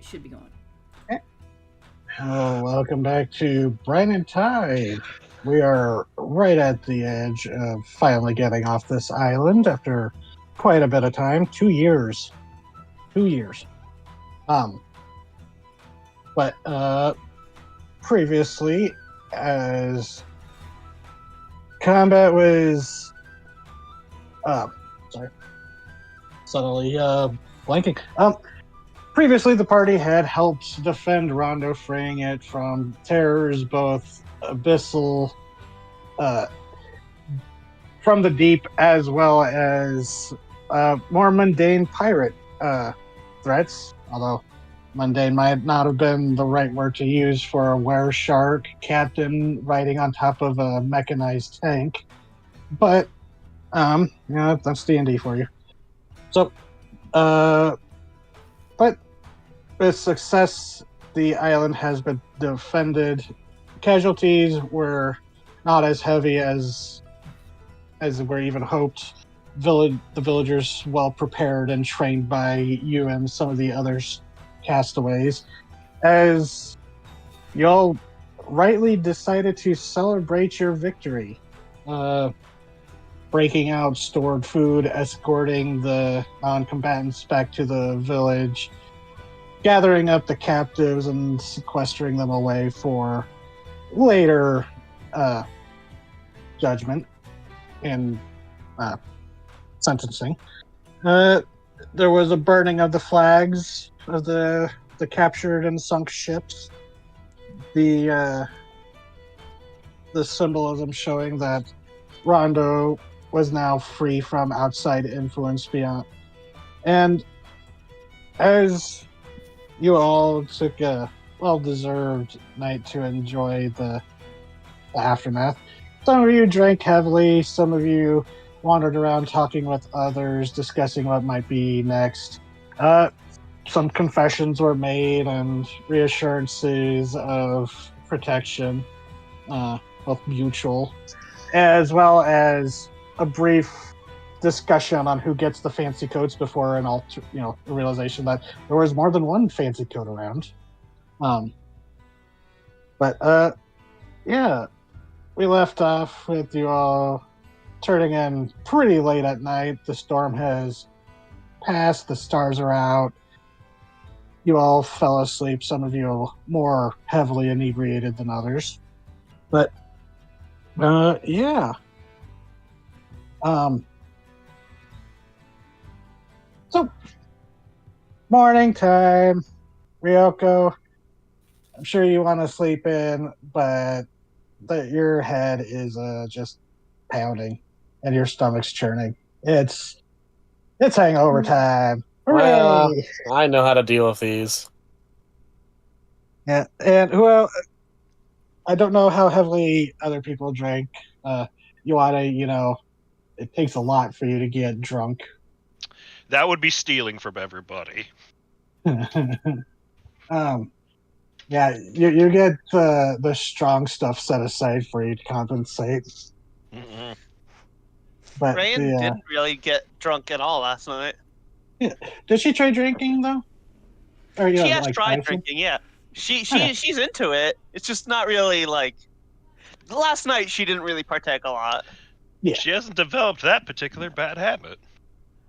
should be going. Okay. Hello, welcome back to Brine and Tide. We are right at the edge of finally getting off this island after quite a bit of time. 2 years. 2 years. Um, but previously, as combat was, sorry, suddenly blanking. Previously, the party had helped defend Rondo, freeing it from terrors both abyssal, uh, from the deep, as well as more mundane pirate threats. Although mundane might not have been the right word to use for a were shark captain riding on top of a mechanized tank. But that's D&D for you. So, but with success, the island has been defended. Casualties were not as heavy as were even hoped. The villagers well prepared and trained by you and some of the others castaways. As y'all rightly decided to celebrate your victory, breaking out stored food, escorting the non-combatants back to the village, gathering up the captives and sequestering them away for later judgment and sentencing. There was a burning of the flags of the captured and sunk ships. The symbolism showing that Rondo was now free from outside influence beyond. And as you all took a well-deserved night to enjoy the aftermath. Some of you drank heavily, some of you wandered around talking with others, discussing what might be next. Some confessions were made and reassurances of protection, both mutual, as well as a brief discussion on who gets the fancy coats before the realization that there was more than one fancy coat around. Yeah, we left off with you all turning in pretty late at night. The storm has passed, the stars are out. You all fell asleep, some of you more heavily inebriated than others. But, yeah. So, morning time. Ryoko, I'm sure you want to sleep in, but your head is just pounding and your stomach's churning. It's hangover time. Hooray! Well, I know how to deal with these. Yeah, and I don't know how heavily other people drink. It takes a lot for you to get drunk. That would be stealing from everybody. Yeah, you get the strong stuff set aside for you to compensate. Mm-hmm. But Rayan didn't really get drunk at all last night. Yeah. Did she try drinking though? Or, she has tried drinking. Yeah, she's into it. It's just not really like last night. She didn't really partake a lot. Yeah. She hasn't developed that particular bad habit.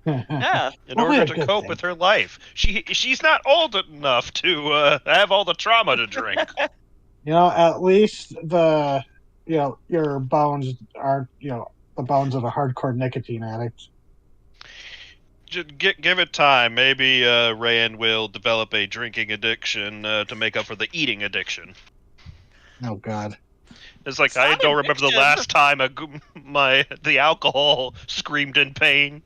Yeah. In order to cope with her life. She's not old enough to have all the trauma to drink. At least your bones are, the bones of a hardcore nicotine addict. Just give it time. Maybe Rayan will develop a drinking addiction to make up for the eating addiction. Oh, God. It's like, I don't remember the last time the alcohol screamed in pain.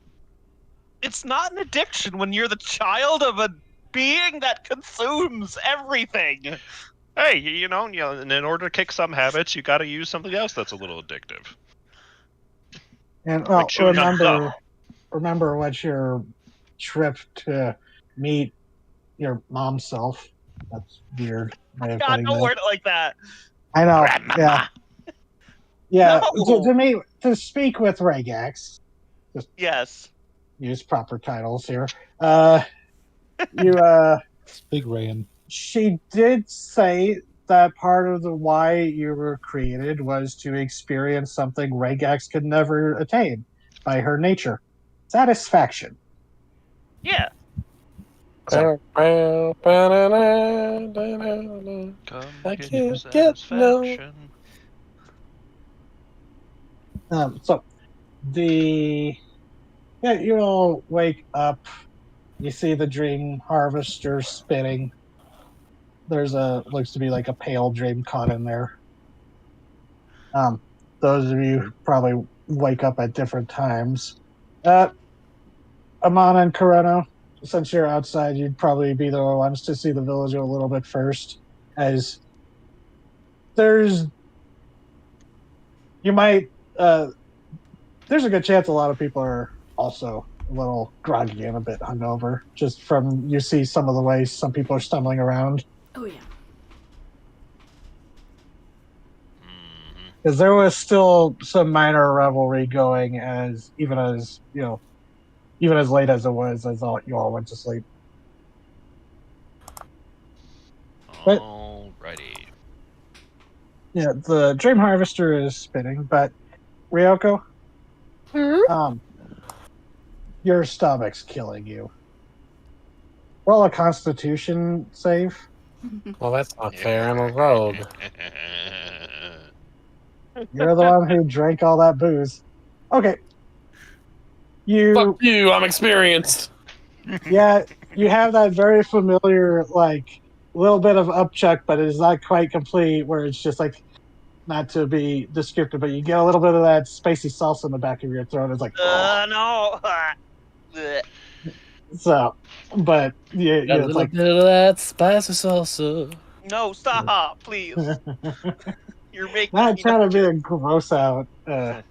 It's not an addiction when you're the child of a being that consumes everything. Hey, in order to kick some habits, you got to use something else that's a little addictive. And like remember what's your trip to meet your mom's self. That's weird. God, don't word it like that. I know. Grandmama. Yeah. No. To speak with Regax. Yes. Use proper titles here. You Big Rayan. She did say that part of the why you were created was to experience something Regax could never attain by her nature. Satisfaction. Yeah. So, I Come I get your can't get no. satisfaction. so the yeah, you all wake up. You see the dream harvester spinning. There's a looks to be like a pale dream caught in there. Those of you who probably wake up at different times. Amana and Coreno, since you're outside, you'd probably be the ones to see the village a little bit first, as there's you might there's a good chance a lot of people are also a little groggy and a bit hungover, just from you see some of the ways some people are stumbling around. Oh yeah. Because there was still some minor revelry going, as even as late as it was, as all you all went to sleep. But Alrighty. yeah, the Dream Harvester is spinning, but Ryoko, your stomach's killing you. Roll a Constitution save. Well, that's not fair. I'm a rogue. You're the one who drank all that booze. Okay. Fuck you, I'm experienced. Yeah, you have that very familiar, like, little bit of upchuck, but it is not quite complete, where it's just like, not to be descriptive, but you get a little bit of that spicy salsa in the back of your throat. It's like, No. Blech. so, but yeah, Got a it's little like, bit of that spicy salsa. No, stop, please. You're making not me trying to be a gross out, God.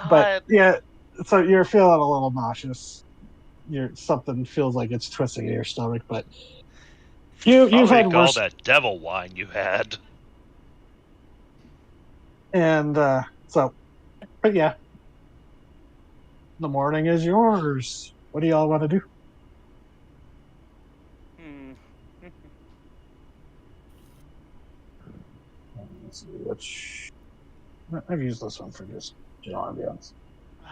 but yeah, so you're feeling a little nauseous. Something feels like it's twisting in your stomach, but you've Probably had call worse. that devil wine you had. And so, but yeah, the morning is yours. What do y'all want to do? Let's see which. I've used this one for just general ambiance.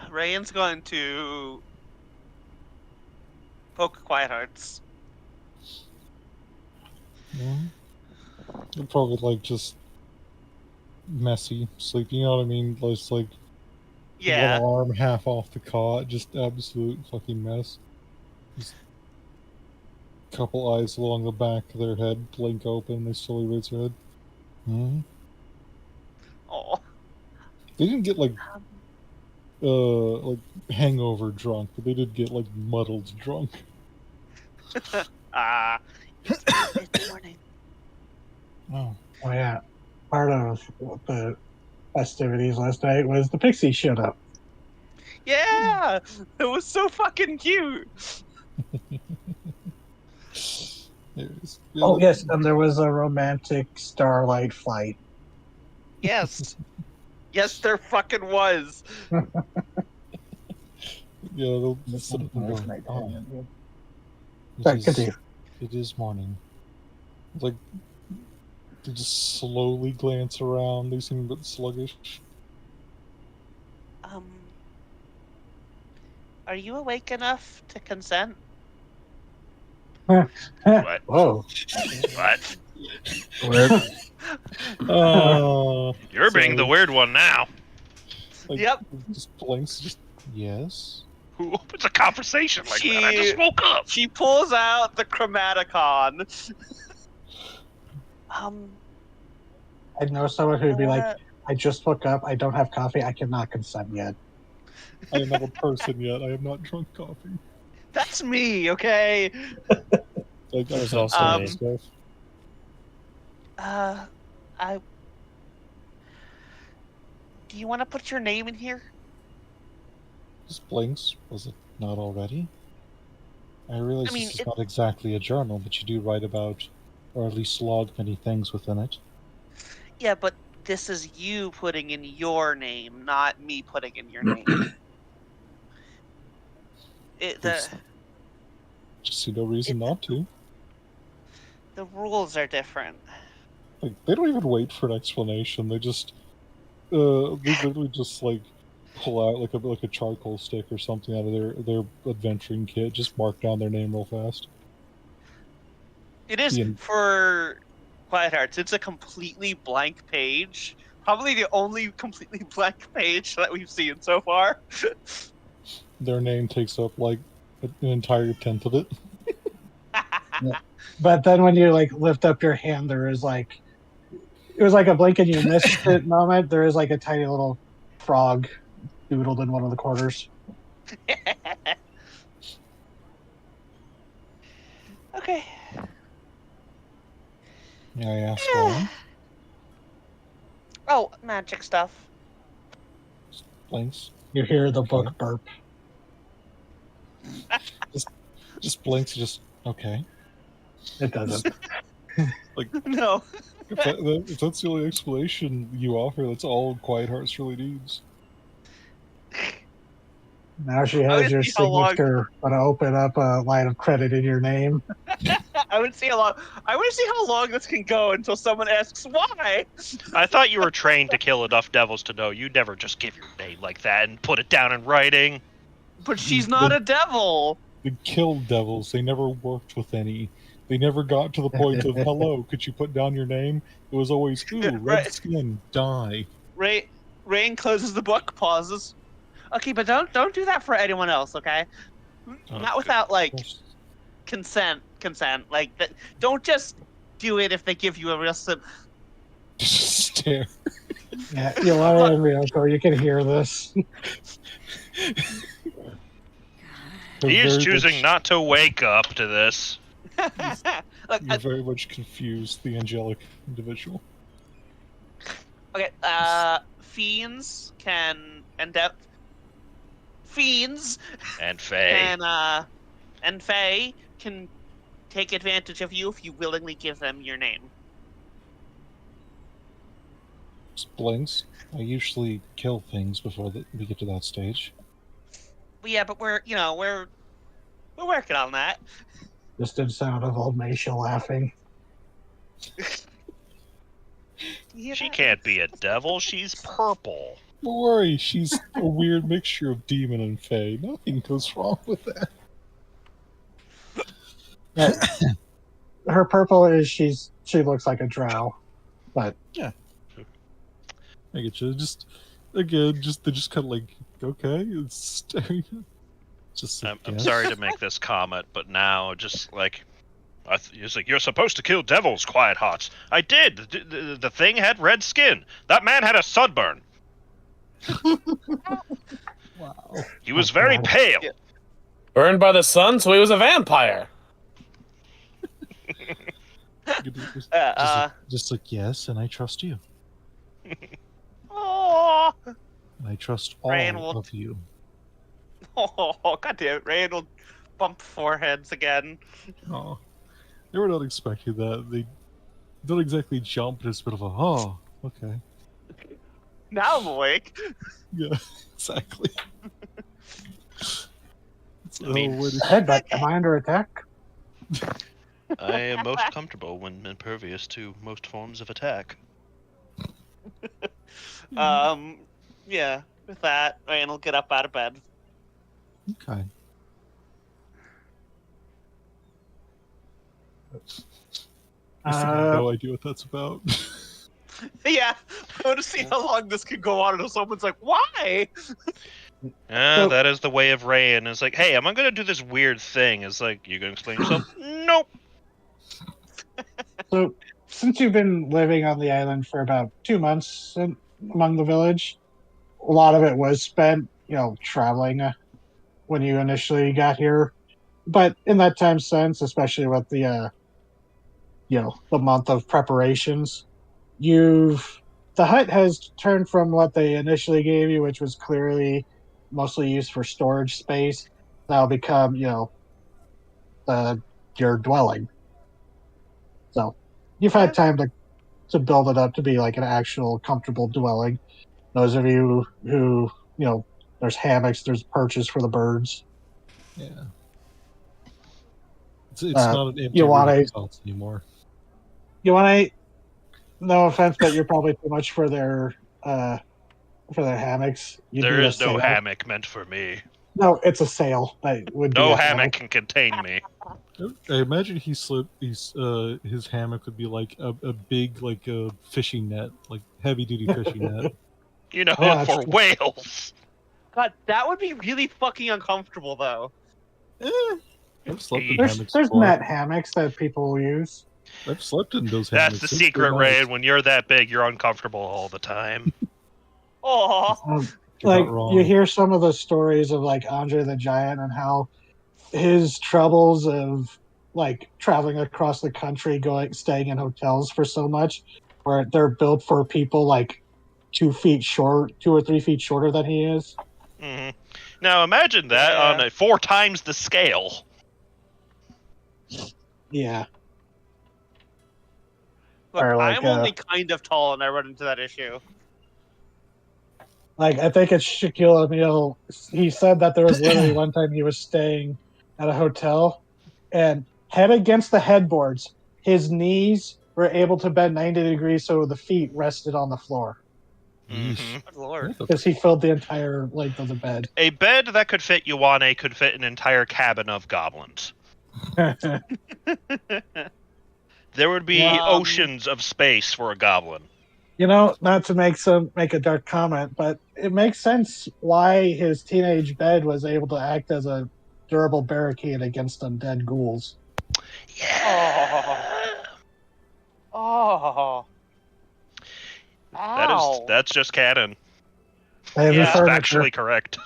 Rayan's going to poke Quiet Hearts. You're probably like just messy sleep. You know what I mean? Just like Yeah. one arm half off the cot, just absolute fucking mess. Just couple eyes along the back of their head blink open. They slowly raise their head. Oh. They didn't get like hangover drunk, but they did get like muddled drunk. It's morning. Oh. Oh yeah, part of the festivities last night was the Pixie showed up. Yeah, it was so fucking cute. Oh yes, and there was a romantic starlight flight. Yes. Yes, there fucking was. Yeah, they'll sit up and go, it is morning. Like, they just slowly glance around. They seem a bit sluggish. Are you awake enough to consent? What? Whoa. What? You're Sorry. being the weird one now. Like, Yep. Just blinks, just, yes? Who opens a conversation like that? I just woke up. She pulls out the Chromaticon. I know someone who'd be like, I just woke up, I don't have coffee, I cannot consent yet. I am not a person yet. I have not drunk coffee. That's me, okay? Like, There's I also can't me. stuff. Do you want to put your name in here? Just blinks. Was it not already? I realize this is not exactly a journal, but you do write about, or at least log many things within it. Yeah, but this is you putting in your name, not me putting in your name. Just see no reason not to. The rules are different. Like, they don't even wait for an explanation. They they literally just like pull out like a charcoal stick or something out of their adventuring kit. Just mark down their name real fast. It is for Quiet Hearts. It's a completely blank page. Probably the only completely blank page that we've seen so far. Their name takes up like an entire tenth of it. But then when you like lift up your hand, there is like it was like a blink and you missed it moment. There is like a tiny little frog doodled in one of the corners. Okay. Yeah, I asked why. Oh, magic stuff. Blinks. You hear the book burp. Just blinks. Just okay. It doesn't. Like No. if that's the only explanation you offer, that's all Quiet Hearts really needs. Now she has your signature, but I open up a line of credit in your name. I want to see how long this can go until someone asks why. I thought you were trained to kill enough devils to know you never just give your name like that and put it down in writing. But she's not a devil. They killed devils. They never worked with any. They never got to the point of, hello, could you put down your name? It was always, ooh, red skin, die. Rain closes the book, pauses. Okay, but don't do that for anyone else, okay? Not without like consent. Like that. Don't just do it if they give you a real Just stare. Yeah, you are in Ryoko. You can hear this. He is choosing not to wake up to this. Look, You're very much confused, the angelic individual. Okay, fiends can fiends and Fae and Fae can take advantage of you if you willingly give them your name. Just blinks. I usually kill things before we get to that stage. But yeah, but we're working on that. Distant sound of old Maisha laughing. She can't be a devil. She's purple. Don't worry, she's a weird mixture of demon and fae. Nothing goes wrong with that. Her purple is she looks like a drow, but yeah, I get you. They just kind of like okay. It's just. I'm sorry to make this comment, but now just like. He's like, you're supposed to kill devils, Quiet Hearts. I did. The thing had red skin. That man had a sunburn. Wow. He was very pale. Yeah. Burned by the sun, so he was a vampire. Just like yes, and I trust you. Oh, And I trust all of you. Oh, goddamn! Rain will bump foreheads again. Oh, they were not expecting that. They don't exactly jump, but it's a bit of a oh, okay. Now I'm awake. Yeah, exactly. Headbutt, am I under attack? I am most comfortable when impervious to most forms of attack. Yeah, with that, Rain will get up out of bed. Okay. I have no idea what that's about. Yeah, I want to see how long this can go on until someone's like, why? That is the way of Rain. It's like, hey, am I going to do this weird thing? It's like, you going to explain yourself? Nope. So, since you've been living on the island for about 2 months among the village, a lot of it was spent, traveling when you initially got here. But in that time since, especially with the month of preparations, the hut has turned from what they initially gave you, which was clearly mostly used for storage space, now become, your dwelling. So you've had time to build it up to be like an actual comfortable dwelling. Those of you who, there's hammocks, there's perches for the birds. Yeah. It's not an empty you want room a house anymore. no offense, but you're probably too much for their hammocks. You There need a is no sail. hammock meant for me. No, it's a sail that would be No a hammock can contain me. I imagine his hammock would be like a big like a fishing net, like heavy duty fishing net. You know, Yeah, for it's- whales. God, that would be really fucking uncomfortable, though. I've slept in There's hammocks there's before. net hammocks that people use. I've slept in those hammocks. That's the It's secret, nice. Ray. When you're that big, you're uncomfortable all the time. Oh, You're Like not wrong. you hear some of the stories of like Andre the Giant and how his troubles of like traveling across the country, staying in hotels for so much, where they're built for people like 2 or 3 feet shorter than he is. hmm Now imagine that Yeah. on a 4 times the scale. Yeah, look, Or like, I'm only kind of tall, and I run into that issue. like I think it's Shaquille O'Neal. He said that there was literally one time he was staying at a hotel, and head against the headboards, his knees were able to bend 90 degrees so the feet rested on the floor Yeesh. Good lord. What the because he filled the entire length of the bed. A bed that could fit Ioane could fit an entire cabin of goblins. There would be Yeah. oceans of space for a goblin. You know, not to make a dark comment, but it makes sense why his teenage bed was able to act as a durable barricade against undead ghouls. Yeah. Oh. Ow. That's just canon. Heavy Yeah. It's furniture. factually correct.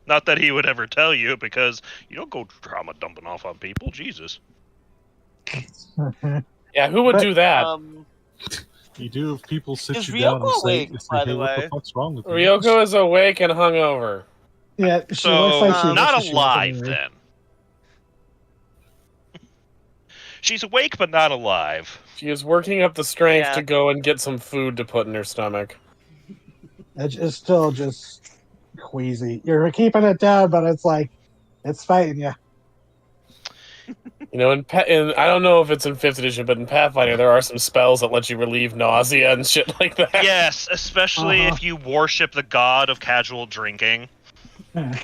Not that he would ever tell you, because you don't go trauma dumping off on people. Jesus. Yeah, who would But, do that? You do if people sit Is you down and Ryoko say, awake, by the hey, what way? the fuck's wrong with you? Ryoko is awake and hungover. Yeah, she So, looks like she not wishes she alive wasn't awake. then. She's awake, but not alive. She is working up the strength Yeah. to go and get some food to put in her stomach. It's still just queasy. You're keeping it down, but it's like it's fighting you. You know, in I don't know if it's in 5th edition, but in Pathfinder there are some spells that let you relieve nausea and shit like that. Yes, especially Uh-huh. if you worship the god of casual drinking, Like,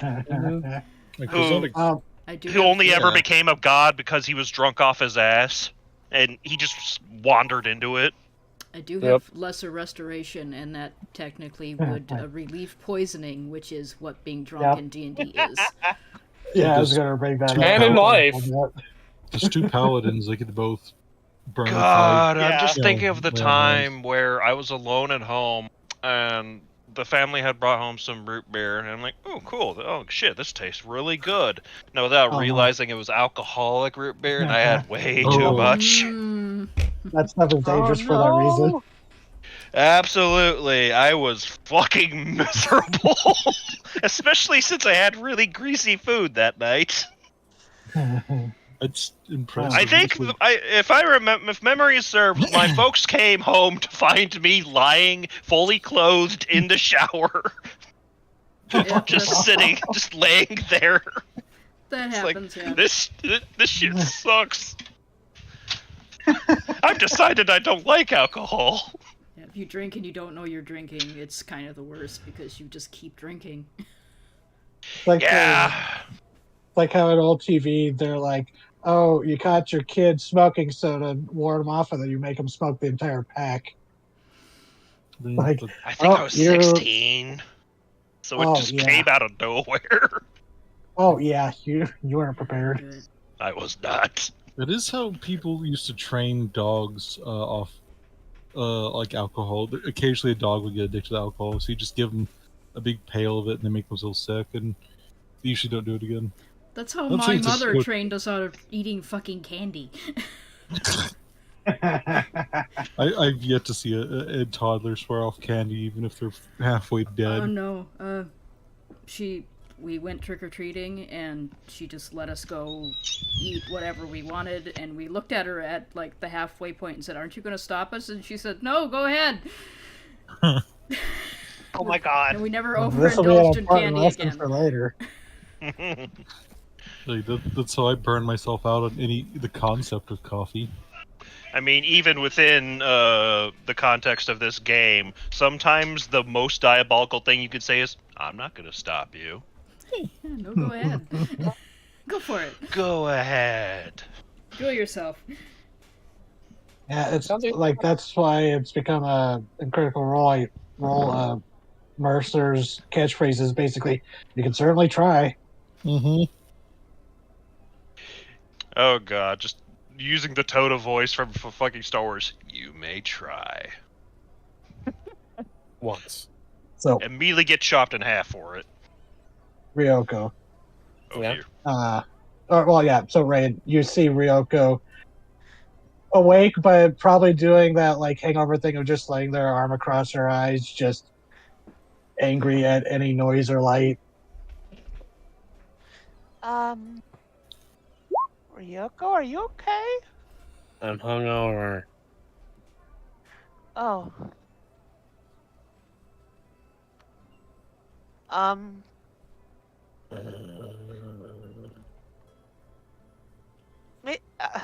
Who- there's not a- I do. who have- only ever Yeah. became a god because he was drunk off his ass, and he just wandered into it. I do Yep. have lesser restoration, and that technically would relieve poisoning, which is what being drunk Yep. in D&D is. Yeah, I was Just gonna bring that two up. And in life. There's 2 paladins, they could both burn God, Yeah. I'm just You thinking know, of the yeah, time where I was alone at home and the family had brought home some root beer, and I'm like, oh, cool. Oh, shit, this tastes really good. Now, without Uh-huh. realizing it was alcoholic root beer, and I had way Oh. too much. Mm, That stuff is dangerous for that reason. Absolutely. I was fucking miserable. Especially since I had really greasy food that night. It's impressive. I think, This was- if memory serves, my folks came home to find me lying, fully clothed in the shower, yeah, just sitting, just laying there. that It's like, happens, yeah. this shit sucks. I've decided I don't like alcohol. Yeah, if you drink and you don't know you're drinking, it's kind of the worst because you just keep drinking. Like Yeah. like how in old TV they're like, "Oh, you caught your kid smoking soda, warn them off, and then you make them smoke the entire pack." Like, I think I Oh, was you're- 16. So it Oh, just yeah. came out of nowhere. oh yeah, you weren't prepared. Good. I was not. That is how people used to train dogs off, like alcohol. Occasionally, a dog would get addicted to alcohol, so you just give them a big pail of it, and they make themselves sick, and they usually don't do it again. That's how Let's my say it's a mother sport- trained us out of eating fucking candy. I've yet to see a toddler swear off candy, even if they're halfway dead. Oh no. We went trick-or-treating and she just let us go eat whatever we wanted, and we looked at her at like the halfway point and said, "Aren't you gonna stop us?" And she said, "No, go ahead." Oh my god. And we never This will be an overindulged in important candy lesson again. for later. Like, that's how I burn myself out on the concept of coffee. I mean, even within the context of this game, sometimes the most diabolical thing you could say is, "I'm not going to stop you." Yeah, no, go ahead. Go for it. Go ahead. Enjoy yourself. Yeah, it's Sounds like- like that's why it's become a critical role. Mercer's catchphrase is basically, "You can certainly try." Mm-hmm. Oh god, just using the Toto voice from fucking Star Wars. You may try. Once. So Immediately get chopped in half for it. Ryoko. Oh Yeah. dear. So Ray, you see Ryoko awake, but probably doing that like hangover thing of just laying their arm across her eyes, just angry at any noise or light. Ryoko, are you okay? I'm hungover. Oh. Um, may- uh,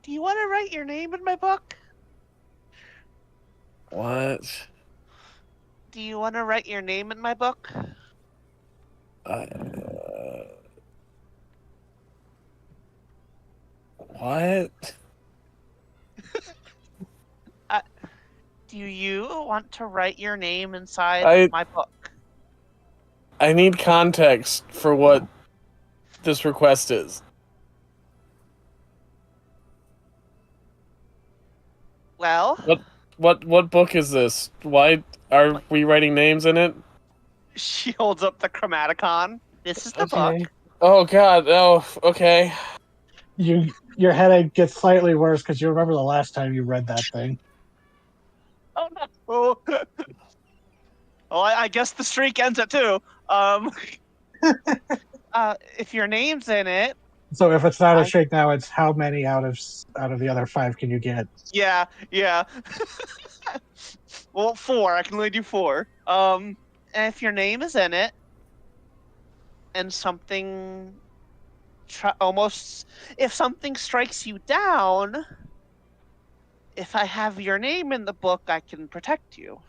do you want to write your name in my book? What? Do you want to write your name in my book? What? Do you want to write your name inside my book? I need context for what this request is. Well, What book is this? Why are we writing names in it? she holds up the Chromaticon. This is the Okay. book. Oh god, oh, okay. Your headache gets slightly worse because you remember the last time you read that thing. Oh no. Well, I guess the streak ends at 2. If your name's in it, So if it's not a shake now, it's how many out of the other 5 can you get? yeah. Well, 4. I can only do 4. And if your name is in it, and something if something strikes you down, if I have your name in the book, I can protect you.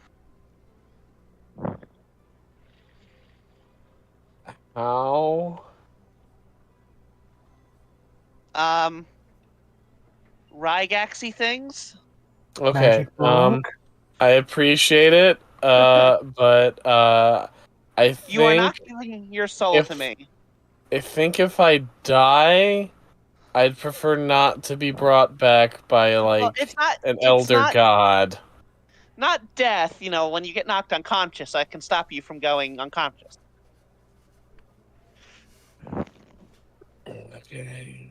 How? Rygaxy things. Okay. Magic book? I appreciate it. But I think You are not giving your soul to me. I think if I die, I'd prefer not to be brought back by Well, it's an elder not, god. not death. You know, when you get knocked unconscious, I can stop you from going unconscious. Okay.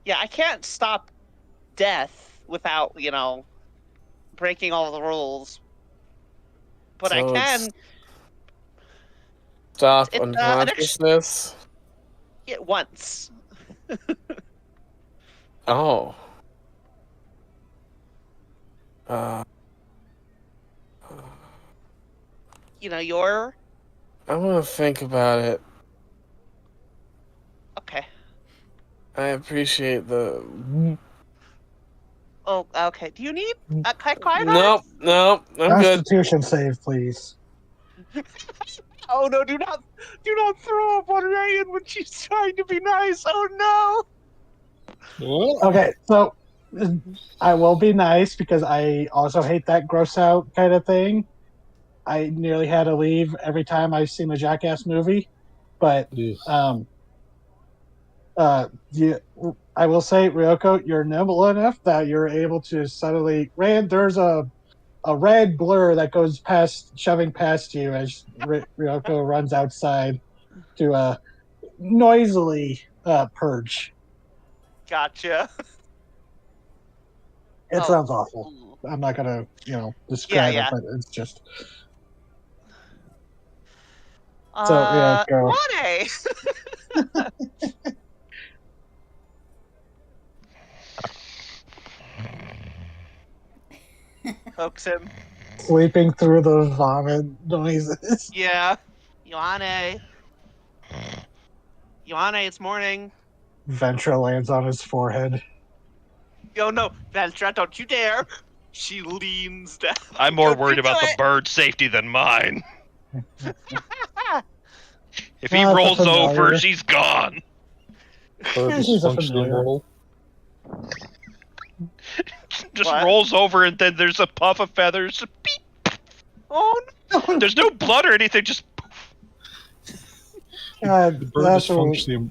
Yeah, I can't stop death without, breaking all the rules. But I So can it's stop it's, unconsciousness. it once. Oh. You're I'm gonna think about it. okay. I appreciate the. Oh, okay. Do you need a quiet? Nope, I'm good. Constitution save, please. Oh no! Do not throw up on Ryan when she's trying to be nice. Oh What? Okay, so I will be nice because I also hate that gross out kind of thing. I nearly had to leave every time I've seen the Jackass movie, but Ugh. I will say, Ryoko, you're nimble enough that you're able to subtly. Rand, there's a red blur that goes shoving past you as Ryoko runs outside to noisily purge. gotcha. It Oh. sounds awful. I'm not gonna, describe Yeah. it, but it's just. So yeah, go. Money. Coax him. sleeping through the vomit noises. Yeah. Ioane. Ioane, it's morning. Ventra lands on his forehead. Yo, no, Ventra, don't you dare. She leans down. I'm more Don't you worried about do the it. bird's safety than mine. If he No, it's a rolls over, familiar. she's gone. Bird is She's a functionally familiar. immortal. Just What? rolls over, and then there's a puff of feathers. Beep. Oh, no. There's no blood or anything. Just God, The bird is that's what functionally.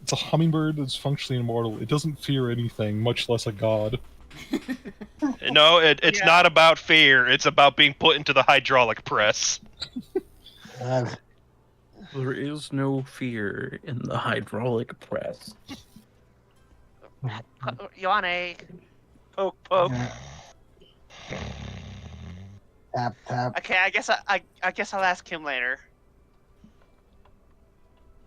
It's a hummingbird that's functionally immortal. It doesn't fear anything, much less a god. no. It's Yeah. not about fear. It's about being put into the hydraulic press. God. There is no fear in the hydraulic press. Ioane. Poke, poke. Yeah. Tap, tap. Okay, I guess I'll ask him later.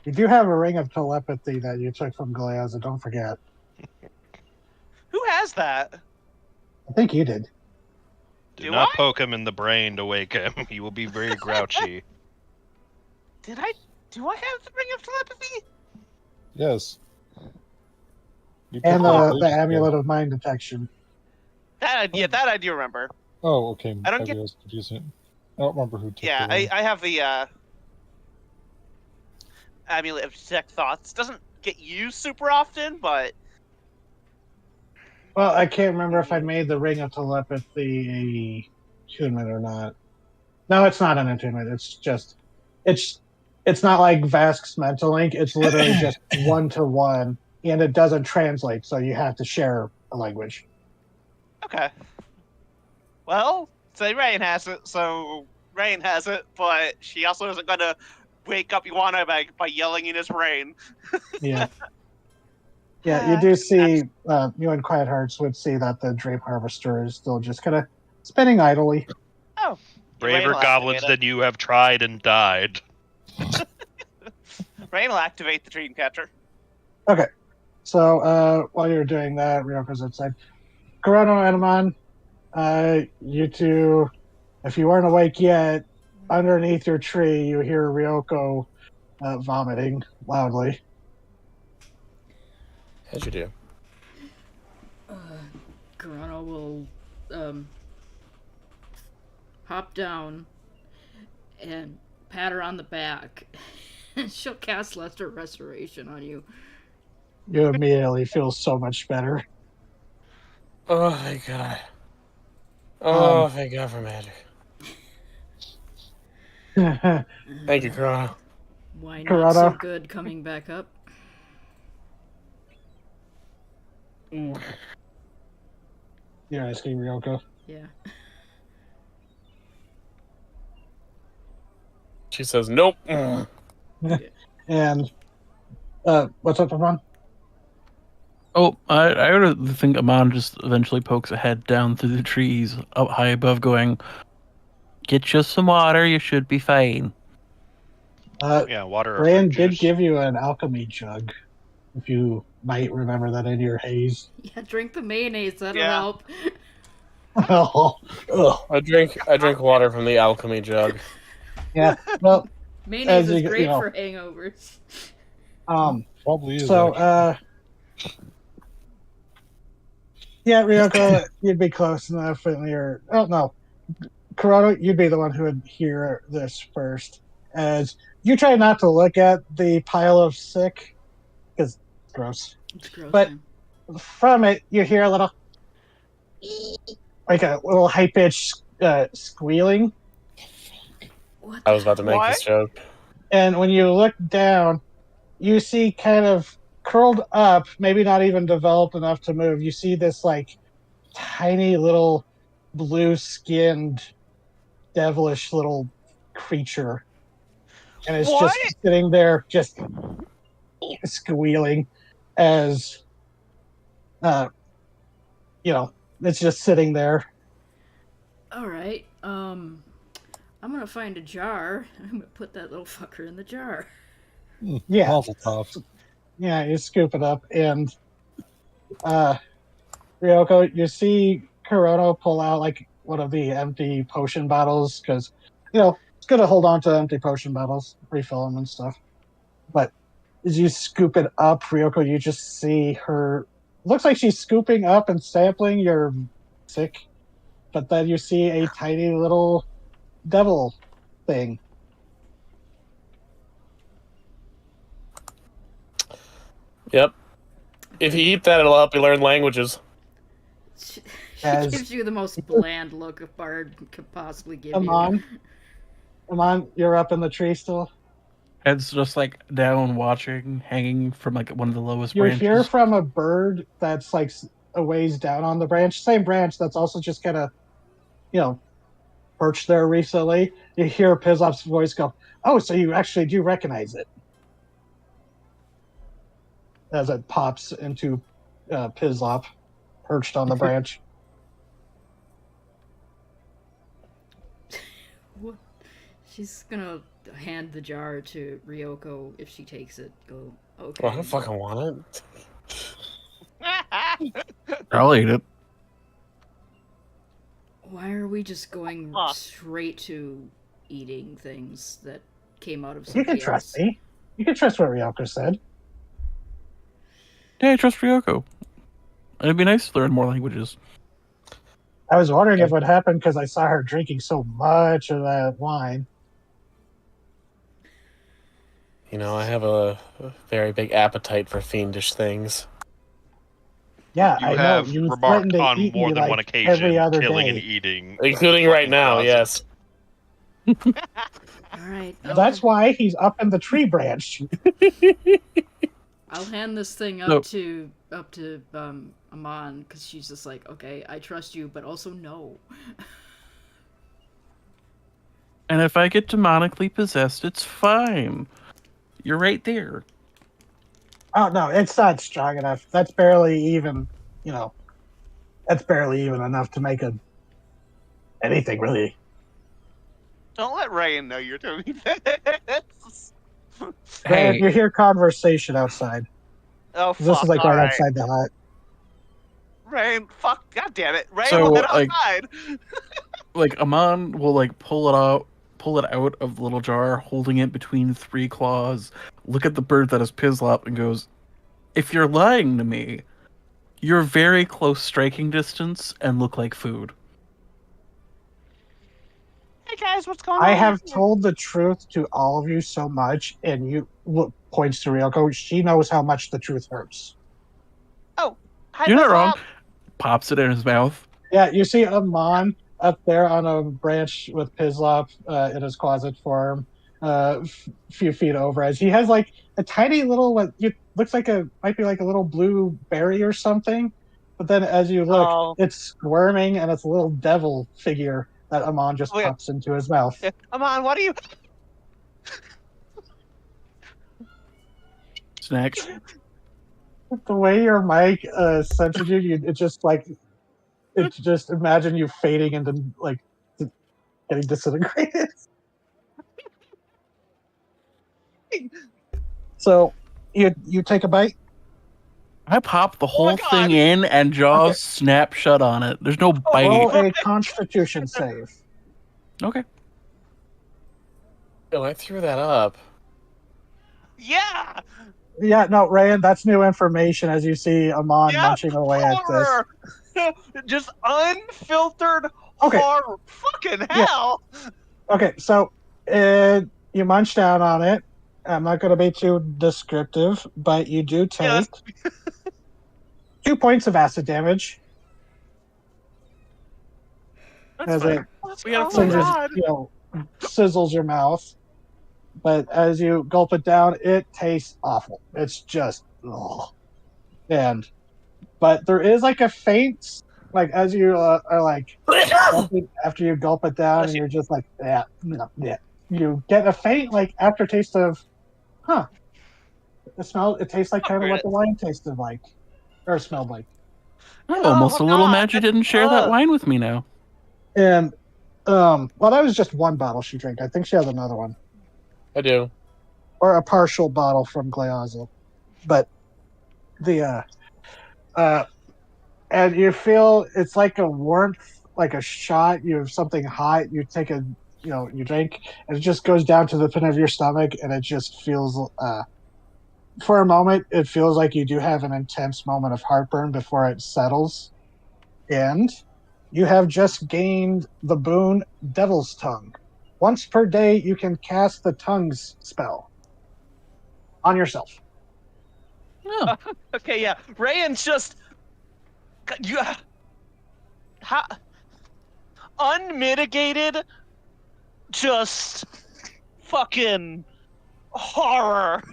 You do have a ring of telepathy that you took from Galeazza, don't forget. Who has that? I think you did. Do Do not I? poke him in the brain to wake him. He will be very grouchy. Do I have the ring of telepathy? Yes. You And took the place- amulet of mind detection. That I do remember. Oh, okay. I don't Maybe get- I was confusing. I don't remember who took Yeah, the ring. I have the amulet of detect thoughts. Doesn't get used super often, but Well, I can't remember if I made the ring of telepathy a attunement or not. No, it's not an attunement. It's not like Vask's mental link. It's literally just 1-to-1, and it doesn't translate, so you have to share a language. okay. Well, say Rain has it, so Rain has it, but she also isn't gonna wake up Ioana by yelling in his brain. Yeah. Yeah, you do see, you and Quiet Hearts would see that the Drape Harvester is still just kind of spinning idly. Oh. Braver Rain will goblins activate than you have tried and died. Rain will activate the dream catcher. So while you're doing that, Ryoko's outside. Corona and Amon, you two, if you weren't awake yet, underneath your tree, you hear Ryoko vomiting loudly. As you do. Corona will hop down and pat her on the back. She'll cast Lesser Restoration on you. You immediately feel so much better. Oh, thank God. Oh, thank God for magic. Thank you, Corona. Why not Corona. so good coming back up? You're asking Ryoko. Yeah. She says, nope. And what's up, Amon? Oh, I would think Amon just eventually pokes a head down through the trees up high above, going, "Get you some water. You should be fine." Yeah, water or Rand fruit did juice. give you an alchemy jug, if you might remember that in your haze. Yeah, drink the mayonnaise. That'll Yeah. help. Oh, ugh. I drink water from the alchemy jug. Yeah. Well, Mayonnaise As is you- great you know. for hangovers. Probably is. So, actually. yeah, Ryoko, you'd be close enough, and you're. Oh no, Corona, you'd be the one who would hear this first, as you try not to look at the pile of sick, because it's gross. It's gross. But- man. From it, you hear a little, like a little high pitched squealing, What? I was about to make What? this joke. and when you look down, you see kind of curled up, maybe not even developed enough to move. You see this like tiny little blue-skinned, devilish little creature, and it's What? just sitting there, just squealing, as it's just sitting there. All right. I'm gonna find a jar. I'm gonna put that little fucker in the jar. Yeah. Mazel tov. Yeah, you scoop it up, and Ryoko, you see Kurono pull out like one of the empty potion bottles because, it's good to hold on to empty potion bottles, refill them and stuff. But as you scoop it up, Ryoko, you just see her. Looks like she's scooping up and sampling your sick, but then you see a tiny little devil thing. Yep. If you eat that, it'll help you learn languages. She As- gives you the most bland look a bard could possibly give Come you. on, you're up in the tree still. Head's just like down, watching, hanging from like one of the lowest You branches. hear from a bird that's like a ways down on the branch, same branch that's also just kind of, perched there recently. You hear Pizlop's voice go, "Oh, so you actually do recognize it?" As it pops into Pizlop, perched on the branch. What? She's gonna hand the jar to Ryoko if she takes it. Go, okay. Well, I don't fucking want it. I'll eat it. Why are we just going Huh. straight to eating things that came out of You somebody can trust else? me. You can trust what Ryoko said. Yeah, I trust Ryoko. It'd be nice to learn more languages. I was wondering if it would happen because I saw her drinking so much of that wine. You know, I have a very big appetite for fiendish things. Yeah, You I know. have You remarked threatened to on eat more me than like one occasion every other killing and day. eating. Including right now, yes. Alright. That's why he's up in the tree branch. I'll hand this thing up No. to Amon because she's just like, okay, I trust you, but also no. And if I get demonically possessed, it's fine. You're right there. Oh no, it's not strong enough. That's barely even, that's barely even enough to make anything really. Don't let Ryan know you're doing this. Grant, Hey, you hear conversation outside. Oh, fuck. This is like right alright. outside the hut. Rain, fuck, god damn it. Rain, So, let like- outside. like Amon will like pull it out of the little jar, holding it between three claws, look at the bird that is Pizlop and goes, "If you're lying to me, you're very close striking distance and look like food." Hey guys, what's going on? I have here? told the truth to all of you so much, and you points to Ryoko. She knows how much the truth hurts. Hi, You're not Pizlop. wrong. Pops it in his mouth. Yeah, you see Amon up there on a branch with Pizlop in his closet form, a few feet over as he has like a tiny little what looks like might be like a little blue berry or something. But then as you look, Oh. it's squirming and it's a little devil figure that Amon just Okay. pops into his mouth. Yeah. Amon, what are you? Snack. The way your mic censored it's just like it's just imagine you fading into like getting disintegrated. So you take a bite. I pop the whole God. thing in and jaws Okay. snap shut on it. There's no bite. Roll a Constitution save. Okay. Yo, I threw that up. Yeah. Yeah, no, Rayan, that's new information as you see Amon Yeah, munching away at this. horror. Just unfiltered Okay. horror. Fucking Yeah. hell. Okay, so you munch down on it. I'm not going to be too descriptive, but you do take Yes. 2 points of acid damage That's as fine. it We gotta Oh my find singes, god. sizzles your mouth. But as you gulp it down, it tastes awful. It's just, ugh. But there is like a faint, like as you are like gulping, after you gulp it down, and you're just like, yeah. You get a faint like aftertaste of, it tastes like kind of what the wine tasted like, or smelled like. I'm almost a little God, mad you didn't share that wine with me now. And well, that was just one bottle she drank. I think she has another one, I do. or a partial bottle from Gleazel. But the and you feel it's like a warmth like a shot, you have something hot, you take a, you drink, and it just goes down to the pit of your stomach, and it just feels, for a moment, it feels like you do have an intense moment of heartburn before it settles. And you have just gained the boon Devil's Tongue. Once per day, you can cast the Tongues spell on yourself. Oh, Okay, yeah. Rayan's just how, unmitigated, just fucking horror.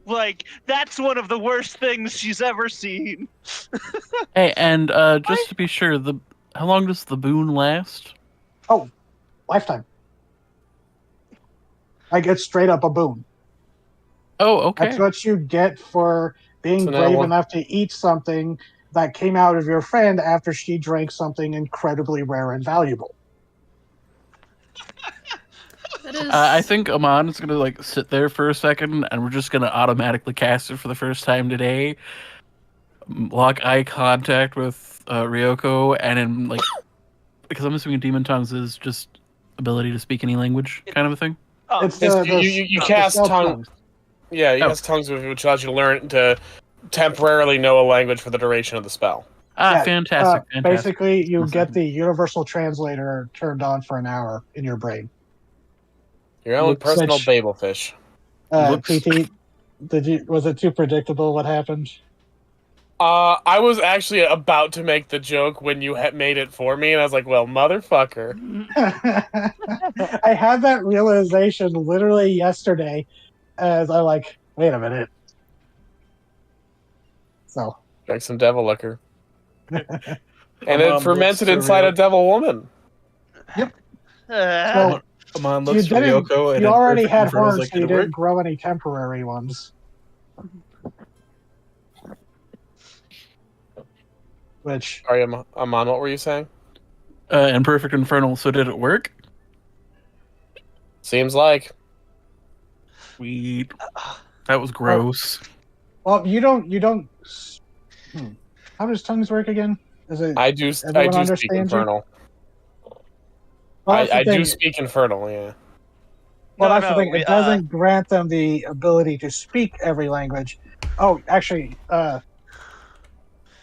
Like, that's one of the worst things she's ever seen. hey, and just to be sure, how long does the boon last? Oh, lifetime. Like, it's straight up a boon. Oh, okay. That's what you get for being So now brave what- enough to eat something that came out of your friend after she drank something incredibly rare and valuable. That is. I think Amon's gonna like sit there for a second, and we're just gonna automatically cast it for the first time today. Lock eye contact with Ryoko, and then like, because I'm assuming Demon Tongues is just ability to speak any language, kind of a thing. Oh, It's It's- the you the cast spell tongue. tongues. Yeah, you Oh. cast tongues, which allows you to learn to temporarily know a language for the duration of the spell. Ah, Yeah, fantastic! Basically, you One get second. the universal translator turned on for an hour in your brain. Your own Looks personal like- Babelfish. Looks- PT, was it too predictable what happened? I was actually about to make the joke when you had made it for me, and I was like, "Well, motherfucker." I had that realization literally yesterday as I'm like, wait a minute. So, Drink some devil liquor, and Amon it looks fermented to inside a Ryoko. devil woman. so Amon you looks to didn't. Ryoko, and You in already Perfect had Inferno's horns, like, so you "Did it work?" didn't grow any temporary ones. Which Sorry, Amon, what were you saying? In Perfect Infernal, so did it work? Seems like. Sweet. That was gross. well, you don't. How does tongues work again? Is it? I do Everyone speak understands you? infernal. Well, that's the I do thing. speak infernal. Yeah. Well, No, that's the no, thing. we, It doesn't grant them the ability to speak every language. Oh, actually,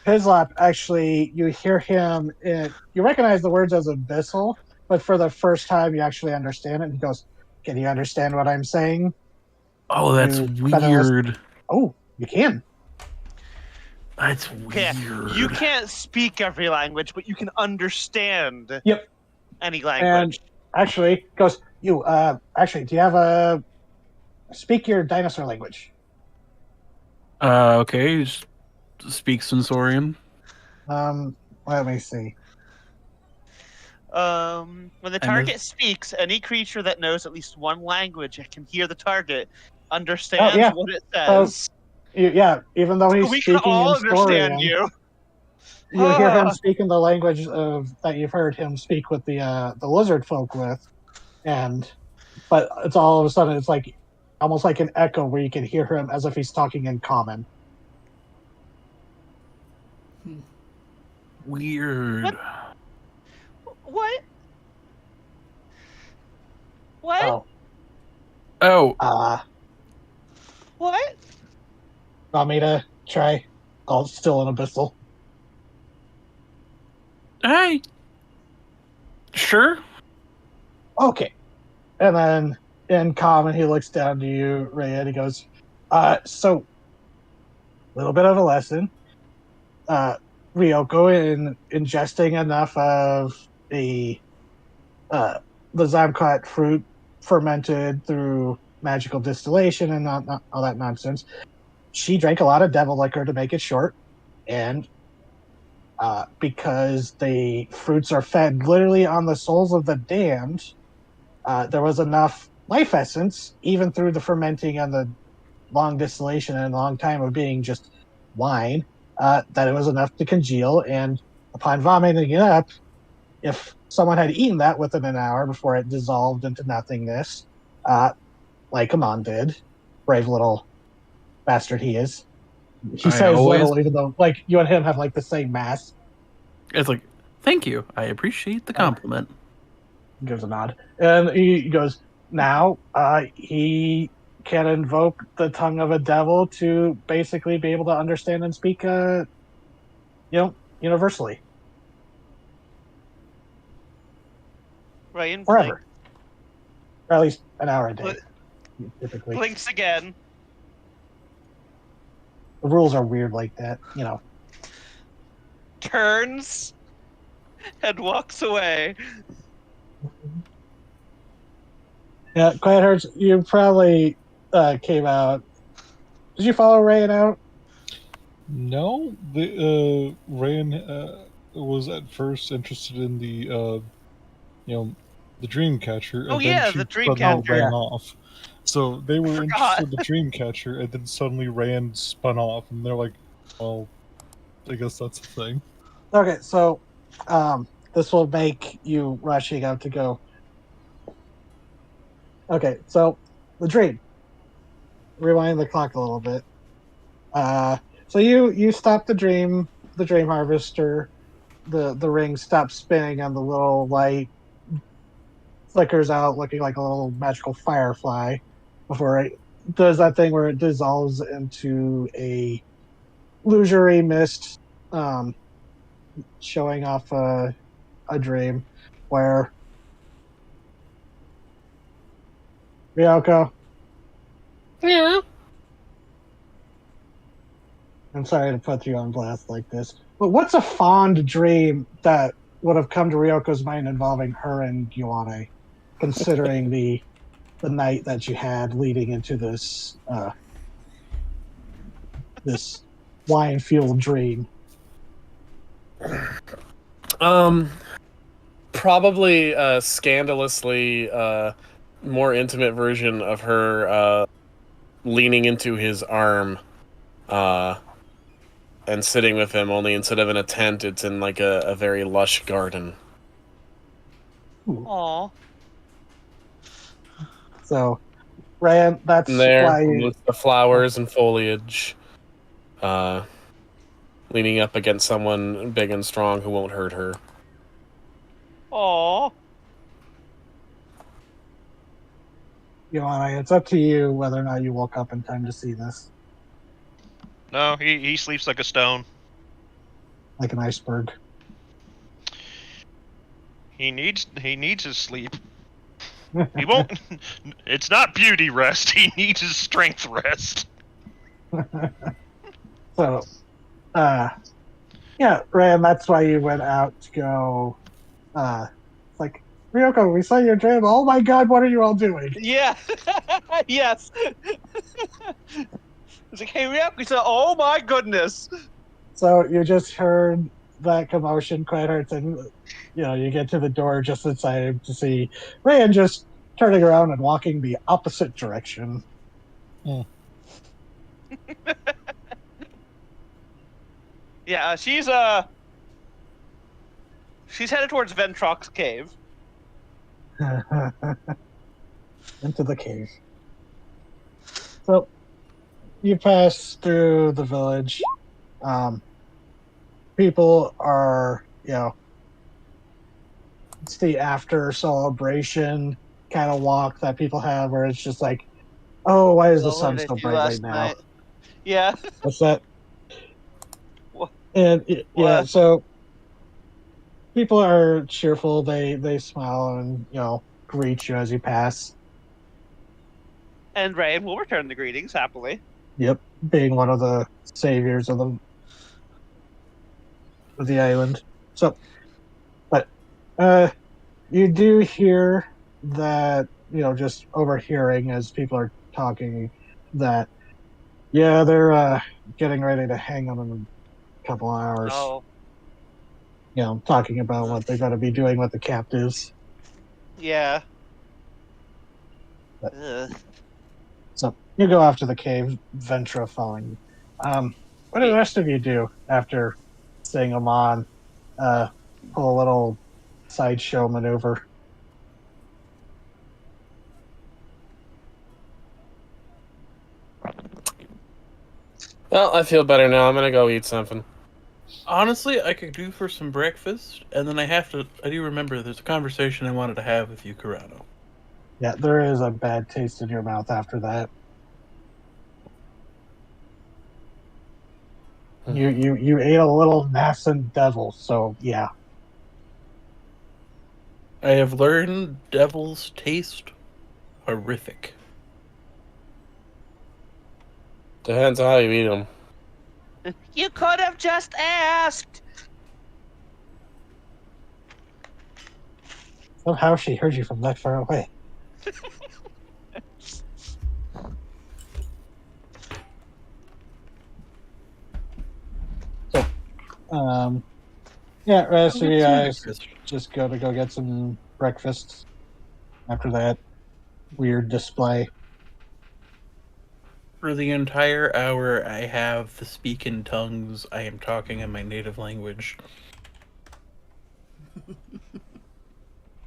Pislop, actually, you hear him. You recognize the words as abyssal, but for the first time, you actually understand it. He goes, "Can you understand what I'm saying?" Oh, that's you better listen- weird. Oh, you can. That's Okay, weird. you can't speak every language, but you can understand Yep. any language. Actually, he goes, "You actually, do you have a speak your dinosaur language?" Okay. Speak Sensorian. Let me see. When the And target speaks, any creature that knows at least one language and can hear the target understands yeah. what it says. Yeah, even though he's We can speaking all in understand Storian, you. you hear him Ah. speaking the language of that you've heard him speak with the lizard folk with, but it's all of a sudden it's like almost like an echo where you can hear him as if he's talking in common. Weird. What? What? Oh, What? Want me to try? Oh, it's still an abyssal. hey. Sure. Okay. And then in common, he looks down to you, Ray, and he goes, so, a little bit of a lesson. Ryoko, in ingesting enough of the Zamcot fruit fermented through magical distillation and not all that nonsense, she drank a lot of devil liquor to make it short. And because the fruits are fed literally on the souls of the damned, there was enough life essence, even through the fermenting and the long distillation and long time of being just wine, that it was enough to congeal. And upon vomiting it up, if someone had eaten that within an hour before it dissolved into nothingness, like Amon did, brave little bastard he is. He I says always- little, even though like you and him have like the same mass. It's like Thank you. I appreciate the compliment. Gives a nod. And he goes, now, he can invoke the tongue of a devil to basically be able to understand and speak, universally. Ryan Forever. Or at least an hour a day, typically. blinks again. The rules are weird like that, Turns and walks away. Yeah, Quiet Hearts, you probably came out. Did you follow Rayan out? No, the Rain was at first interested in the dream catcher, Oh, and then yeah, she the dream suddenly catcher. ran off. So they were Forgot. interested in the dream catcher, and then suddenly Rand spun off, and they're like, "Well, I guess that's the thing." Okay, so this will make you rushing out to go. Okay, so the dream. Rewind the clock a little bit. So you stop the dream harvester. The ring stops spinning, and the little light flickers out, looking like a little magical firefly. Before it does that thing where it dissolves into a illusory mist, um, showing off a dream where Ryoko. Yeah. I'm sorry to put you on blast like this, but what's a fond dream that would have come to Ryoko's mind involving her and Yuane, considering the night that you had leading into this wine fueled dream? Probably a scandalously more intimate version of her leaning into his arm and sitting with him, only instead of in a tent, it's in like a very lush garden. Aw. So, Ryan, that's And there, why you, with the flowers and foliage, leaning up against someone big and strong who won't hurt her. Aw. Yuane, it's up to you whether or not you woke up in time to see this, No, he sleeps like a stone. like an iceberg. He needs his sleep. He won't. It's not beauty rest. He needs his strength rest. So, yeah, Ryan, that's why you went out to go. It's like, Ryoko, we saw your dream. Oh my god, what are you all doing? Yeah. Yes. It's like, hey, Ryoko, so, oh my goodness. So you just heard that commotion, quite hurts, and you get to the door just in time to see Ryan just turning around and walking the opposite direction. Yeah, she's headed towards Ventrock's cave. Into the cave. So you pass through the village. People are, it's the after celebration kind of walk that people have where it's just like, oh, why is the What sun did I so do bright right last now? night? Yeah. What's that? What? And yeah, What? so people are cheerful. They smile and greet you as you pass. And Ryan will return the greetings happily. Yep, being one of the saviors of the island. So, but you do hear that just overhearing as people are talking that they're getting ready to hang them in a couple hours. Oh, Talking about what they're going to be doing with the captives. yeah. But- Ugh. So you go off to the cave, Ventra following you. What do the rest of you do after seeing Amon pull a little sideshow maneuver? Well, I feel better now. I'm gonna go eat something. Honestly, I could do for some breakfast, and then I do remember there's a conversation I wanted to have with you, Corrado. Yeah, there is a bad taste in your mouth after that. You ate a little nascent devil, so yeah. I have learned devils taste horrific. Depends on how you eat them. You could have just asked. Somehow she heard you from that far away. So, yeah, rest of you guys just go get some breakfast. After that weird display. For the entire hour, I have the speak in tongues. I am talking in my native language.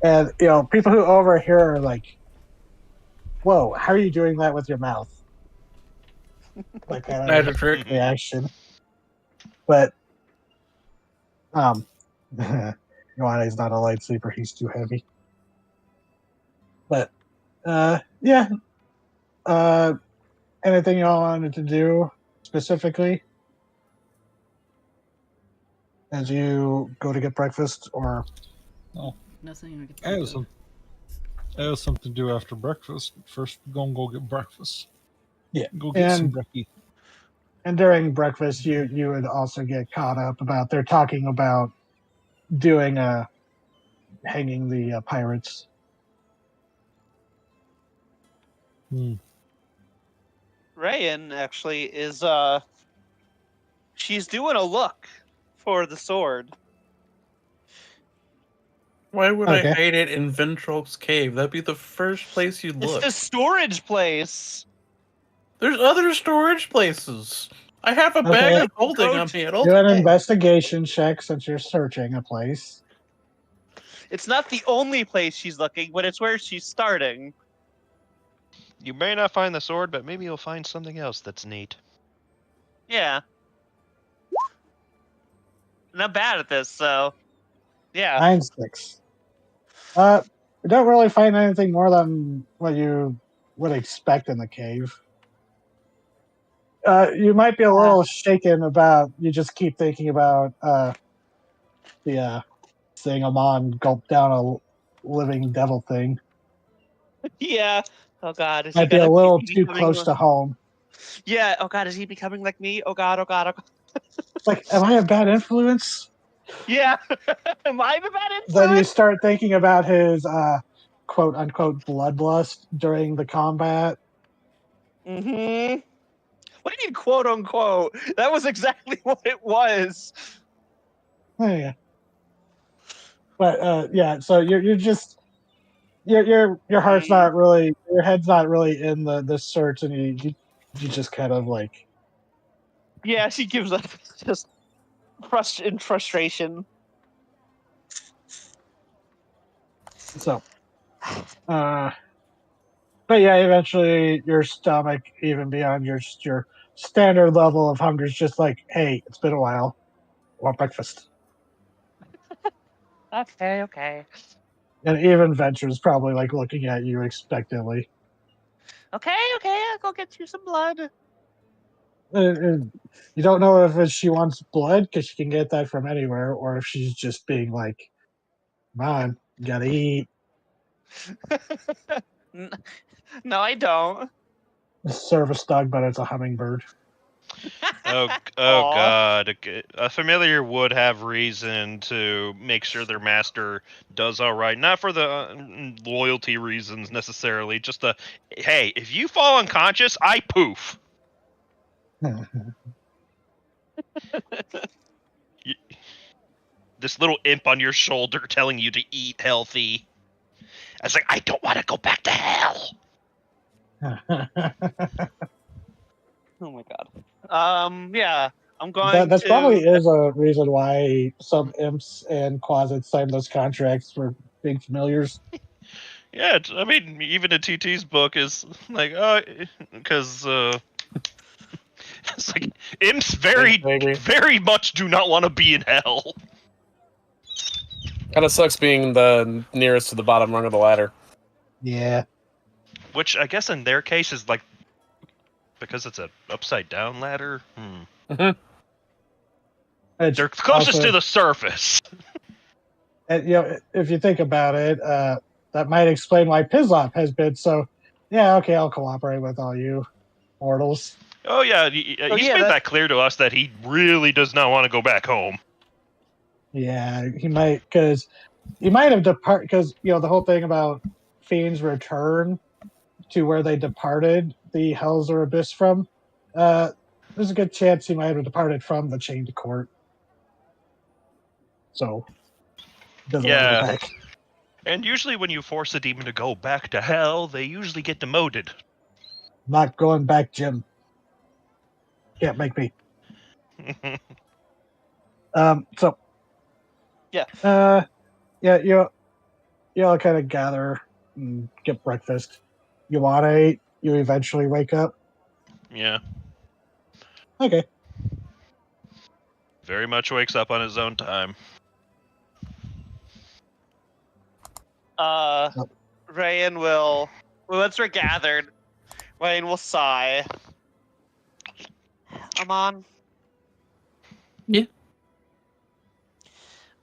And, people who overhear are like, whoa, how are you doing that with your mouth? Like kind Magic of trick. reaction. But, Ioanni's not a light sleeper, he's too heavy. But, yeah. Anything y'all wanted to do specifically as you go to get breakfast, or Nothing I can I think have, of. I have something to do after breakfast. First, we're gonna go get breakfast. yeah, Go get some brekkie. and during breakfast, you would also get caught up about they're talking about doing hanging the pirates. Rayan actually is she's doing a look for the sword. Why would Okay. I hide it in Ventral's cave? That'd be the first place you'd It's look. the storage place. There's other storage places. I have a bag Okay. of holding on me at all Do an times. investigation check since you're searching a place. It's not the only place she's looking, but it's where she's starting. You may not find the sword, but maybe you'll find something else that's neat. Yeah. Not bad at this, so yeah. 9-6. You don't really find anything more than what you would expect in the cave. You might be a little shaken about. You just keep thinking about seeing Amon gulp down a living devil thing. Yeah. Oh god, is he Might be a gonna little is he too becoming close to home. Yeah, oh god, is he becoming like me? Oh god, oh god, oh god. It's like, am I a bad influence? Yeah. Am I the bad Then you influence? start thinking about his quote unquote bloodlust during the combat. Mm-hmm. What do you mean quote unquote? That was exactly what it was. Oh, yeah. But yeah, so you're just your heart's not really, your head's not really in the search, and you just kind of like, Yeah, she gives up just in frustration. so but yeah, eventually your stomach, even beyond your standard level of hunger, is just like, hey, it's been a while, I want breakfast. Okay. And even Venture's probably like looking at you expectantly. Okay, I'll go get you some blood. And you don't know if she wants blood because she can get that from anywhere, or if she's just being like, come on, you gotta eat. No, I don't. Service dog, but it's a hummingbird. Oh Aw. God! A familiar would have reason to make sure their master does all right, not for the loyalty reasons necessarily. Just hey, if you fall unconscious, I poof. This little imp on your shoulder telling you to eat healthy. I was like, I don't want to go back to hell. Oh my god. Yeah. I'm going That's to probably is a reason why some imps and closets sign those contracts for big familiars. Yeah, I mean, even in TT's book is like, oh, because It's like imps very, Maybe. very much do not want to be in hell. Kind of sucks being the nearest to the bottom rung of the ladder. Yeah. Which I guess in their case is like because it's a upside down ladder. It's They're closest also- to the surface. And, if you think about it, that might explain why Pizlop has been so. Yeah, okay, I'll cooperate with all you mortals. Oh yeah, he's made that clear to us that he really does not want to go back home. Yeah, he might have departed because the whole thing about fiends return to where they departed the hells or abyss from. There's a good chance he might have departed from the chained court. So doesn't want to go back. And usually when you force a demon to go back to hell, they usually get demoted. Not going back, Jim. Can't make me. So Yeah. You all kind of gather and get breakfast. You want to eat, you eventually wake up. Yeah. Okay. Very much wakes up on his own time. Rayan will. Once we're gathered, Rayan will sigh. Amon? Yeah?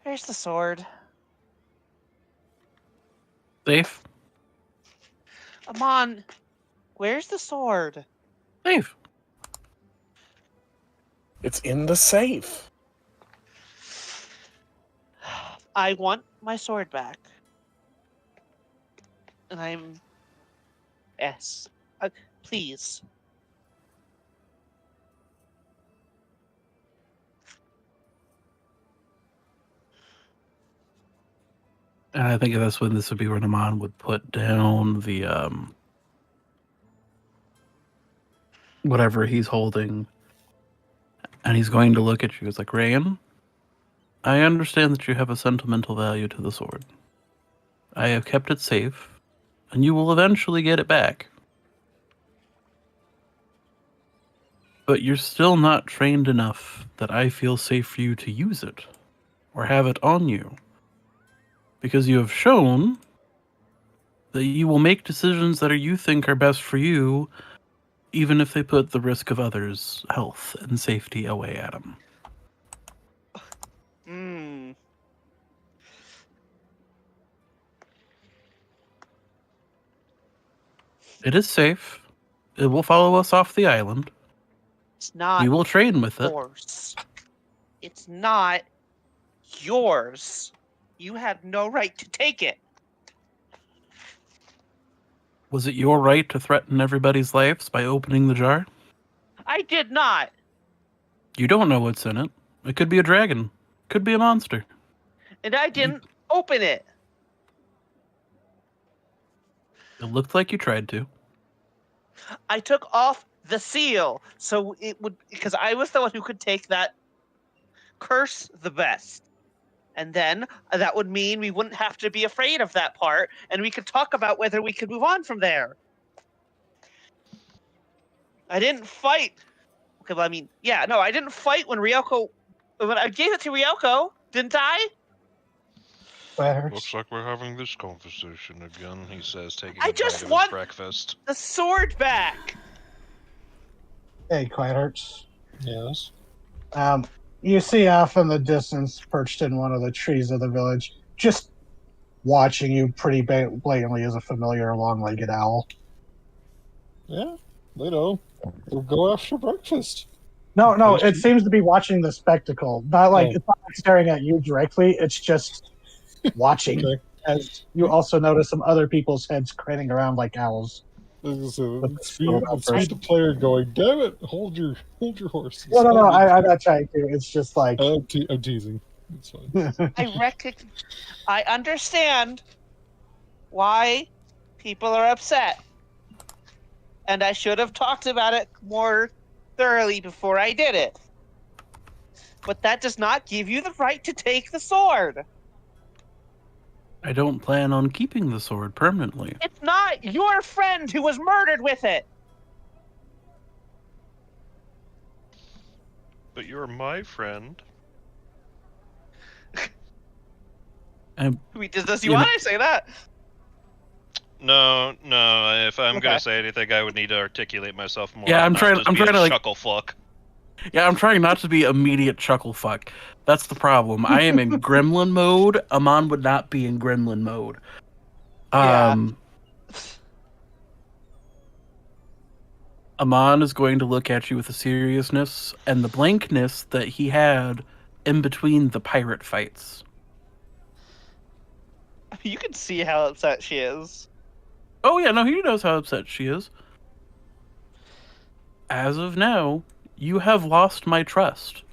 Where's the sword? Safe? Amon, where's the sword? Safe. It's in the safe. I want my sword back. And I'm... Yes. Please. And I think that's when this would be when Amon would put down the whatever he's holding, and he's going to look at you. He's like, Rayan, I understand that you have a sentimental value to the sword. I have kept it safe, and you will eventually get it back. But you're still not trained enough that I feel safe for you to use it, or have it on you. Because you have shown that you will make decisions that you think are best for you, even if they put the risk of others' health and safety away at them. It is safe. It will follow us off the island. It's not We will train with it. yours. It's not yours. You had no right to take it. Was it your right to threaten everybody's lives by opening the jar? I did not. You don't know what's in it. It could be a dragon. Could be a monster. And I didn't open it. It looked like you tried to. I took off the seal so it would, because I was the one who could take that curse the best. And then that would mean we wouldn't have to be afraid of that part, and we could talk about whether we could move on from there. I didn't fight. Okay, well, I mean, yeah, no, I didn't fight when I gave it to Ryoko, didn't I? That hurts. Looks like we're having this conversation again, he says, taking I a just bite of want- his breakfast. The sword back. Hey, Quiet Hearts. Yes. You see off in the distance, perched in one of the trees of the village, just watching you pretty blatantly is a familiar long-legged owl. Yeah. We'll go after breakfast. No, Thank it you. seems to be watching the spectacle. Not like Oh. it's not like staring at you directly. It's just watching. Okay. As you also notice some other people's heads craning around like owls. So But it's still me, not it's me, first. the player, going, damn it, hold your horses. No, Hold it." I'm not trying to. It's just like I'm teasing. It's fine. I understand why people are upset. And I should have talked about it more thoroughly before I did it. But that does not give you the right to take the sword. I don't plan on keeping the sword permanently. It's not your friend who was murdered with it. But you're my friend. Wait, does You you know- want to say that? No. If I'm Okay. gonna say anything, I would need to articulate myself more. Yeah, I'm not trying- just I'm be a trying to, like- chuckle fuck. Yeah, I'm trying not to be immediate chuckle fuck. That's the problem. I am in gremlin mode. Amon would not be in gremlin mode. Yeah. Amon is going to look at you with a seriousness and the blankness that he had in between the pirate fights. You can see how upset she is. Oh yeah, no, he knows how upset she is. As of now, you have lost my trust.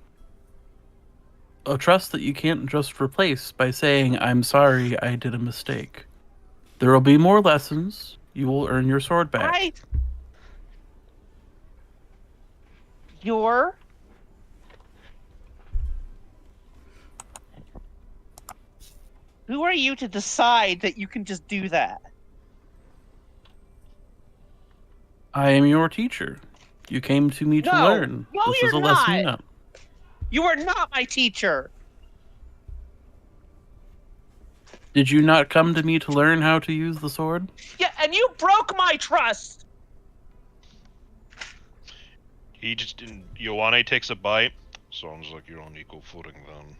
A trust that you can't just replace by saying, I'm sorry, I did a mistake. There will be more lessons. You will earn your sword back. You're Who are you to decide that you can just do that? I am your teacher. You came to me to No. learn. No, This is you're a lesson not. now. You are not my teacher. Did you not come to me to learn how to use the sword? Yeah, and you broke my trust. He just Ioane takes a bite. Sounds like you're on equal footing then.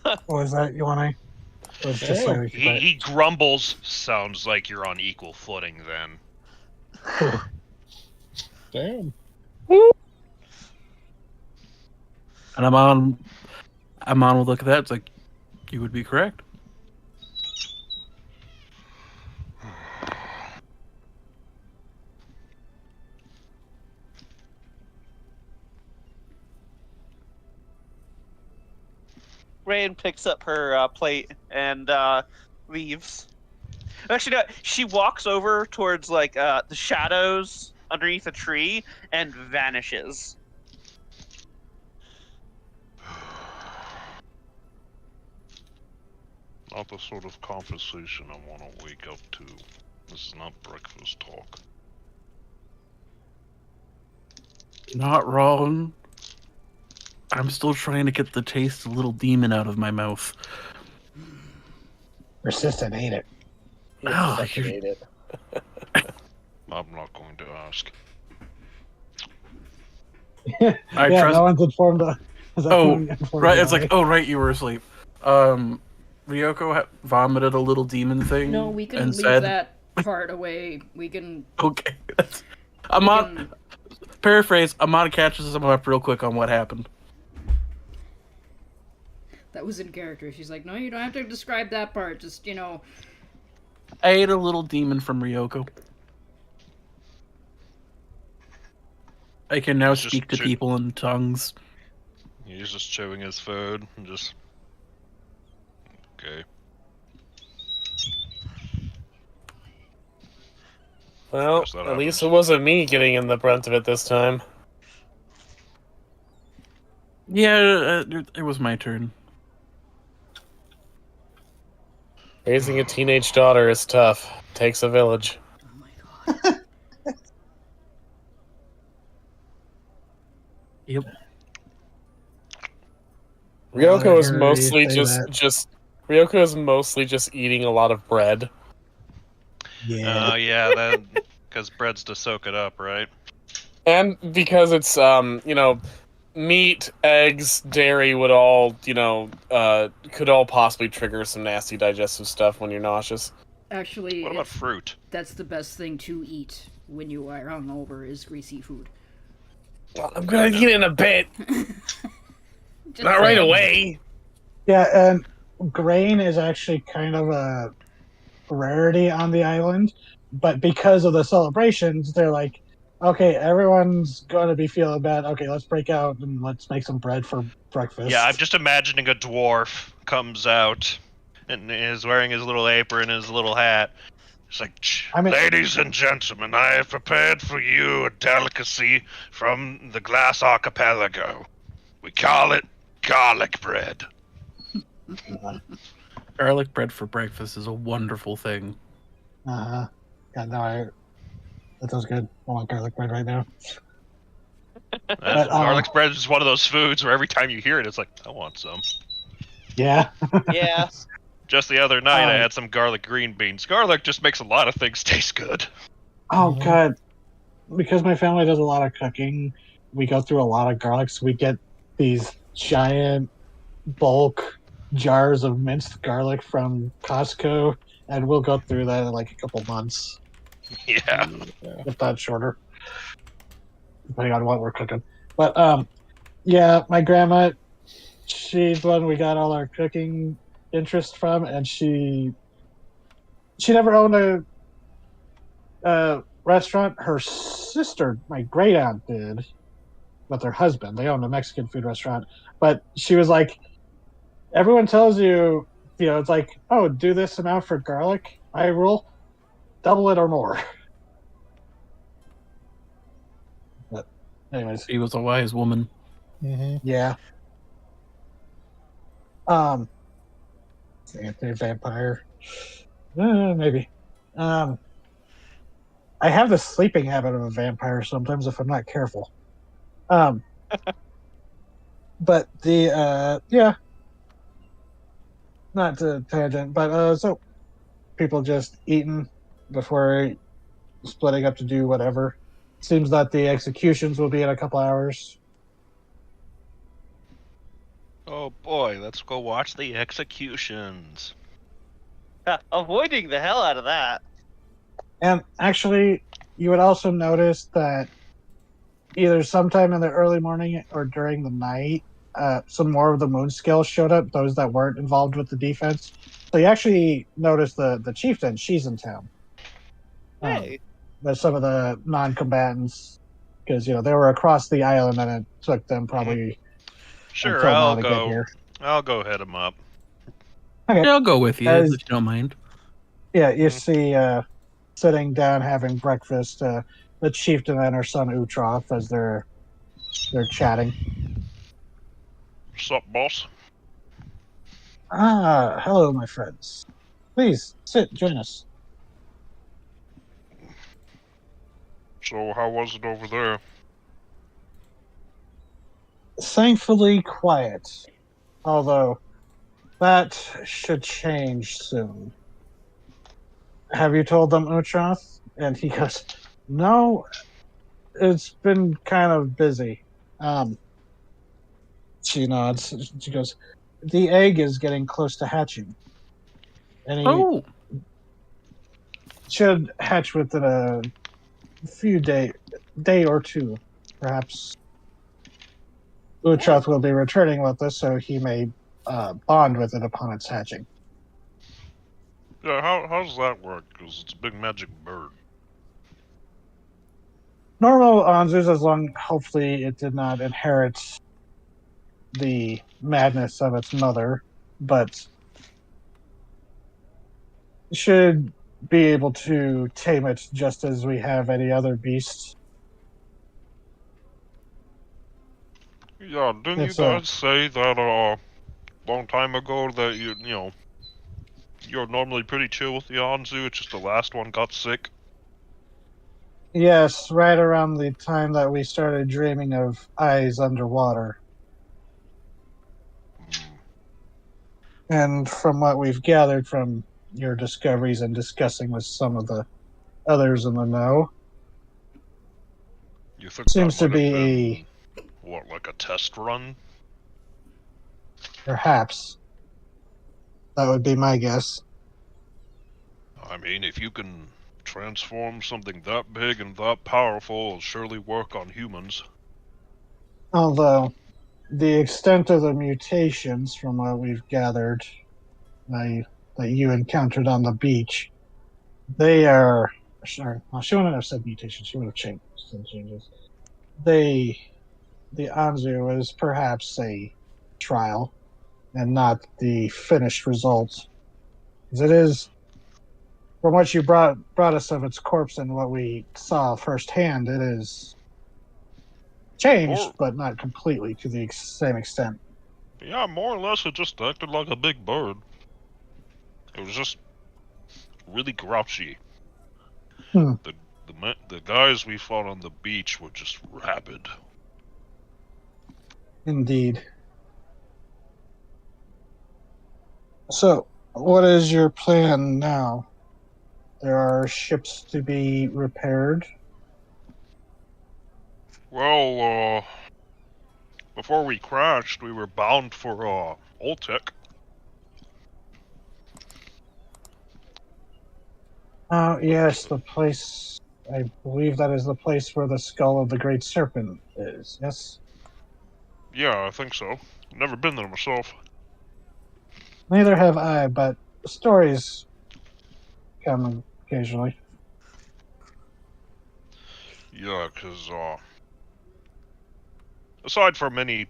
What was that, Ioane? It was just slightly too bright. He grumbles. Sounds like you're on equal footing then. Damn. And Amon will look at that. It's like, you would be correct. Rain picks up her plate and leaves. Actually, no, she walks over towards like the shadows underneath a tree and vanishes. Not the sort of conversation I want to wake up to. This is not breakfast talk. Not wrong. I'm still trying to get the taste of little demon out of my mouth. Persistent, ain't it? Oh, Fucking you- hate it. I'm not going to ask. I yeah, trust. no one's informed. Oh, right. It's like, oh, right, you were asleep. Ryoko vomited a little demon thing. No, we can and leave said, that part away. We can. Okay. we Amon, can- paraphrase, Amon catches him up real quick on what happened. That was in character. She's like, no, you don't have to describe that part. Just, I ate a little demon from Ryoko. I can now It's just speak to two- people in tongues. He's just chewing his food and just. Okay. Well, Guess that at least happens. it wasn't me getting in the brunt of it this time. Yeah, it was my turn. Raising a teenage daughter is tough. Takes a village. oh my god. Yep. Ryoko is Whatever mostly you say that. Ryoko is mostly just eating a lot of bread. Yeah. Yeah, that because bread's to soak it up, right? And because it's meat, eggs, dairy would all, could all possibly trigger some nasty digestive stuff when you're nauseous. Actually, What about fruit? that's the best thing to eat when you are hungover is greasy food. Well, I'm gonna eat it in a bit. Just Not right saying. away. Yeah, and grain is actually kind of a rarity on the island, but because of the celebrations, they're like, okay, everyone's going to be feeling bad. Okay, let's break out and let's make some bread for breakfast. Yeah, I'm just imagining a dwarf comes out and is wearing his little apron and his little hat. It's like, ladies and gentlemen, I have prepared for you a delicacy from the Glass Archipelago. We call it garlic bread. Garlic bread for breakfast is a wonderful thing. Uh-huh. Yeah, no, that sounds good. I want garlic bread right now. But, Garlic bread is one of those foods where every time you hear it, it's like, I want some. yeah. Yeah. Just the other night, I had some garlic green beans. Garlic just makes a lot of things taste good. Oh Mhm. god, because my family does a lot of cooking, we go through a lot of garlic, so we get these giant bulk jars of minced garlic from Costco, and we'll go through that in like a couple months, Yeah. if not shorter, depending on what we're cooking. But yeah, my grandma, she's the one we got all our cooking interest from, and she never owned a restaurant. Her sister, my great aunt, did with her husband. They owned a Mexican food restaurant. But she was like, everyone tells you, it's like, oh, do this amount for garlic. I rule double it or more. But anyways, She was a wise woman. Mhm. yeah. Anti-vampire, maybe. I have the sleeping habit of a vampire sometimes if I'm not careful. Um, but the yeah, not to tangent, but so people just eating before splitting up to do whatever. Seems that the executions will be in a couple hours. Oh boy, let's go watch the executions. Avoiding the hell out of that. And actually, you would also notice that either sometime in the early morning or during the night, some more of the moon scales showed up, those that weren't involved with the defense. So you actually notice the chieftain, she's in town. Hey. There's some of the non-combatants, because they were across the island and it took them probably Sure, until now I'll to get go. here. I'll go head him up. Okay. Yeah, I'll go with you As- if you don't mind. Yeah, you see sitting down having breakfast, the chieftain and her son Utroth as they're chatting. What's up, boss? Ah, hello, my friends. Please sit, join us. So, how was it over there? Thankfully quiet, although that should change soon. Have you told them, Utroth? And he goes, no, it's been kind of busy. She nods. She goes, the egg is getting close to hatching. And he Oh, should hatch within a few day or two, perhaps. Utroth will be returning with us, so he may bond with it upon its hatching. Yeah, how does that work? Because it's a big magic bird. Normal Anzus, as long, hopefully, it did not inherit the madness of its mother, but should be able to tame it just as we have any other beast. Yeah, didn't you It's guys say that long time ago that you're normally pretty chill with the Anzu? It's just the last one got sick. yes, right around the time that we started dreaming of eyes underwater. And from what we've gathered from your discoveries and discussing with some of the others in the know, You think seems that to might have be been, what, like a test run? perhaps. That would be my guess. I mean, if you can transform something that big and that powerful, it'll surely work on humans. Although, the extent of the mutations, from what we've gathered, that you encountered on the beach, they are. Sorry, well, she wouldn't have said mutations. She would have changed some changes. The Anzu is perhaps a trial and not the finished result, because it is, from what you brought us of its corpse and what we saw firsthand, it is changed, but not completely to the same extent. Yeah, more or less, it just acted like a big bird. It was just really grouchy. Hmm. The guys we fought on the beach were just rabid. Indeed. So, what is your plan now? There are ships to be repaired. Well, before we crashed, we were bound for Oltec. Oh, yes, the place. I believe that is the place where the skull of the Great Serpent is, yes? Yeah, I think so. Never been there myself. Neither have I, but stories come occasionally. Yeah, because aside from any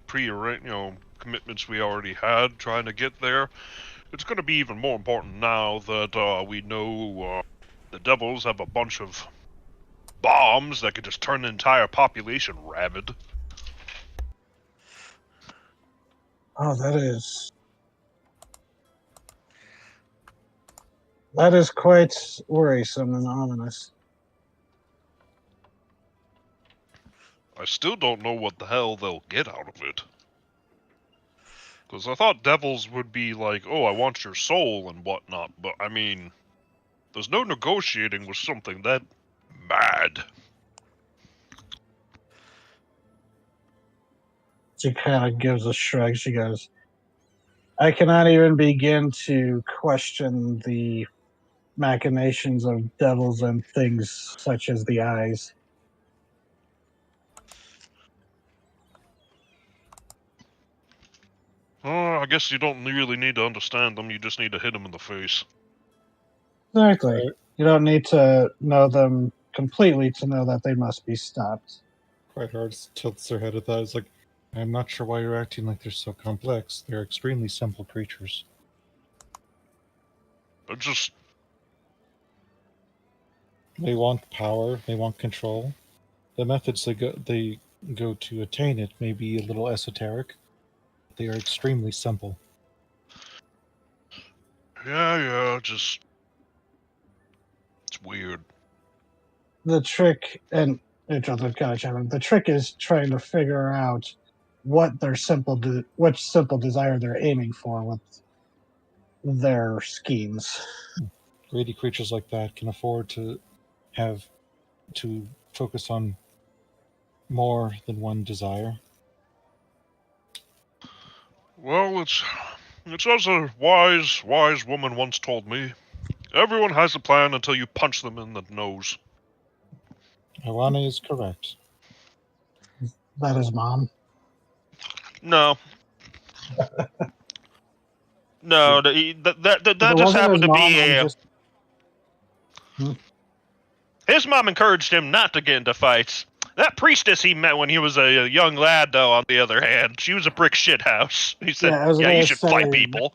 commitments we already had trying to get there, it's going to be even more important now that we know the devils have a bunch of bombs that could just turn the entire population rabid. Oh, that is quite worrisome and ominous. I still don't know what the hell they'll get out of it. Because I thought devils would be like, oh, I want your soul and whatnot, but I mean, there's no negotiating with something that mad. She kind of gives a shrug. She goes, I cannot even begin to question the machinations of devils and things such as the eyes. I guess you don't really need to understand them, you just need to hit them in the face. Exactly. Right. You don't need to know them completely to know that they must be stopped. Quite hard tilts their head at that. It's like, I'm not sure why you're acting like they're so complex. They're extremely simple creatures. They're just... They want power. They want control. The methods they go to attain it may be a little esoteric. They are extremely simple. Yeah, just... It's weird. The trick, and the trick is trying to figure out what which simple desire they're aiming for with their schemes. Greedy creatures like that can afford to focus on more than one desire. Well, it's as a wise woman once told me. Everyone has a plan until you punch them in the nose. Iwane is correct. That is mom. No. No, that just happened to be a... His mom encouraged him not to get into fights. That priestess he met when he was a young lad, though, on the other hand, she was a brick shithouse. He said, Yeah, you should fight people.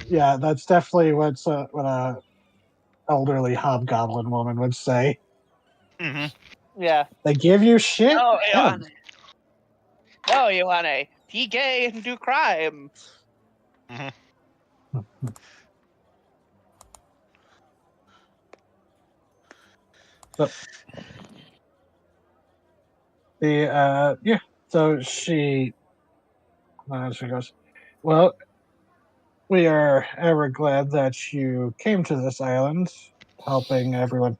Yeah, that's definitely what a elderly hobgoblin woman would say. Mm-hmm. Yeah. They give you shit? No, Hell. No, Johanne. Be gay and do crime. Mm-hmm. So she goes, well, we are ever glad that you came to this island, helping everyone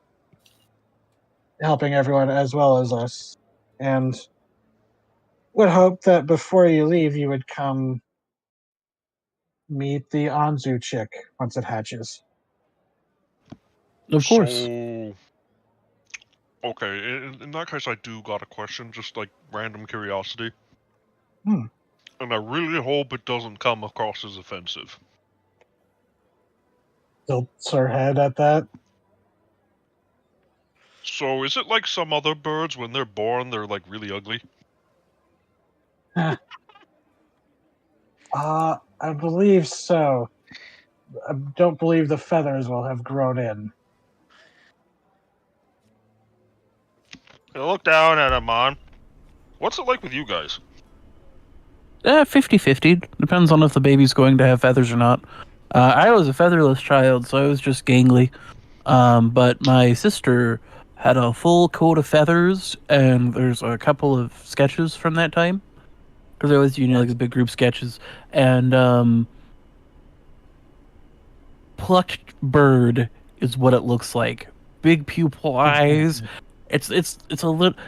as well as us, and would hope that before you leave you would come meet the Anzu chick once it hatches. Of course. So, okay, in that case, I do got a question, just like random curiosity. Hmm. And I really hope it doesn't come across as offensive. Tilts her head at that. So, is it like some other birds, when they're born, they're like really ugly? I believe so. I don't believe the feathers will have grown in. I look down at Amon. What's it like with you guys? 50-50. Depends on if the baby's going to have feathers or not. I was a featherless child, so I was just gangly. But my sister had a full coat of feathers, and there's a couple of sketches from that time. because I always do like the big group sketches, and plucked bird is what it looks like. Big pupil eyes. It's a little.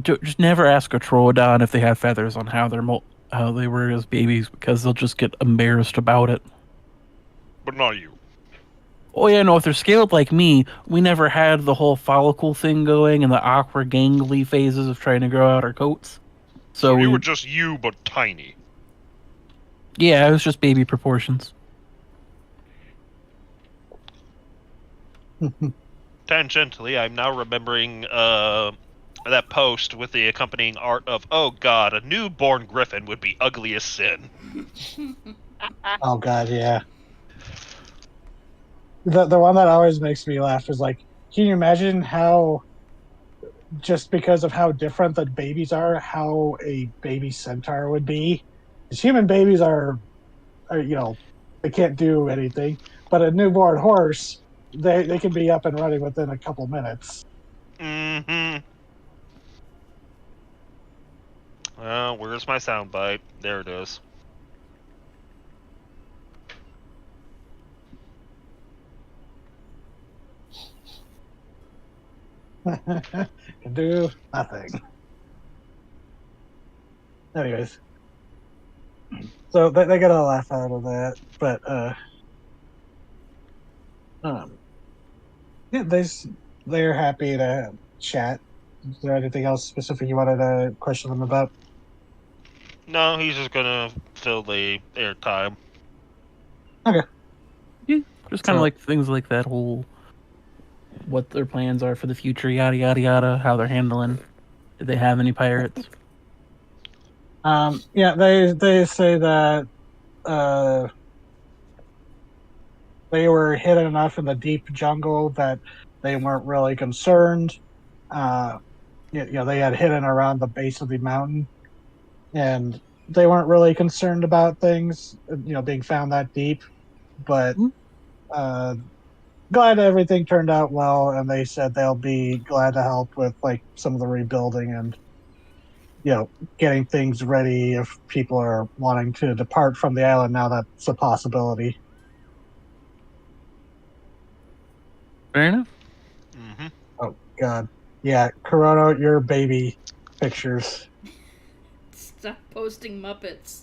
Just never ask a Troodon if they have feathers on how how they were as babies, because they'll just get embarrassed about it. But not you. Oh yeah, no, if they're scaled like me, we never had the whole follicle thing going and the awkward gangly phases of trying to grow out our coats. So you we, were just you, but tiny. yeah, it was just baby proportions. Tangentially, I'm now remembering that post with the accompanying art of, oh god, a newborn griffin would be ugly as sin. Oh god, yeah. The one that always makes me laugh is like, can you imagine how, just because of how different the babies are, how a baby centaur would be? Because human babies are they can't do anything, but a newborn horse, they can be up and running within a couple minutes. Mm-hmm. Where's my soundbite? There it is. Can do nothing. Anyways, so they get a laugh out of that, but yeah, they're happy to chat. Is there anything else specific you wanted to question them about? No, he's just gonna fill the airtime. Okay. Yeah, just kind of So- like things like that whole, what their plans are for the future, yada yada yada, how they're handling. Do they have any pirates? Yeah, they say that they were hidden enough in the deep jungle that they weren't really concerned. They had hidden around the base of the mountain, and they weren't really concerned about things, being found that deep. But glad everything turned out well, and they said they'll be glad to help with like some of the rebuilding and getting things ready if people are wanting to depart from the island now that's a possibility. Fair enough. Mm-hmm. Oh god. Yeah, Corona, your baby pictures. Stop posting Muppets.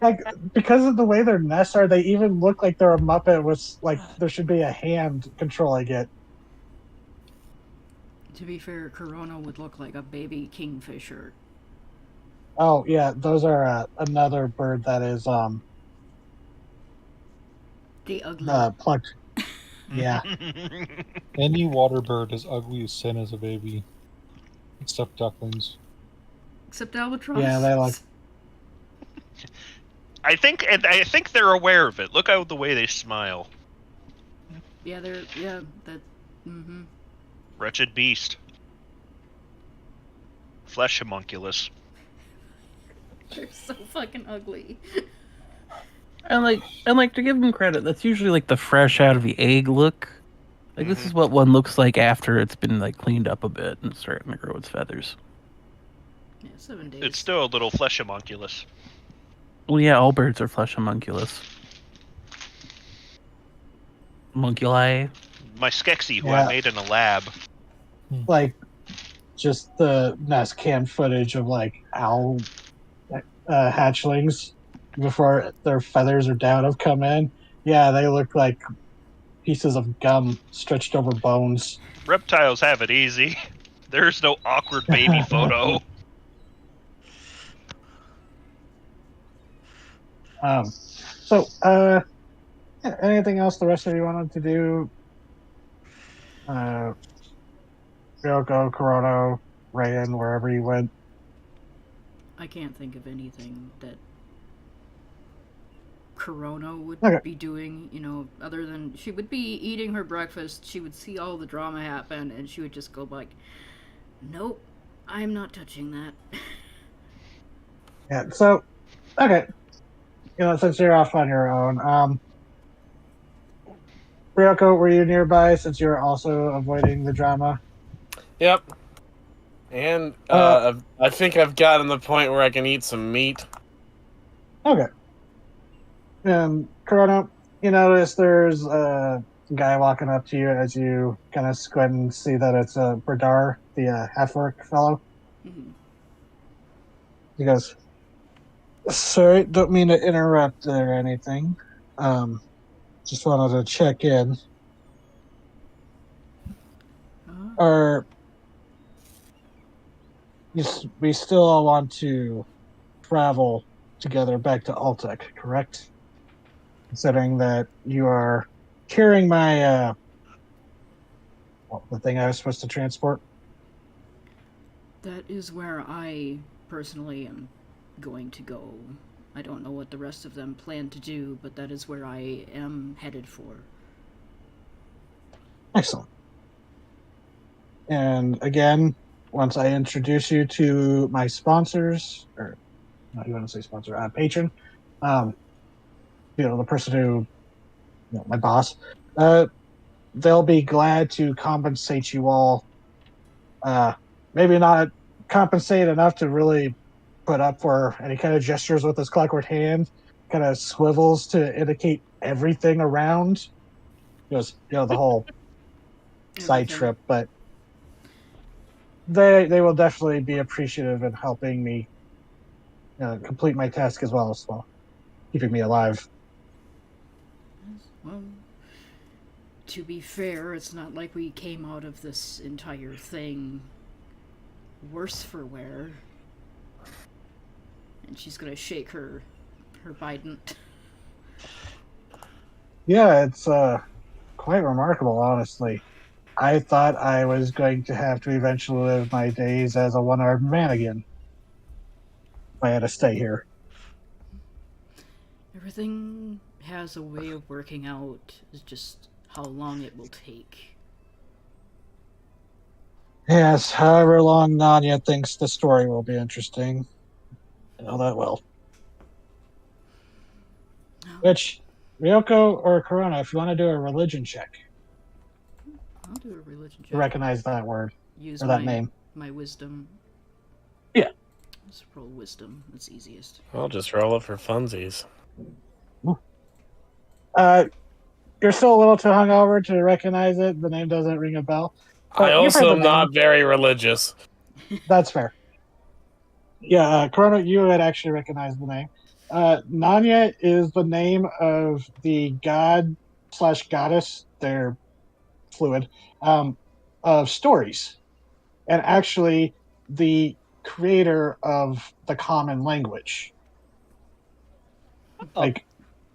Like, because of the way their nests are, they even look like they're a Muppet with like there should be a hand controlling it. To be fair, Corona would look like a baby kingfisher. Oh yeah, those are another bird that is The ugly. plucked. Yeah. Any water bird is ugly as sin as a baby, except ducklings. Except albatross. Yeah, they like. I think they're aware of it. Look at the way they smile. Yeah, that. Mm-hmm. Wretched beast. Flesh homunculus. They're so fucking ugly. And like to give them credit, that's usually like the fresh out of the egg look. Like this is what one looks like after it's been like cleaned up a bit and starting to grow its feathers. Yeah, 7 days. It's still a little flesh homunculus. Well, yeah, all birds are flesh homunculus. Homunculi. My Skeksis, who Yeah. I made in a lab. Like just the nest cam footage of like owl hatchlings before their feathers are down have come in. Yeah, they look like pieces of gum stretched over bones. Reptiles have it easy. There's no awkward baby photo. Anything else the rest of you wanted to do? Ryoko, Korono, Rayan, wherever you went. I can't think of anything that Corona would Okay. be doing, other than she would be eating her breakfast, she would see all the drama happen, and she would just go like, nope, I'm not touching that. Yeah, so, okay. Since you're off on your own, Ryoko, were you nearby since you're also avoiding the drama? Yep. And I think I've gotten the point where I can eat some meat. Okay. And Corona, you notice there's a guy walking up to you as you kind of squint and see that it's Bradar, the half-orc fellow. Mhm. He goes, "Sorry, don't mean to interrupt or anything. Just wanted to check in. Uh, Are we still all want to travel together back to Altec, correct? Considering that you are carrying my the thing I was supposed to transport." that is where I personally am going to go. I don't know what the rest of them plan to do, but that is where I am headed for. Excellent. And again, once I introduce you to my sponsors, or not you want to say sponsor, patron, um, the person who, my boss, they'll be glad to compensate you all. Maybe not compensate enough to really put up for any kind of gestures with his clockwork hand, kind of swivels to indicate everything around. Just, the whole side Everything. trip, but they will definitely be appreciative in helping me complete my task as well, keeping me alive. Well, to be fair, it's not like we came out of this entire thing worse for wear. And she's gonna shake her bident. Yeah, it's quite remarkable, honestly. I thought I was going to have to eventually live my days as a one-armed man again if I had to stay here. Everything has a way of working out. It's just how long it will take. Yes, however long Nanya thinks the story will be interesting. I know that will. Which, Ryoko or Corona, if you want to do a religion check I'll do a religion to check. recognize that word Use or that name. my wisdom. Yeah. Just roll wisdom. That's easiest. I'll just roll it for funsies. You're still a little too hungover to recognize it. The name doesn't ring a bell. I But you've heard also the am name. not very religious. That's fair. Yeah, Corona, you would actually recognize the name. Nanya is the name of the god / goddess, they're fluid, of stories. And actually, the creator of the common language. Oh. Like,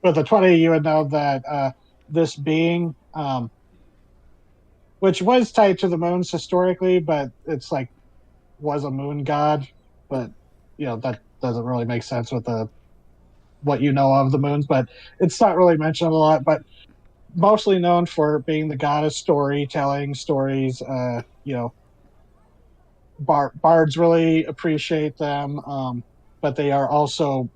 with the 20, you would know that this being, which was tied to the moons historically, but it's like, was a moon god. But, that doesn't really make sense with what you know of the moons, but it's not really mentioned a lot, but mostly known for being the goddess storytelling stories. Bards really appreciate them, but they are also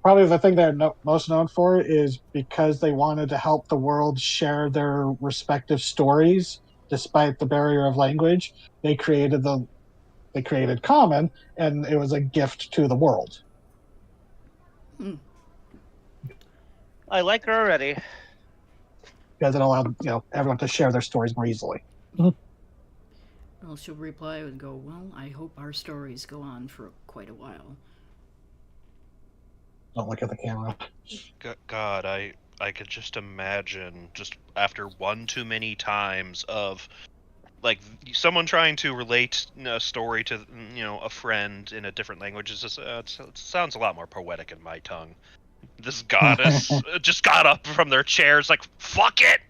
probably the thing they're most known for is because they wanted to help the world share their respective stories despite the barrier of language. They created common, and it was a gift to the world. I like her already. Because it allowed everyone to share their stories more easily. Well, she'll reply and go, well, I hope our stories go on for quite a while. Don't look at the camera. God, I could just imagine, just after one too many times of like someone trying to relate a story to a friend in a different language. It sounds a lot more poetic in my tongue. This goddess just got up from their chairs like, fuck it.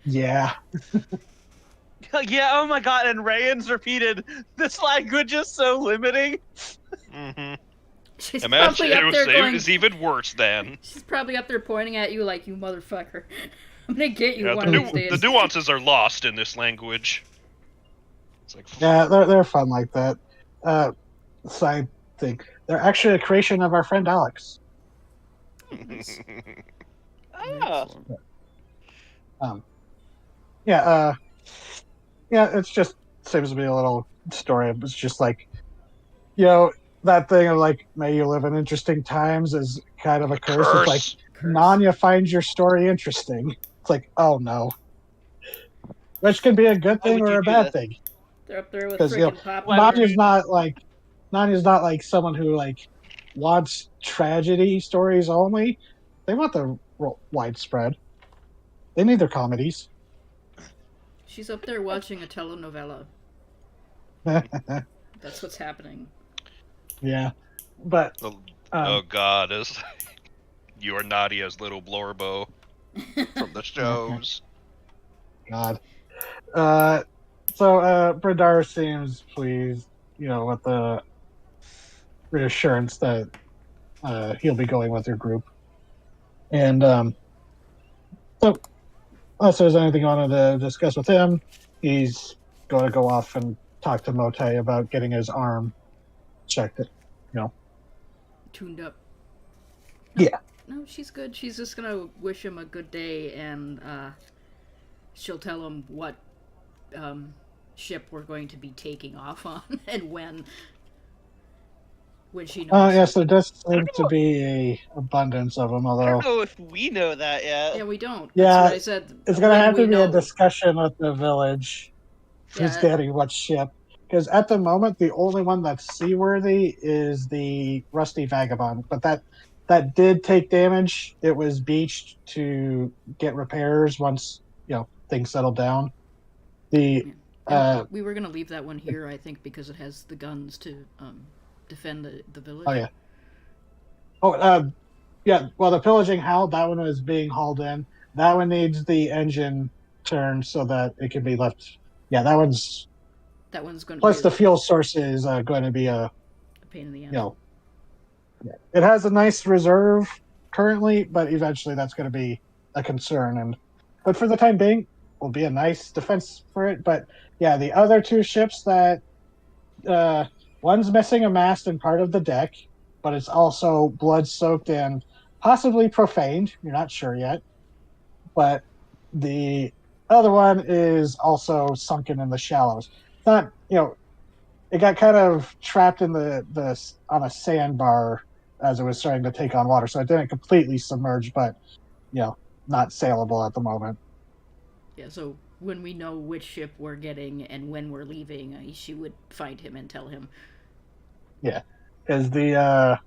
Yeah. Yeah, oh my god, and Rayan's repeated, this language is so limiting. Mm-hmm. She's Imagine probably up there going, it was even worse then. She's probably up there pointing at you like, you motherfucker. I'm gonna get you Yeah, one of these days. the nuances are lost in this language. It's like, Yeah, they're fun like that. Side thing. They're actually a creation of our friend Alex. Nice. Ah. Excellent. Yeah, it's just seems to be a little story. It was just like, that thing of like, may you live in interesting times is kind of a curse. It's like, Curse. Nanya finds your story interesting. It's like, oh no. Which can be a good Why thing would or you a do bad this? thing. They're up there with Because, freaking pop. Why would Nanya's not like someone who like wants tragedy stories only. They want the widespread. They need their comedies. She's up there watching a telenovela. That's what's happening. Yeah. But Oh God, you are Nadia's little Blorbo from the shows. God. So Bradar seems pleased, with the reassurance that he'll be going with your group. And so, unless there's anything you wanted to discuss with him, he's going to go off and talk to Mote about getting his arm checked. Tuned up. Yeah. No, she's good. She's just gonna wish him a good day, and she'll tell him what ship we're going to be taking off on and when she knows. Yes, there does seem to know. be a abundance of them, I although don't know if we know that yet. Yeah, we don't. Yeah, That's what I said. it's going to When have to we be a know. discussion with the village who's Yeah. getting what ship. Because at the moment, the only one that's seaworthy is the Rusty Vagabond, but that did take damage. It was beached to get repairs once things settled down. The And we were gonna leave that one here, I think, because it has the guns to defend the village. Yeah. Well, the pillaging howl, that one was being hauled in. That one needs the engine turned so that it can be left. Yeah, that one's. That one's going to Plus, be the fuel source is going to be a pain in the ass. It has a nice reserve currently, but eventually that's going to be a concern. But for the time being, will be a nice defense for it. But yeah, the other two ships that one's missing a mast and part of the deck, but it's also blood-soaked and possibly profaned. You're not sure yet. But the other one is also sunken in the shallows. It's not, it got kind of trapped in the on a sandbar as it was starting to take on water, so it didn't completely submerge, but not saleable at the moment. Yeah, so when we know which ship we're getting and when we're leaving, she would find him and tell him. Yeah, because the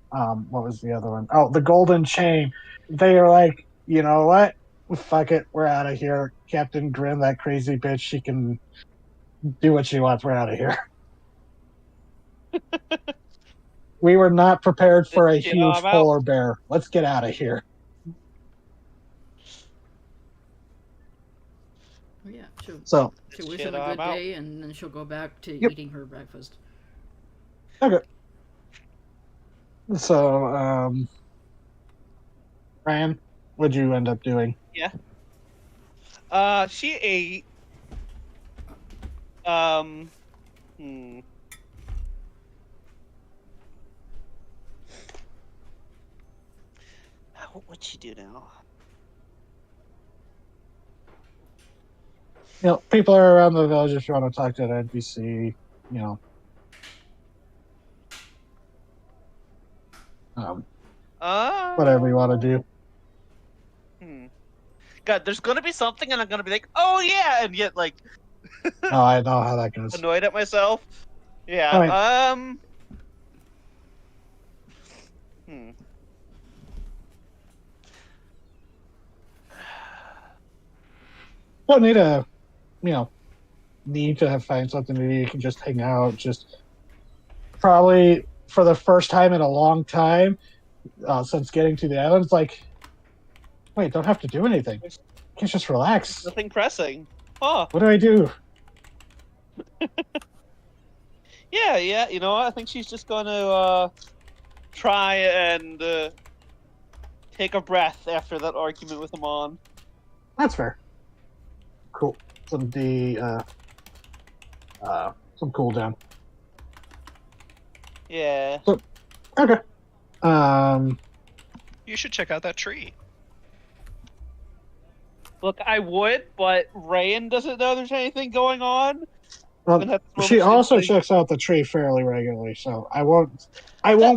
what was the other one? Oh, the Golden Chain. They are like, you know what? Fuck it, we're out of here. Captain Grim, that crazy bitch, she can do what she wants. We're out of here. We were not prepared for a huge polar bear. Let's get out of here. Oh yeah, she'll wish him a good day, and then she'll go back to eating her breakfast. Okay. So, Ryan, what'd you end up doing? Yeah. She ate. What would she do now? People are around the village if you want to talk to an NPC, whatever you want to do. God, there's gonna be something, and I'm gonna be like, "Oh yeah," and yet like, oh, I know how that goes. Annoyed at myself. Yeah. Don't need to, need to find something to do. You can just hang out. Just probably for the first time in a long time since getting to the island, it's like, wait, don't have to do anything. You can just relax. Nothing pressing. Huh. What do I do? Yeah. You know what? I think she's just gonna try and take a breath after that argument with Amon. That's fair. Cool. Some cooldown. Yeah. So, okay. You should check out that tree. Look, I would, but Rayan doesn't know there's anything going on, And that's the She moment also like, checks out the tree fairly regularly, so I won't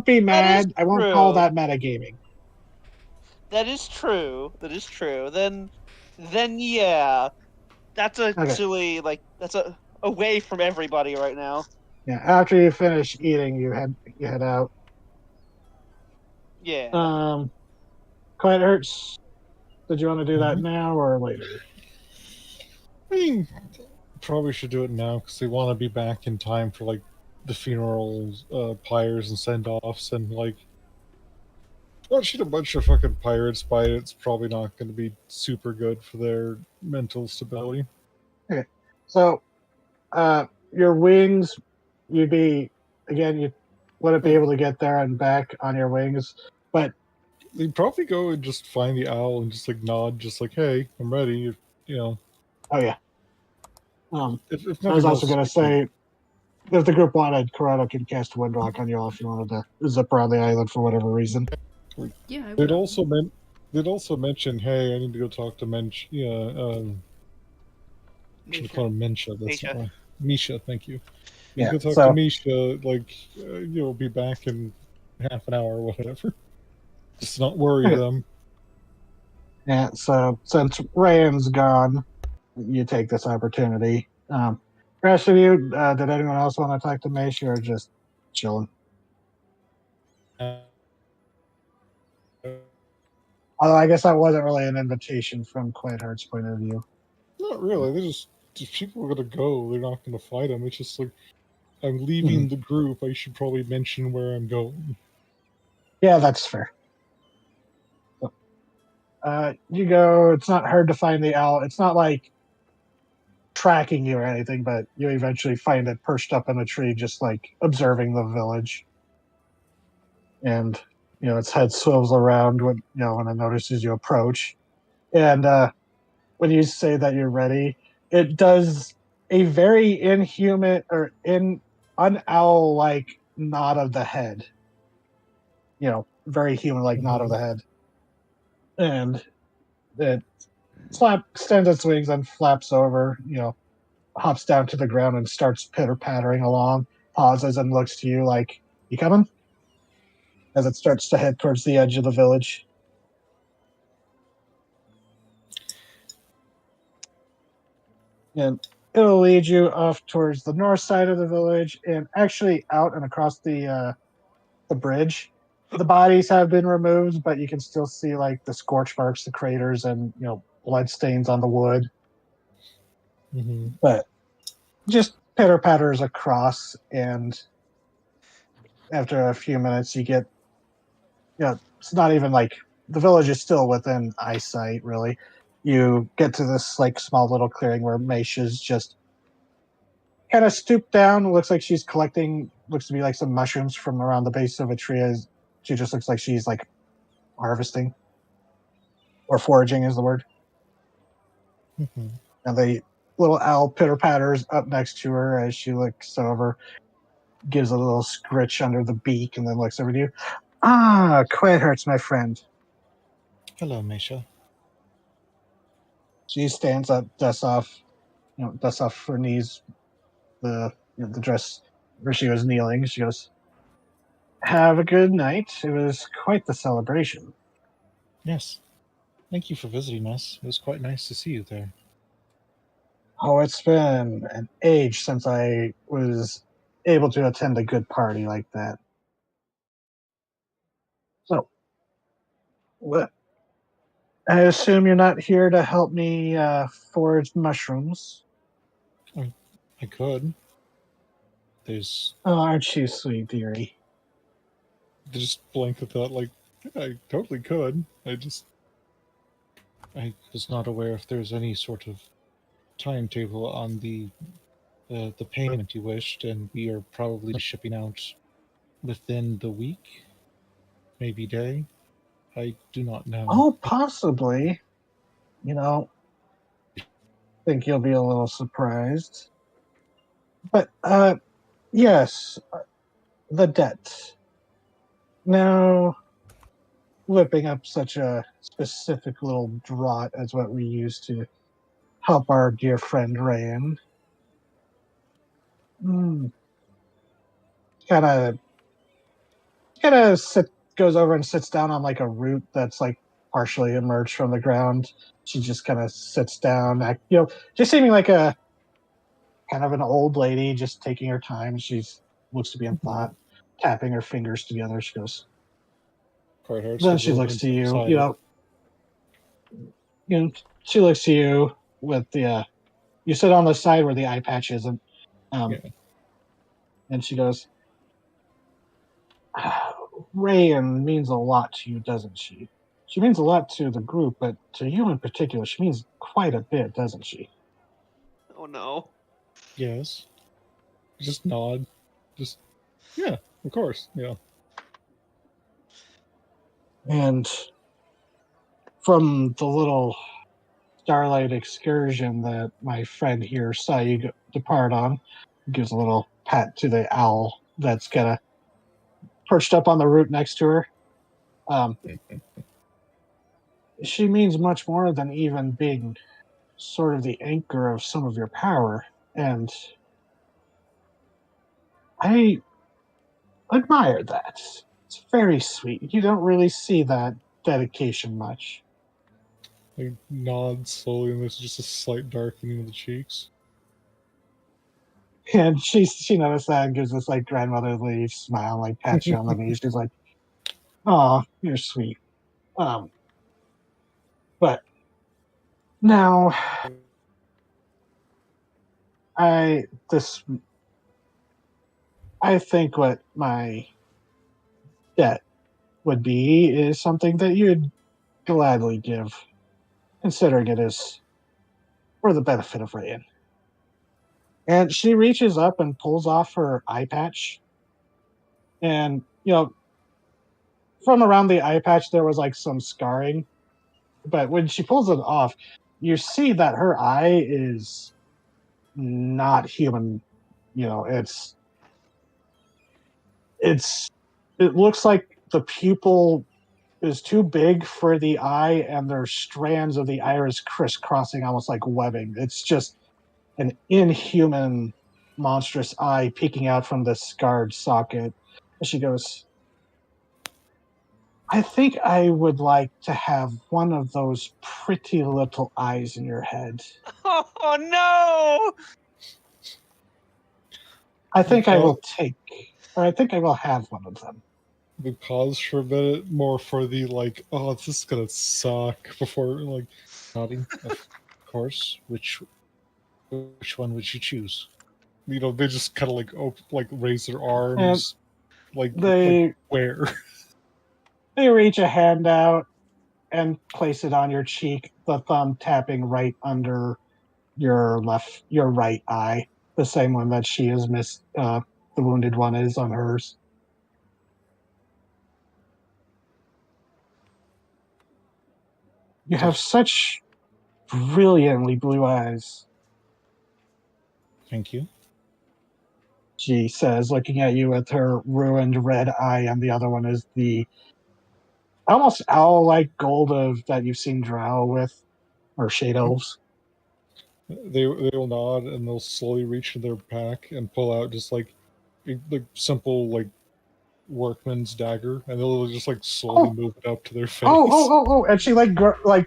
be that is mad. I won't call true. that metagaming. That is true. That is true. Then yeah, that's Okay. actually like that's away from everybody right now. Yeah. After you finish eating, you head out. Yeah. Quite hurts. Did you want to do that Mhm. now or later? I mean, probably should do it now because they want to be back in time for like the funerals, pyres and send offs, and like watching a bunch of fucking pirates fight. It's probably not going to be super good for their mental stability. Okay. So, your wings, you'd be again. You wouldn't be able to get there and back on your wings, but They'd probably go and just find the owl and just like nod, just like, "Hey, I'm ready." You know, oh yeah. if I was nothing also else, gonna say if the group wanted, Corrado can cast Windrock on you all if you wanted to zip around the island for whatever reason. Yeah, I would. they'd also they'd also mention, "Hey, I need to go talk to Mensch." Yeah, should call him Mensha. That's Misha. not right. Misha, thank you. You Yeah. can talk to So Misha. Like, you'll be back in half an hour or whatever. Just not worry okay. them. Yeah. So since Ryan's gone, you take this opportunity. Rest of you, did anyone else want to talk to Macy or just chilling? Uh, Although I guess that wasn't really an invitation from Quiet Heart's point of view. Not really. They just if people are gonna go, they're not gonna fight them. It's just like I'm leaving Mhm. the group. I should probably mention where I'm going. Yeah, that's fair. You go. It's not hard to find the owl. It's not like tracking you or anything, but you eventually find it perched up in a tree, just like observing the village. And its head swivels around when it notices you approach. And when you say that you're ready, it does a very inhuman or unowl like nod of the head. Very human like nod of Mhm. the head, and it extends its wings and flaps over. Hops down to the ground and starts pitter pattering along. Pauses and looks to you like, "You coming?" As it starts to head towards the edge of the village. And it'll lead you off towards the north side of the village and actually out and across the bridge. The bodies have been removed, but you can still see like the scorch marks, the craters, and blood stains on the wood. Mm-hmm. But just pitter patters across, and after a few minutes, you get it's not even like the village is still within eyesight. Really, you get to this like small little clearing where Maisha's just kind of stooped down. Looks like she's collecting. Looks to be like some mushrooms from around the base of a tree. She just looks like she's like harvesting or foraging is the word. Mm-hmm. And the little owl pitter patters up next to her as she looks over, gives a little scritch under the beak, and then looks over to you. Ah, quite hurts, my friend. Hello, Misha. She stands up, dusts off her knees, the dress where she was kneeling. She goes, "Have a good night. It was quite the celebration." Yes. Thank you for visiting us. It was quite nice to see you there. Oh, it's been an age since I was able to attend a good party like that. So, what? I assume you're not here to help me forage mushrooms. I could. There's Oh, aren't you sweet, dearie? they just blank at that. Like, I totally could. I was not aware if there's any sort of timetable on the payment you wished, and we are probably shipping out within the week, maybe day. I do not know. Oh, possibly. You know, think you'll be a little surprised. But yes, the debt. Now, whipping up such a specific little draught as what we use to help our dear friend Rayan. kind of goes over and sits down on like a root that's like partially emerged from the ground. She just kind of sits down, just seeming like a kind of an old lady, just taking her time. She's looks to be in thought, tapping her fingers together. She goes. Quite hard. Then she looks to you. She looks to you with the. You sit on the side where the eye patch isn't. Yeah. And she goes, Rayan means a lot to you, doesn't she? She means a lot to the group, but to you in particular, she means quite a bit, doesn't she? Oh no. Yes. Just nod. Just yeah, of course. Yeah. And from the little starlight excursion that my friend here saw you depart on, gives a little pat to the owl that's kind of perched up on the root next to her. She means much more than even being sort of the anchor of some of your power. And I admire that. It's very sweet. You don't really see that dedication much. Like nod slowly, and there's just a slight darkening of the cheeks. And she noticed that and gives this like grandmotherly smile, like pats you on the knee. She's like, "Oh, you're sweet." But now I think what my debt would be is something that you'd gladly give, considering it is for the benefit of Rayan. And she reaches up and pulls off her eye patch. And, from around the eye patch, there was like some scarring. But when she pulls it off, you see that her eye is not human. It looks like the pupil is too big for the eye, and there's strands of the iris crisscrossing almost like webbing. It's just an inhuman, monstrous eye peeking out from the scarred socket. And she goes, I think I would like to have one of those pretty little eyes in your head. Oh no! I think I will have one of them. We pause for a minute, more for the like, oh, this is gonna suck, before like nodding. Of course. Which one would you choose? They just kind of like raise their arms, like where? They reach a hand out and place it on your cheek, the thumb tapping right under your right eye, the same one that she has missed. The wounded one is on hers. You have such brilliantly blue eyes. Thank you. She says, looking at you with her ruined red eye, and the other one is the almost owl-like gold that you've seen drow with, or shade elves. They'll nod and they'll slowly reach in their pack and pull out just like simple like workman's dagger, and they'll just like slowly move it up to their face. Oh! And she like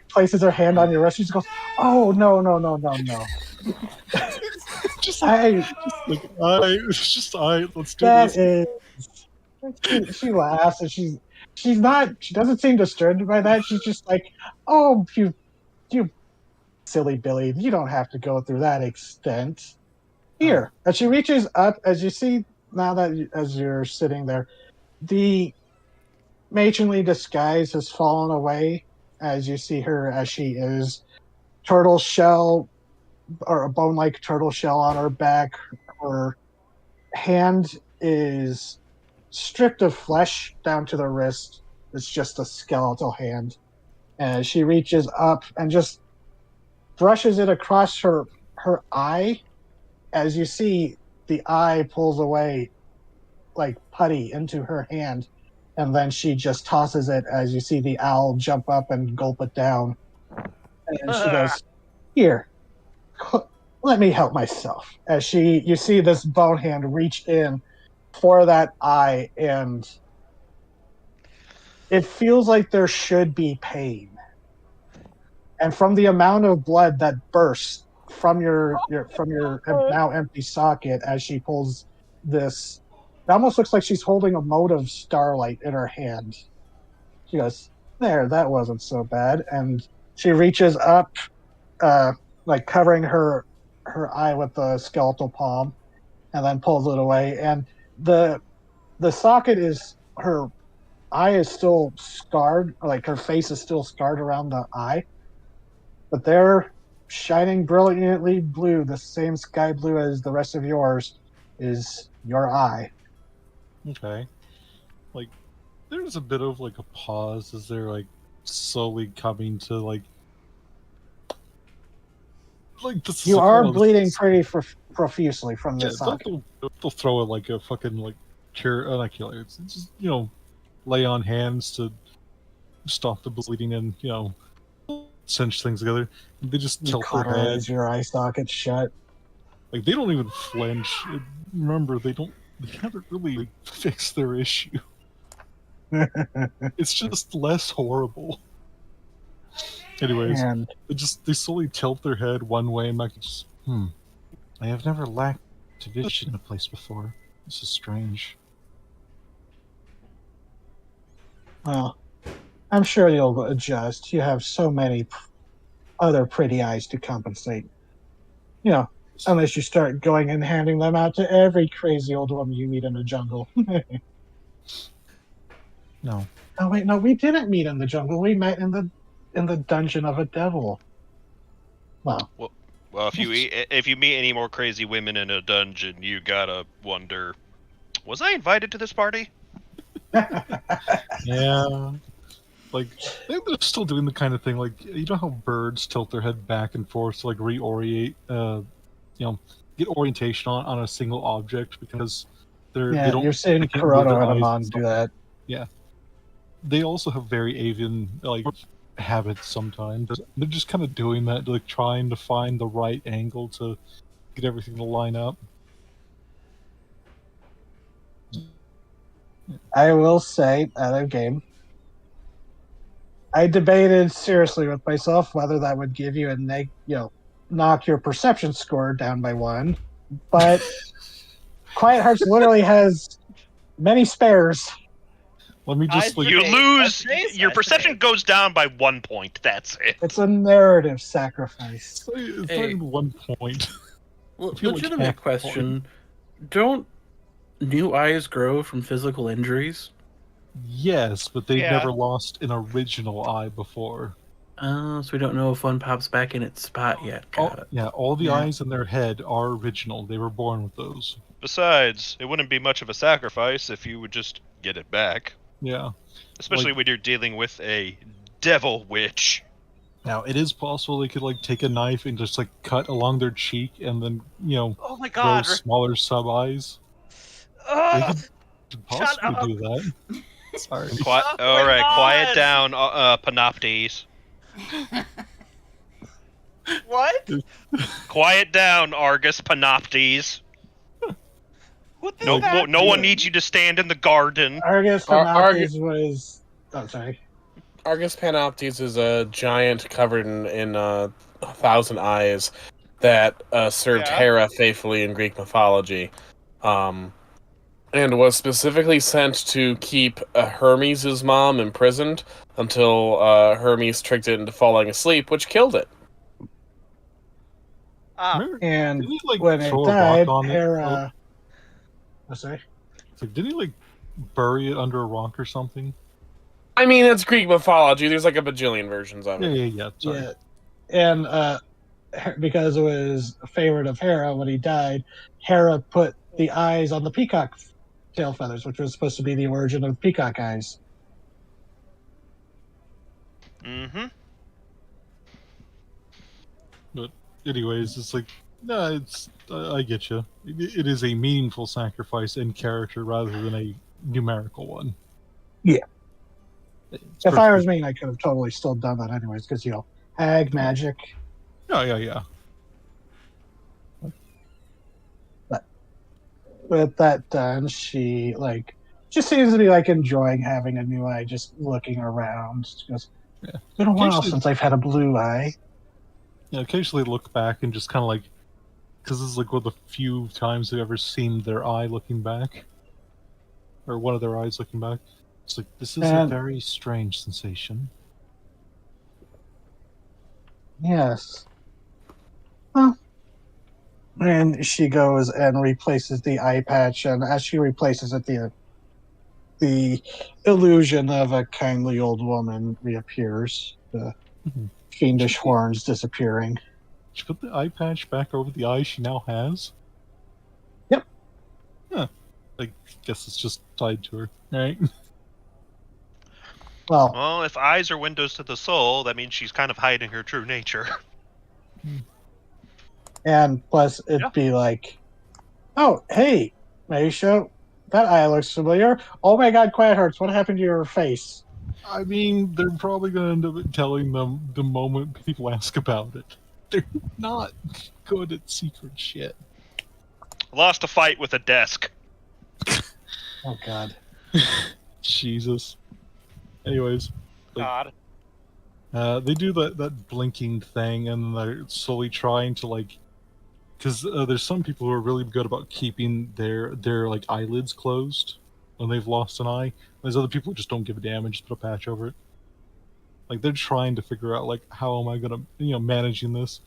places her hand on your wrist. She just goes, "Oh no!" Let's do that this. She laughs and she doesn't seem disturbed by that. She's just like, "Oh, you silly Billy, you don't have to go through that extent." Here, and she reaches up, as you see now as you're sitting there, the matronly disguise has fallen away as you see her as she is, turtle shell or a bone-like turtle shell on her back. Her hand is stripped of flesh down to the wrist. It's just a skeletal hand. And she reaches up and just brushes it across her eye. As you see, the eye pulls away like putty into her hand. And then she just tosses it as you see the owl jump up and gulp it down. And she goes, "Here, let me help myself. As you see this bone hand reach in for that eye, and it feels like there should be pain. And from the amount of blood that bursts from your now empty socket as she pulls this, it almost looks like she's holding a mote of starlight in her hand. She goes, "There, that wasn't so bad." And she reaches up, like covering her eye with the skeletal palm, and then pulls it away. And the socket is her eye is still scarred, like her face is still scarred around the eye, but they're shining brilliantly blue, the same sky blue as the rest of yours is your eye. Okay. Like, there's a bit of like a pause as they're like slowly coming to like this is You like, are oh, bleeding is, pretty profusely from yeah, this socket. they'll throw it like a fucking like cure, not killer. It's just lay on hands to stop the bleeding and cinch things together. They just You tilt their head. cauterize your eye socket shut. Like they don't even flinch. Remember, they haven't really fixed their issue. It's just less horrible. Anyways, And they slowly tilt their head one way and back. Just, I have never lacked vision in a place before. This is strange. well, I'm sure you'll adjust. You have so many other pretty eyes to compensate. Unless you start going and handing them out to every crazy old woman you meet in the jungle. No. Oh wait, no, we didn't meet in the jungle. We met in the dungeon of a devil. Well, Well, if you meet any more crazy women in a dungeon, you gotta wonder, was I invited to this party? Yeah. Like they're still doing the kind of thing like how birds tilt their head back and forth to like reorient, get orientation on a single object because they don't. you're saying they can't move Kuroto their and eyes Amon and do stuff. that. Yeah. They also have very avian like habits sometimes. They're just kind of doing that, like trying to find the right angle to get everything to line up. I will say, out of game, I debated seriously with myself whether that would give you knock your perception score down by 1. But Quiet Hearts literally has many spares. Let me just like You lose. That's Your perception goes down by 1 point. That's it. It's a narrative sacrifice. it's Hey. not even 1 point. feel like Legitimate half a question. Don't new eyes grow from physical injuries? Yes, but they've Yeah. never lost an original eye before. So we don't know if one pops back in its spot yet. Got it. All the Yeah. eyes in their head are original. They were born with those. Besides, it wouldn't be much of a sacrifice if you would just get it back. Yeah. Especially when you're dealing with a devil witch. Now it is possible they could like take a knife and just like cut along their cheek and then Oh my grow god. smaller sub eyes. They Ugh. could possibly up. do that. Sorry. Oh my Alright, quiet God. down, Panoptes. What? Quiet down, Argus Panoptes. What the No one needs you to stand in the garden. Argus Panoptes was. Oh, sorry. Argus Panoptes is a giant covered in 1,000 eyes that served Yeah. Hera faithfully in Greek mythology, and was specifically sent to keep Hermes' mom imprisoned until Hermes tricked it into falling asleep, which killed it. Remember, And didn't he like when it throw a died, rock on it? Hera. Oh, sorry. It's like, didn't he like bury it under a rock or something? I mean, it's Greek mythology. There's like a bajillion versions of it. Yeah. Sorry. Yeah. And because it was a favorite of Hera when he died, Hera put the eyes on the peacock tail feathers, which was supposed to be the origin of peacock eyes. Mm-hmm. But anyways, it's like, no, it's I get you. It is a meaningful sacrifice in character rather than a numerical one. Yeah. It's If I was perfect. me, I could have totally still done that anyways, because hag magic. Yeah. with that done, she just seems to be enjoying having a new eye, just looking around. She goes, Yeah. "It's been a while Occasionally- since I've had a blue eye." Occasionally look back and just kind of because this is one of the few times I've ever seen their eye looking back, or one of their eyes looking back. It's like, this is a And- very strange sensation. Yes. Huh. And she goes and replaces the eye patch, and as she replaces it, the illusion of a kindly old woman reappears. The Mhm. fiendish Should we- horns disappearing. She put the eye patch back over the eye she now has. Yep. Huh. I guess it's just tied to her, right? Well, Well, if eyes are windows to the soul, that means she's kind of hiding her true nature. and plus it'd Yeah. be like, "Oh, hey, Maisha, that eye looks familiar. Oh my God, Quiet Hearts, what happened to your face?" I mean, they're probably going to end up telling them the moment people ask about it. They're not good at secret shit. Lost a fight with a desk. Oh God. Jesus. Anyways, God. they do that blinking thing, and they're slowly trying to because there's some people who are really good about keeping their eyelids closed when they've lost an eye. There's other people who just don't give a damn and just put a patch over it. They're trying to figure out how am I gonna managing this.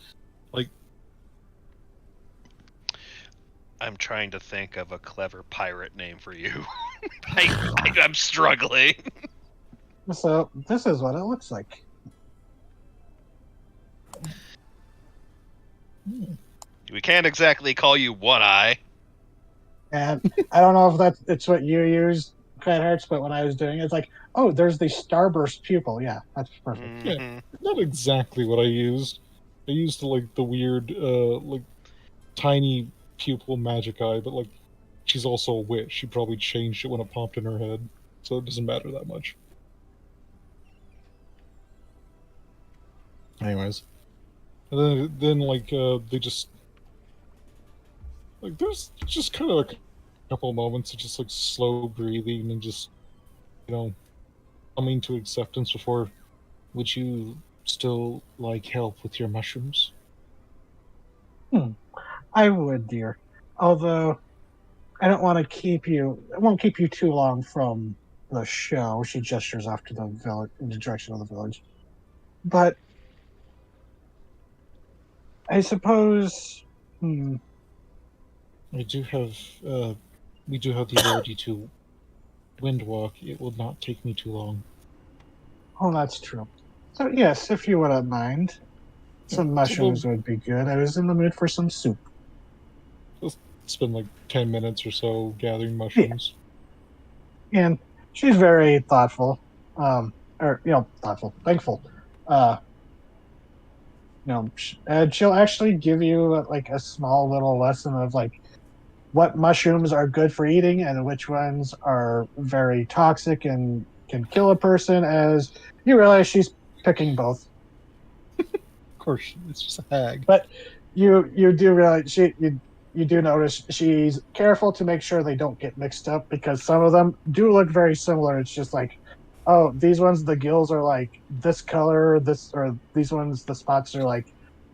I'm trying to think of a clever pirate name for you. I'm struggling. So this is what it looks like. We can't exactly call you One Eye. And I don't know if it's what you use, Quiet Hearts, but when I was doing it, it's like, oh, there's the starburst pupil. Yeah, that's perfect. Mhm. Not exactly what I used. I used the weird tiny pupil magic eye, but she's also a witch. She probably changed it when it popped in her head, so it doesn't matter that much. Anyways, and then they just there's just kind of a couple moments of just slow breathing and just coming to acceptance before. Would you still like help with your mushrooms? I would, dear. Although I don't want to keep you. I won't keep you too long from the show. She gestures off to the village, in the direction of the village. But I suppose. I do have we do have the ability to wind walk. It will not take me too long. Oh, that's true. So yes, if you wouldn't mind, some Yeah, mushrooms would be good. I was in the mood for some soup. We'll spend 10 minutes or so gathering mushrooms. And she's very thoughtful, thoughtful, thankful. And she'll actually give you a small little lesson of what mushrooms are good for eating and which ones are very toxic and can kill a person. As you realize, she's picking both. Of course, it's just a hag. But you do realize you do notice she's careful to make sure they don't get mixed up, because some of them do look very similar. It's just oh, these ones the gills are this color, or these ones the spots are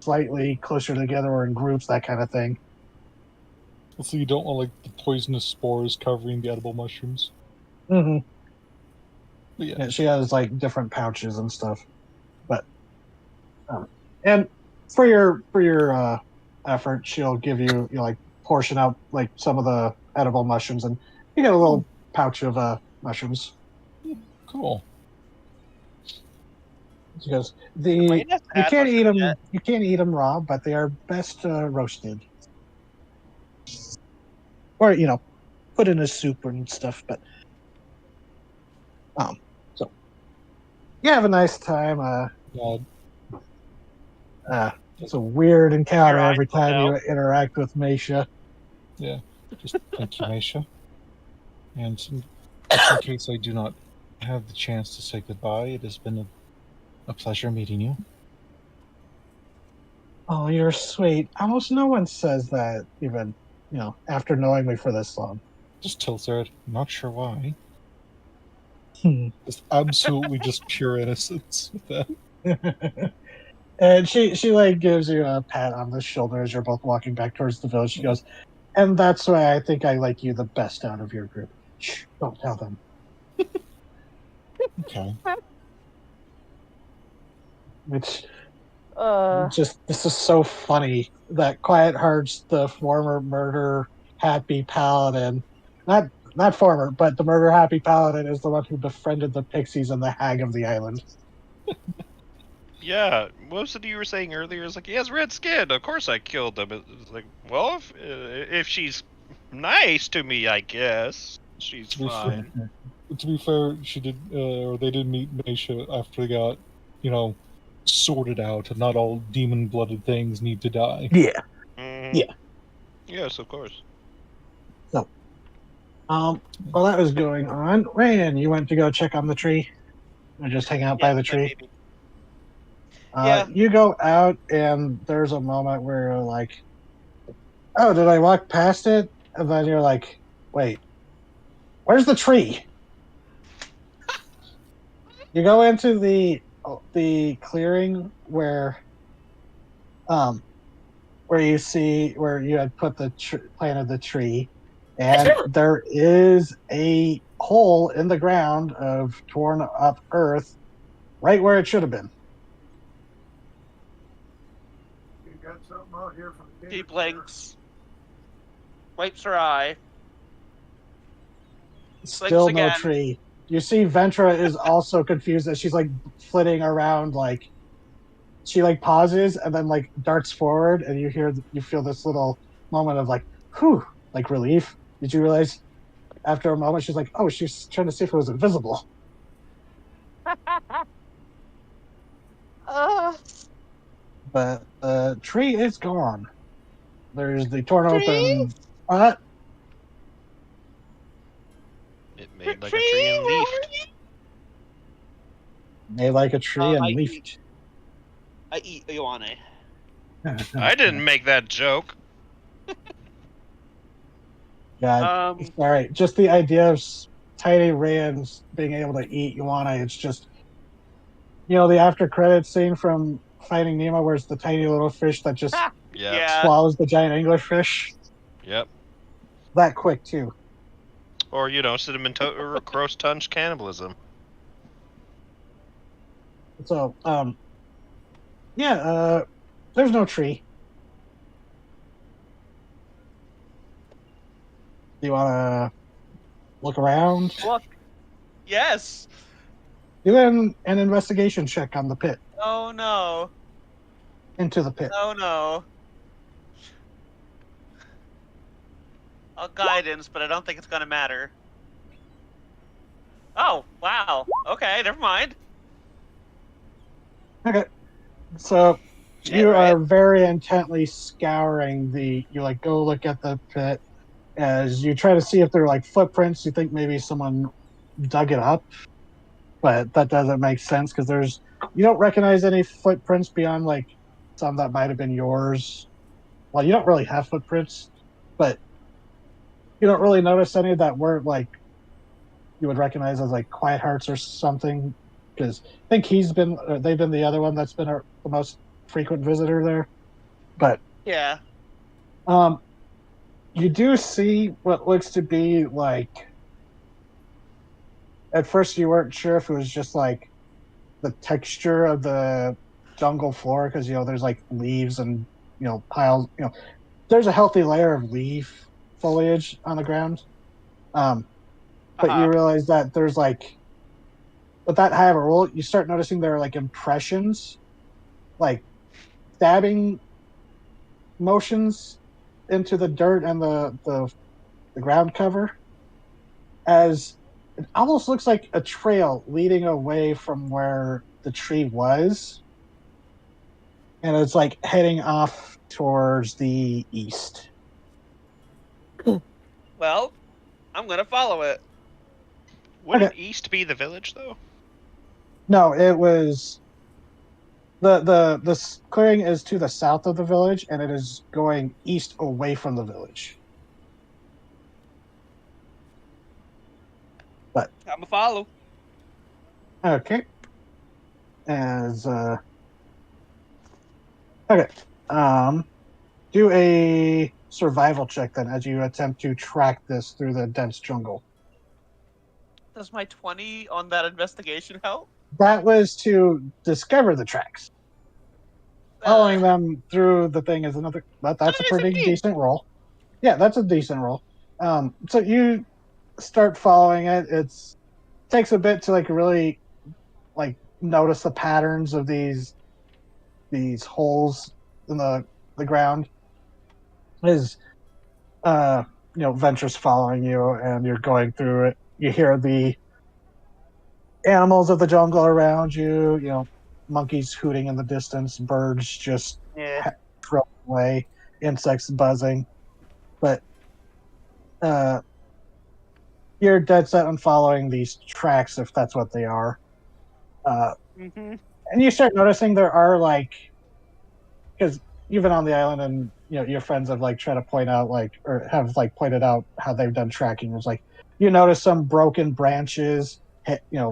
slightly closer together or in groups, that kind of thing. So you don't want the poisonous spores covering the edible mushrooms. Mm-hmm. But yeah, Yeah, she has different pouches and stuff. But and for your effort, she'll give you portion out some of the edible mushrooms, and you get a little pouch of mushrooms. cool. She goes, Wait, that's you bad can't eat mushroom them. yet. You can't eat them raw, but they are best roasted, or put in a soup and stuff. But so you have a nice time. God. It's a weird encounter Your every eyes will time you know. interact with Meisha. Yeah. Just thank you, Maisha. And in case I do not have the chance to say goodbye, it has been a pleasure meeting you. Oh, you're sweet. Almost no one says that, even. after knowing me for this long. Just tilts her head. Not sure why. Hmm. Just absolutely just pure innocence with that. And she like gives you a pat on the shoulder as you're both walking back towards the village. She goes, and that's why I think I like you the best out of your group. Shh, don't tell them. Okay. Which just this is so funny that Quiet Heart's the former murder happy paladin, not former, but the murder happy paladin is the one who befriended the pixies and the hag of the island. Yeah, what was it you were saying earlier? It's like he has red skin. Of course, I killed him. It's like, well, if she's nice to me, I guess she's To be fair, fine. to be fair, she did, or they did meet Misha after they got, sorted out, and not all demon-blooded things need to die. Yeah. Mhm. Yeah. Yes, of course. So, while that was going on, Rayan, you went to go check on the tree, or just hang out by the tree. Maybe. Yeah. You go out, and there's a moment where you're like, "Oh, did I walk past it?" And then you're like, "Wait, where's the tree?" You go into the clearing where you see where you had put planted the tree, and there is a hole in the ground of torn up earth right where it should have been. You got something out here from She blinks, wipes her eye. Still no again. tree. You see Ventra is also confused as she's like flitting around, like she like pauses and then like darts forward, and you feel this little moment of like, whew, like relief. Did you realize after a moment she's like, oh, she's trying to see if it was invisible. But the tree is gone. There's the torn open spot. It made like a tree and leafed. Made like a tree and leafed. I eat Ioane. I didn't make that joke. God, sorry. Just the idea of tiny Rayans being able to eat Ioane, it's just, the after credits scene from Finding Nemo where it's the tiny little fish that just Yeah. swallows the giant anglerfish fish. Yep. That quick, too. Or, cinnamon gross tunch cannibalism. So, there's no tree. Do you want to look around? Look. Yes. Do an investigation check on the pit. Oh no. Into the pit. Oh no. I'll guidance, but I don't think it's gonna matter. Oh, wow. Okay, never mind. Okay. So Shit, you right? are very intently scouring you like go look at the pit as you try to see if there are like footprints. You think maybe someone dug it up, but that doesn't make sense because you don't recognize any footprints beyond like some that might have been yours. Well, you don't really have footprints, but you don't really notice any that weren't like you would recognize as like Quiet Hearts or something, because I think they've been the other one that's been the most frequent visitor there. But Yeah. You do see what looks to be like. At first, you weren't sure if it was just like the texture of the jungle floor because there's like leaves and piles. There's a healthy layer of leaf foliage on the ground. But you realize that there's like, with that high of a roll, you start noticing there are like impressions, like stabbing motions into the dirt and the ground cover, as it almost looks like a trail leading away from where the tree was, and it's like heading off towards the east. Well, I'm gonna follow it. Wouldn't east be the village, though? No, it was the clearing is to the south of the village, and it is going east away from the village. I'm a follow. Okay. Okay. Do a survival check then as you attempt to track this through the dense jungle. Does my 20 on that investigation help? That was to discover the tracks. Following them through the thing is another, but that's a pretty decent roll. Yeah, that's a decent roll. So you start following it. It's takes a bit to like really like notice the patterns of these holes in the ground. Is Venture's following you, and you're going through it. You hear the animals of the jungle around you. Monkeys hooting in the distance, birds just throwing away, insects buzzing. But you're dead set on following these tracks if that's what they are. And you start noticing there are because you've been on the island and your friends have tried to point out or have pointed out how they've done tracking. It's you notice some broken branches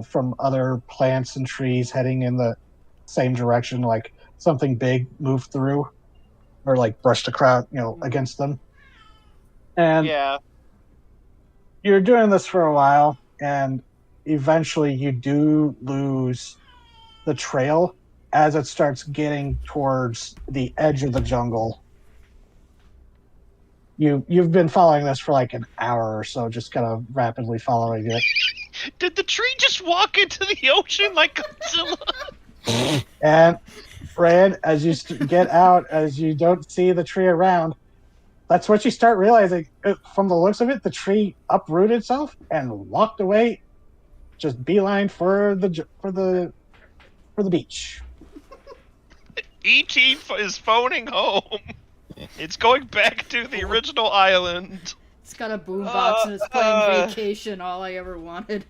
from other plants and trees heading in the same direction, like something big moved through or brushed across against them. And you're doing this for a while, and eventually you do lose the trail as it starts getting towards the edge of the jungle. You've been following this for an hour or so, just kind of rapidly following it. Did the tree just walk into the ocean like Godzilla? And Rand, as you get out, as you don't see the tree around, that's what you start realizing. From the looks of it, the tree uprooted itself and walked away, just beeline for the beach. E.T. is phoning home. It's going back to the original island. It's got a boombox and it's playing Vacation, all I ever wanted.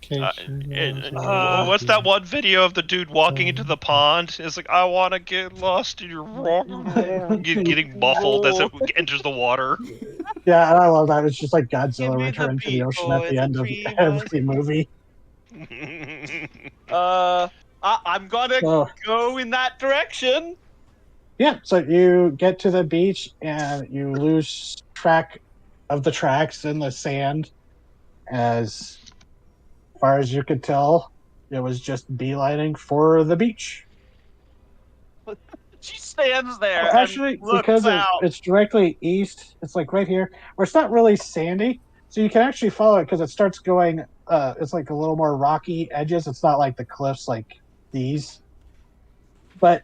What's that one video of the dude walking into the pond? It's like, I want to get lost in your rock. Getting muffled as it enters the water. Yeah, and I love that. It's just like Godzilla returning to the ocean at the end of every movie. I'm gonna go in that direction. Yeah, so you get to the beach and you lose track of the tracks in the sand. As far as you could tell, it was just beelining for the beach. She stands there. Actually, because it's directly east, it's right here, where it's not really sandy, so you can actually follow it because it starts going. It's a little more rocky edges. It's not like the cliffs like these, but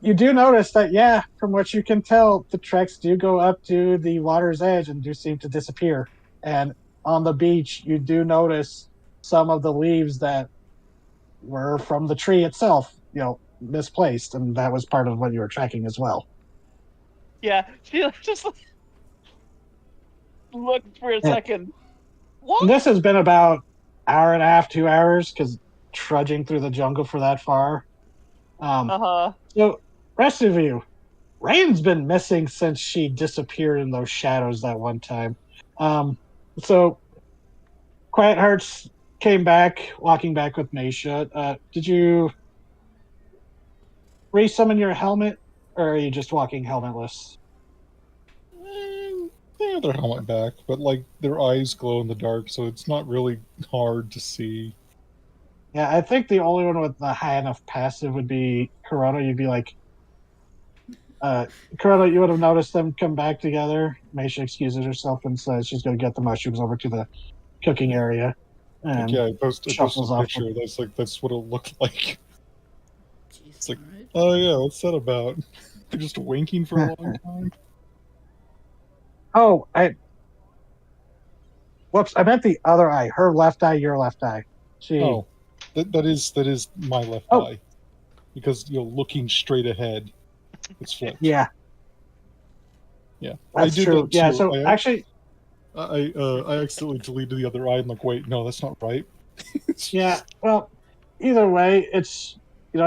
you do notice that, from what you can tell, the tracks do go up to the water's edge and do seem to disappear. And on the beach, you do notice some of the leaves that were from the tree itself, misplaced, and that was part of what you were tracking as well. Yeah, she just looked for a second. What? This has been about hour and a half, 2 hours, because trudging through the jungle for that far. So, rest of you, Rain's been missing since she disappeared in those shadows that one time. So, Quiet Hearts came back, walking back with Naisha. Did you re-summon your helmet, or are you just walking helmetless? They have their helmet back, but their eyes glow in the dark, so it's not really hard to see. Yeah, I think the only one with the high enough passive would be Corona. You'd be Corona, you would have noticed them come back together. Maisha excuses herself and says she's going to get the mushrooms over to the cooking area. And I posted a picture. That's what it looked like. Jeez, it's oh yeah, what's that about? They're just winking for a long time. Oh, whoops! I meant the other eye. Her left eye, your left eye. That is my left eye, because looking straight ahead, it's flipped. Yeah, I did true. That too. Yeah, so actually, I accidentally deleted the other eye. I'm wait, no, that's not right. Yeah, well, either way, it's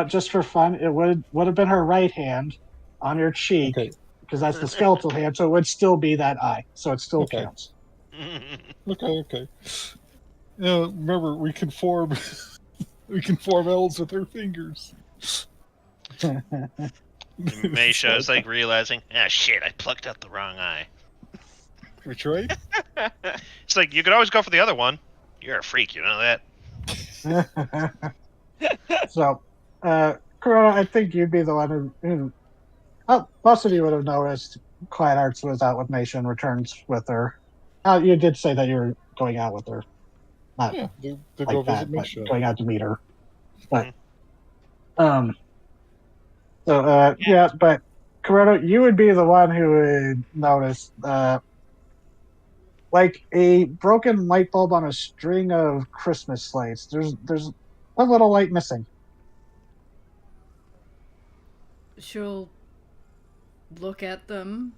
just for fun. It would have been her right hand on your cheek, because that's the skeletal hand. So it would still be that eye. So it still counts. Okay. Remember, we can form we can form L's with our fingers. Meisha is like realizing, shit, I plucked out the wrong eye. Which right? It's like, you could always go for the other one. You're a freak, you know that? So, Corona, I think you'd be the one who oh, most of you would have noticed Quiet Arts was out with Misha and returns with her. You did say that you were going out with her. Not Yeah, they go like visit that, but Misha. going out to meet her. But, Mhm. yeah, but Corona, you would be the one who would notice, like a broken light bulb on a string of Christmas lights. There's a little light missing. She'll look at them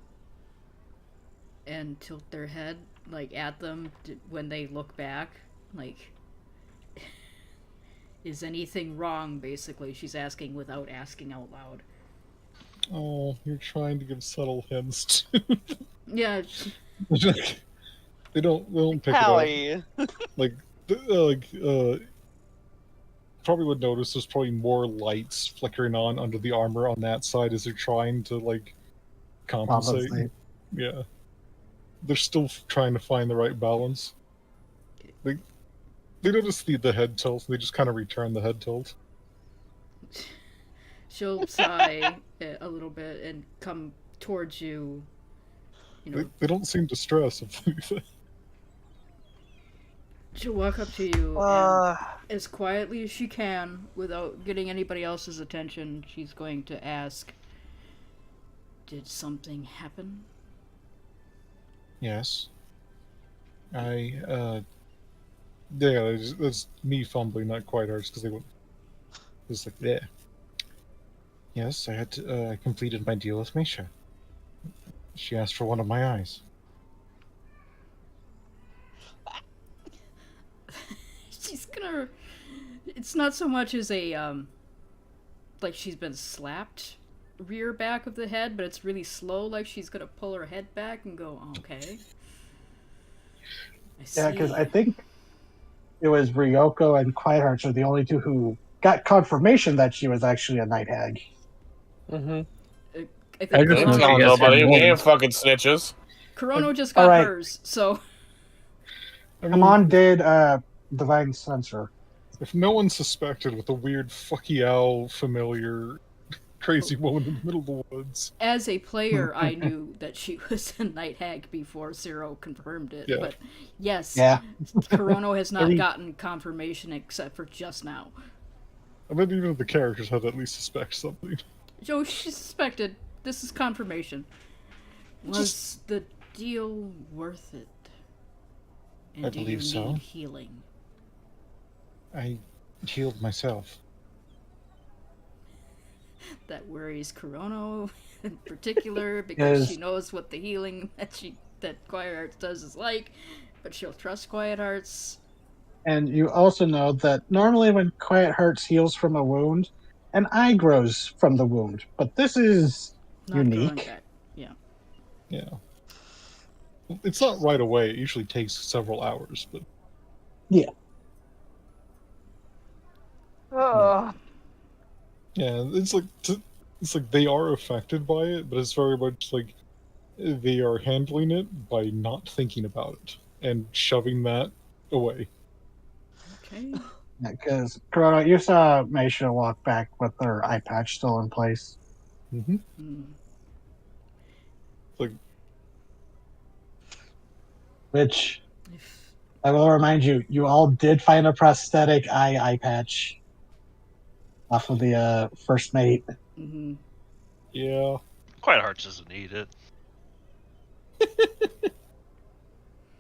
and tilt their head like at them when they look back. Like, is anything wrong? Basically, she's asking without asking out loud. Oh, you're trying to give subtle hints. Yeah, they don't pick it up. Hallie. Probably would notice there's probably more lights flickering on under the armor on that side as they're trying to like compensate. Yeah, they're still trying to find the right balance. They notice the head tilt. They just kind of return the head tilt. she'll sigh a little bit and come towards you. You know, They don't seem distressed if anything. she'll walk up to you and, as quietly as she can, without getting anybody else's attention, she's going to ask, "Did something happen?" Yes. Yeah, that's me fumbling, not quite hard, because they went. It's like, yeah. Yes, I had to, completed my deal with Misha. She asked for one of my eyes. She's gonna. It's not so much as a, like she's been slapped rear back of the head, but it's really slow, like she's gonna pull her head back and go, okay. I see. Yeah, because I think it was Ryoko and Quiet Hearts are the only two who got confirmation that she was actually a night hag. Mm-hmm. I think I just Ain't know Kurono, she telling has nobody. We horns. ain't fucking snitches. Kurono just got Alright. hers, so Amon did Divine Censor. If no one suspected with a weird fucky owl familiar crazy woman in the middle of the woods. as a player, I knew that she was a night hag before Zero confirmed it. Yeah. But yes, Yeah. Kurono has not Every- gotten confirmation except for just now. I bet even the characters had to at least suspect something. Joe, she suspected. This is confirmation. Was the deal worth it? And I do you believe so. need healing? I healed myself. That worries Kurono in particular because Yes. she knows what the healing that Quiet Hearts does is like, but she'll trust Quiet Hearts. And you also know that normally when Quiet Hearts heals from a wound, an eye grows from the wound. But this is Not growing unique. back. Yeah. Yeah. It's not right away. It usually takes several hours, but yeah, it's like they are affected by it, but it's very much like they are handling it by not thinking about it and shoving that away. Okay. Because Corona, you saw Meisha walk back with her eye patch still in place. Mm-hmm. Mm. Like, Which If, I will remind you, you all did find a prosthetic eye patch off of the first mate. mhm. yeah. Quiet Hearts doesn't need it.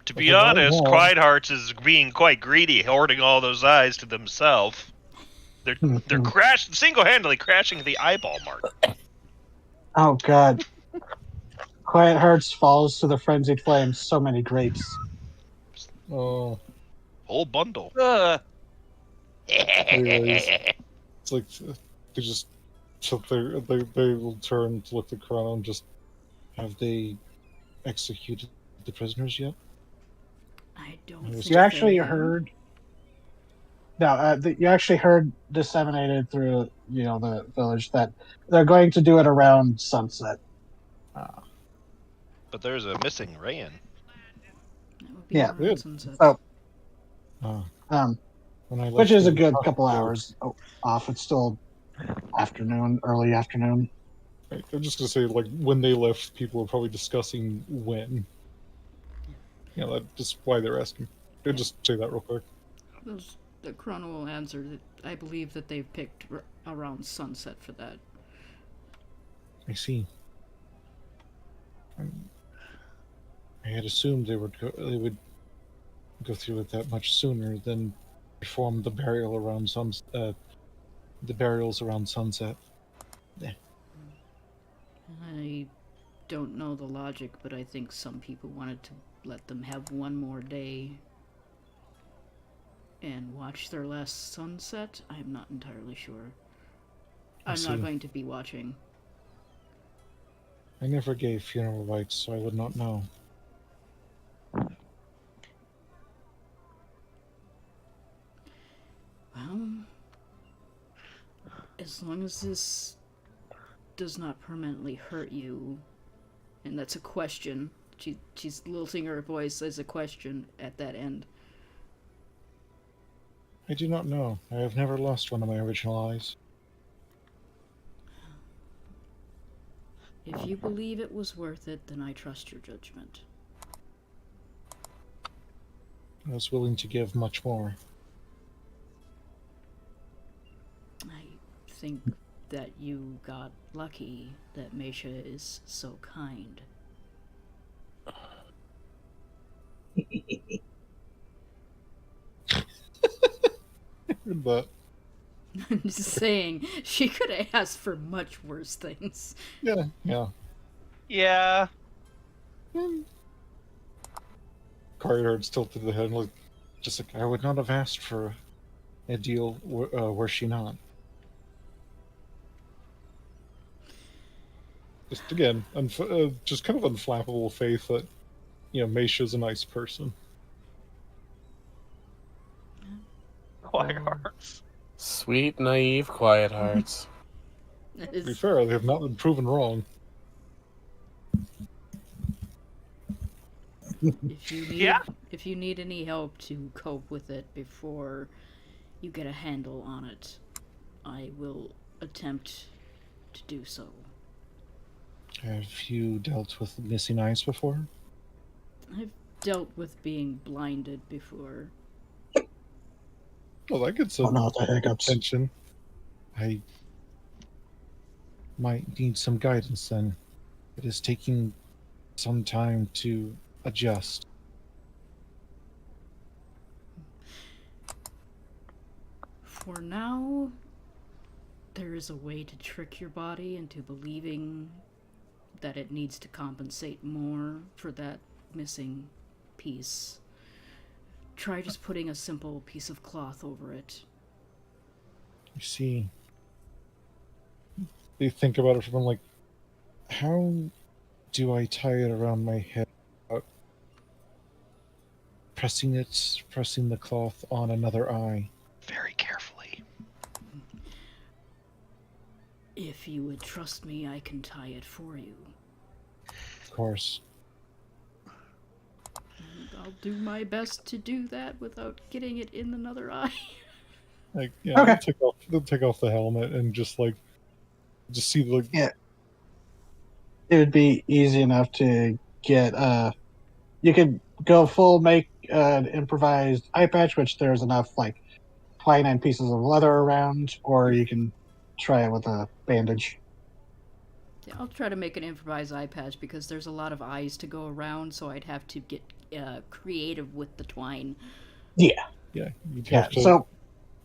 To be Okay, well, honest, well. Quiet Hearts is being quite greedy, hoarding all those eyes to themselves. They're single-handedly crashing the eyeball mark. Oh god. Quiet Hearts falls to the frenzied flames. So many grapes. Oh, Whole bundle. anyways, it's like they just so they will turn to look at Chrono and just have they executed the prisoners yet? I don't You think You actually they have. heard. No, you actually heard disseminated through the village that they're going to do it around sunset. But there's a missing Rayan. That would be Yeah. around Good. sunset. So, When I left, which is they a were good talking couple about- hours off. It's still afternoon, early afternoon. I'm just gonna say, like, when they left, people were probably discussing when. That's just why they're asking. I'll just say that real quick. The Chrono will answer that I believe that they've picked around sunset for that. I see. I had assumed they would go through it that much sooner than perform the burial around the burials around sunset. I don't know the logic, but I think some people wanted to let them have one more day and watch their last sunset. I'm not entirely sure. I'm see. not going to be watching. I never gave funeral rites, so I would not know. Well, as long as this does not permanently hurt you, and that's a question. She's lilting her voice as a question at that end. I do not know. I have never lost one of my original eyes. If you believe it was worth it, then I trust your judgment. I was willing to give much more. I think that you got lucky that Meisha is so kind. But I'm just saying, she could have asked for much worse things. yeah. Yeah. Carter's tilted the head and looked just like, I would not have asked for a deal were she not. Just again, just kind of unflappable faith that, Meisha's a nice person. Quiet hearts. Sweet, naive, quiet hearts. That To be is, fair, they have not been proven wrong. if you need any help to cope with it before you get a handle on it, I will attempt to do so. Have you dealt with missing eyes before? I've dealt with being blinded before. Well, that gets some no, the hiccups. attention. I might need some guidance then. It is taking some time to adjust. For now, there is a way to trick your body into believing that it needs to compensate more for that missing piece. Try just putting a simple piece of cloth over it. You see, you think about it from like, how do I tie it around my head without pressing the cloth on another eye? Very carefully. If you would trust me, I can tie it for you. Of course. And I'll do my best to do that without getting it in another eye. Like, yeah, Okay. they'll take off the helmet and just see the It would be easy enough to get. You could go full make an improvised eye patch, which there's enough quinine pieces of leather around, or you can try it with a bandage. Yeah, I'll try to make an improvised eye patch because there's a lot of eyes to go around, so I'd have to get creative with the twine. Yeah. you'd Yeah. have to So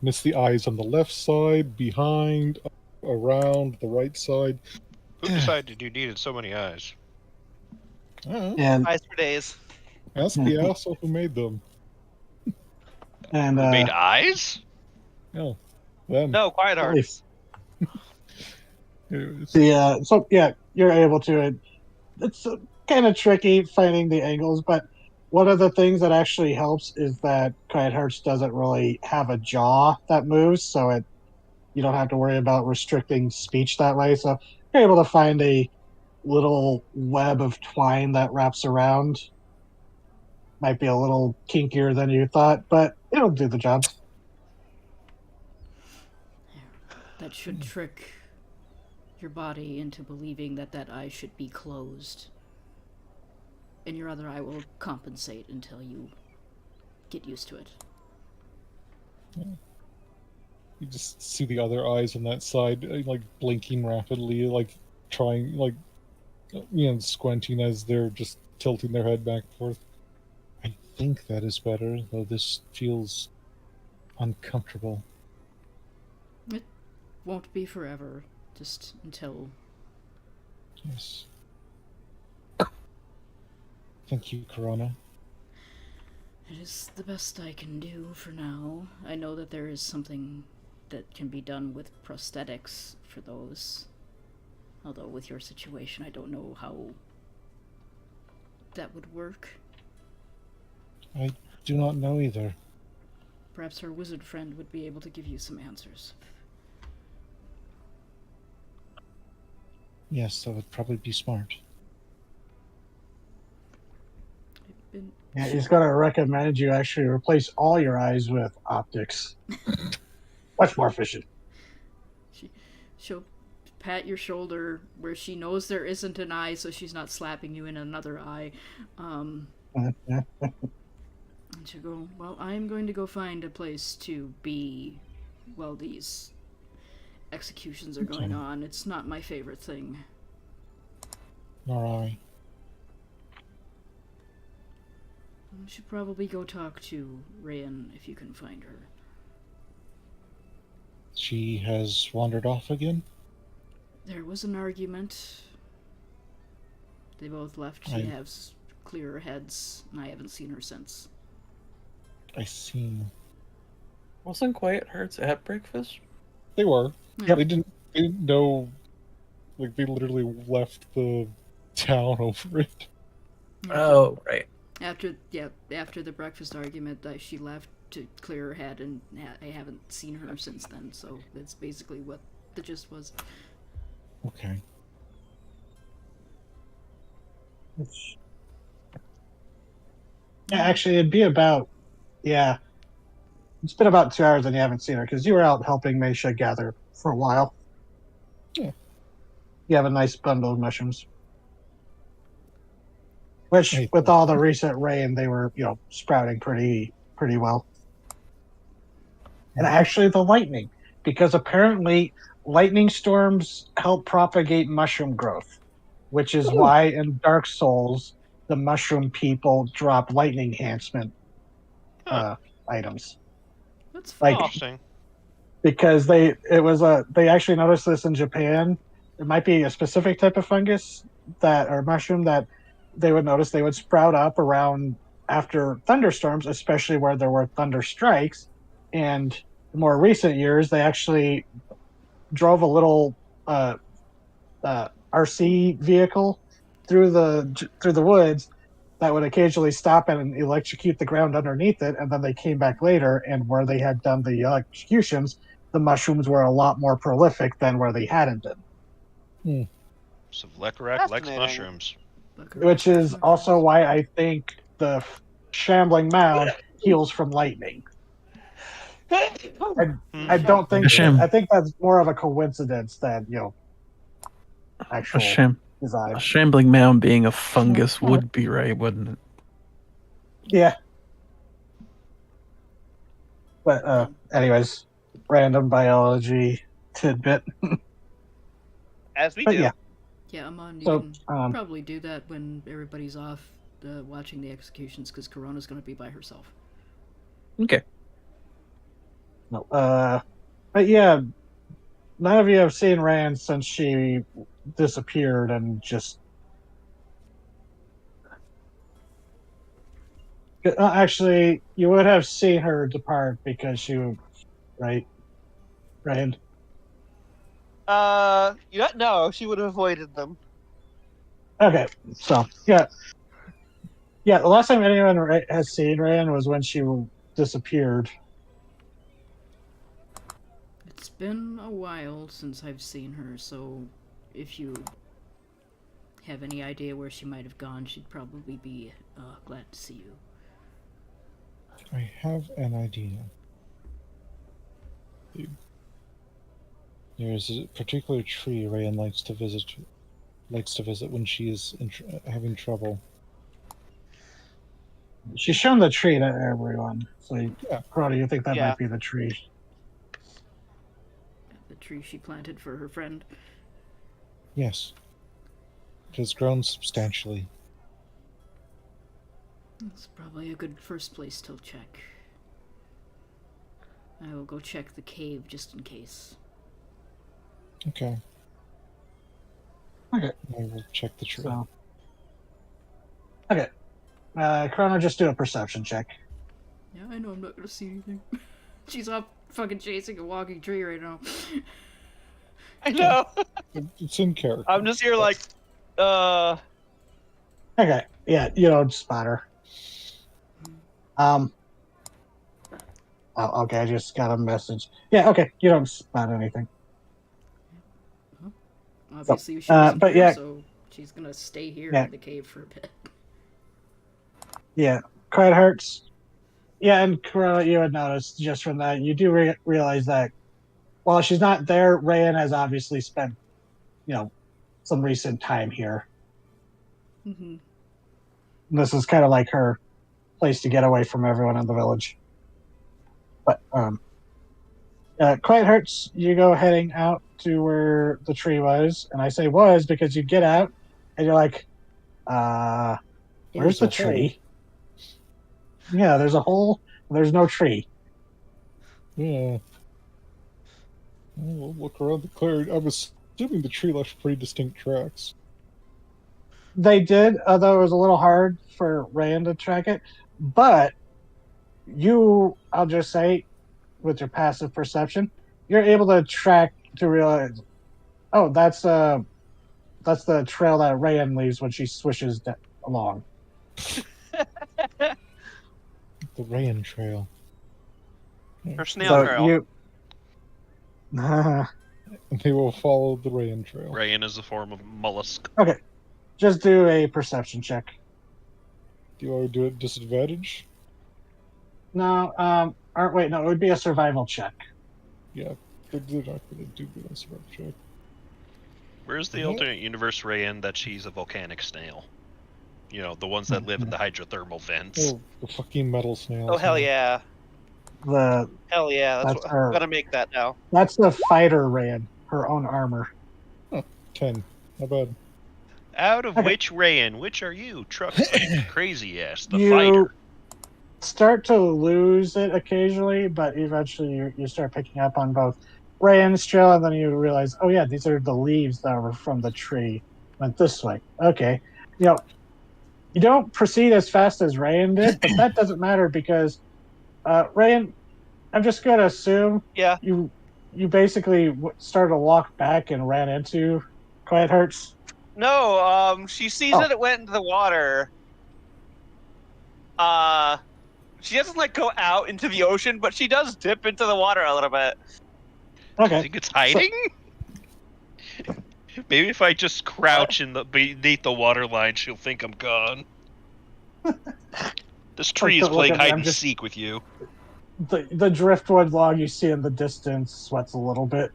miss the eyes on the left side, behind, around the right side. Who decided you needed so many eyes? and Eyes for days. Ask the asshole who made them. and Who made eyes? No, them. No, quiet hearts. Anyways. so yeah, you're able to. It's kind of tricky finding the angles, but one of the things that actually helps is that Quiet Hearts doesn't really have a jaw that moves, so you don't have to worry about restricting speech that way. So you're able to find a little web of twine that wraps around. Might be a little kinkier than you thought, but it'll do the job. That should trick your body into believing that that eye should be closed. And your other eye will compensate until you get used to it. You just see the other eyes on that side, like blinking rapidly, like trying, like squinting as they're just tilting their head back and forth. I think that is better, though this feels uncomfortable. It won't be forever, just until... Yes. Thank you, Corona. It is the best I can do for now. I know that there is something that can be done with prosthetics for those. Although with your situation, I don't know how that would work. I do not know either. Perhaps our wizard friend would be able to give you some answers. Yes, that would probably be smart. Yeah, he's going to recommend you actually replace all your eyes with optics. Much more efficient. She'll pat your shoulder where she knows there isn't an eye, so she's not slapping you in another eye. And she'll go, well, I'm going to go find a place to be while these executions are going on. It's not my favorite thing. Nor I. You should probably go talk to Rayan if you can find her. She has wandered off again? There was an argument. They both left. She has clearer heads, and I haven't seen her since. I see. Wasn't Quiet Hearts at breakfast? They were. Yeah. They didn't know. Like, they literally left the town over it. Oh, right. After the breakfast argument, she left to clear her head, and I haven't seen her since then. So that's basically what the gist was. Okay. Yeah, actually, it'd be about, it's been about 2 hours and you haven't seen her because you were out helping Meisha gather for a while. Yeah. You have a nice bundle of mushrooms. Which, with all the recent rain, they were, sprouting pretty well. And actually, the lightning, because apparently lightning storms help propagate mushroom growth, which is why in Dark Souls the mushroom people drop lightning enhancement items. That's Interesting. Because they actually noticed this in Japan. It might be a specific type of fungus or mushroom that they would notice they would sprout up around after thunderstorms, especially where there were thunder strikes. And in more recent years, they actually drove a little RC vehicle through the woods that would occasionally stop and electrocute the ground underneath it, and then they came back later, and where they had done the executions, the mushrooms were a lot more prolific than where they hadn't been. So Vlecrac likes mushrooms. Which is also why I think the shambling mound heals from lightning. I don't think. I think that's more of a coincidence than actual design. A shambling mound being a fungus would be right, wouldn't it? Yeah. But anyways, random biology tidbit. As we do. Yeah. Yeah, Amon, you can probably do that when everybody's off watching the executions, because Corona's going to be by herself. Okay. No, but yeah, none of you have seen Rand since she disappeared and just. Actually, you would have seen her depart because she would, right? Rand? No, she would have avoided them. Okay, so, yeah. Yeah, the last time anyone has seen Ryan was when she disappeared. It's been a while since I've seen her, so if you have any idea where she might have gone, she'd probably be glad to see you. I have an idea. There's a particular tree Rayan likes to visit when she is having trouble. She's shown the tree to everyone. So, Yeah. Crowder, you think that Yeah. might be the tree? The tree she planted for her friend. Yes. It has grown substantially. That's probably a good first place to check. I will go check the cave just in case. Okay. Okay. I will check the tree. So, okay. Chrono, just do a perception check. Yeah, I know I'm not gonna see anything. She's off fucking chasing a walking tree right now. I know. It's in character. I'm just here like, Okay. Yeah, you don't spot her. Okay, I just got a message. Yeah, okay, you don't spot anything. Obviously, she wasn't but here, yeah. so she's gonna stay here Yeah. in the cave for a bit. Yeah, Quiet Hearts. Yeah, and Corona, you had noticed just from that, you do realize that while she's not there, Rayan has obviously spent, some recent time here. Mm-hmm. This is kind of like her place to get away from everyone in the village. But Quiet Hearts, you go heading out to where the tree was, and I say was because you get out and you're like, where's the tree? Yeah, there's a hole. There's no tree. Yeah. We'll look around the clearing. I'm assuming the tree left pretty distinct tracks. They did, although it was a little hard for Rand to track it. But I'll just say, with your passive perception, you're able to realize, oh, that's the trail that Rand leaves when she swishes along. The Rayan Trail. her snail So trail. They will follow the Rayan Trail. Rayan is a form of mollusk. Okay, just do a perception check. Do you want to do it at disadvantage? No, wait, no, it would be a survival check. Yeah, they're not going to do good on survival check. Where's the What? alternate universe Rayan that she's a volcanic snail? You know, the ones that live in the hydrothermal vents. Oh, the fucking metal snails. Oh hell yeah! Hell yeah! That's I'm her. gonna make that now. That's the fighter Rand, her own armor. 10. Not bad. Out of Okay. which Rayan? Which are you? Truck fight, crazy ass, the You fighter. start to lose it occasionally, but eventually you start picking up on both Rand's trail, and then you realize, oh yeah, these are the leaves that were from the tree. Went this way. Okay. You don't proceed as fast as Rand did, but that doesn't matter because Rand, I'm just going to assume Yeah. you basically started to walk back and ran into Quiet Hearts. No, she sees that it went into the water. She doesn't go out into the ocean, but she does dip into the water a little bit. I Okay. think it's hiding? Maybe if I just crouch beneath the water line, she'll think I'm gone. This tree is Look playing at me, hide I'm and just- seek with you. The driftwood log you see in the distance sweats a little bit.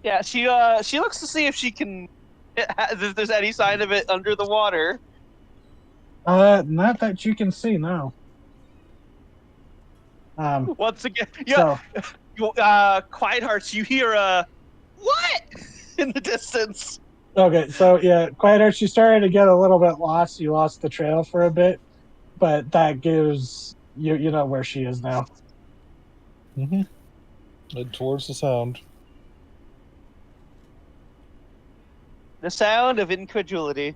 Yeah, she looks to see if she can, if there's any sign of it under the water. Not that you can see, no. Once again, yeah. So, Quiet Hearts, you hear a what in the distance. okay, so yeah, Quiet Hearts, you started to get a little bit lost. You lost the trail for a bit, but that gives you know where she is now. Mm-hmm. Head towards the sound. The sound of incredulity.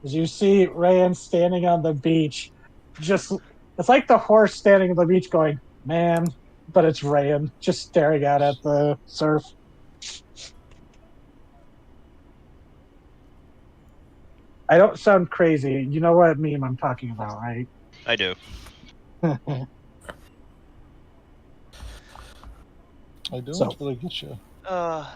As you see Rayan standing on the beach, it's like the horse standing on the beach going, man, but it's Rayan just staring out at the surf. I don't sound crazy. You know what meme I'm talking about, right? I do. I don't So- really get you. God.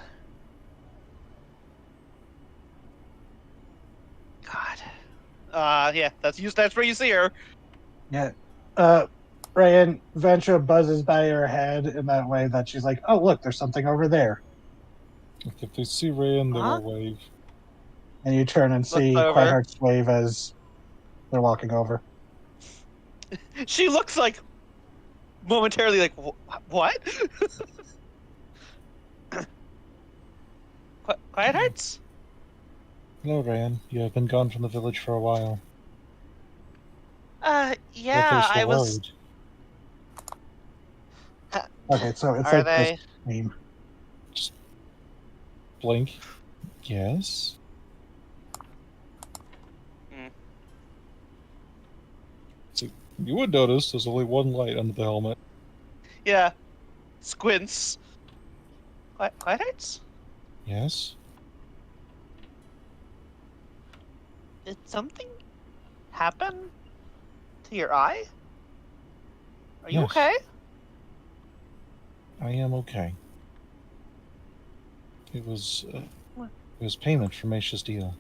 Yeah, that's where you see her. Yeah. Ryan, Ventra buzzes by her head in that way that she's like, oh, look, there's something over there. Like if they see Rayan, they Huh? will wave. And you turn and Looks see over. Quietheart's wave as they're walking over. She looks like momentarily like what? Quiet Hearts? Hello, Rayan. You have been gone from the village for a while. Yeah, I was. Okay, so it's Are like they? this meme. Blink. Yes. See, you would notice there's only one light under the helmet. Yeah. Squints. Quiet Hearts? Yes. Did something happen to your eye? Are you Yes. okay? I am okay. It was payment for Maisha's deal.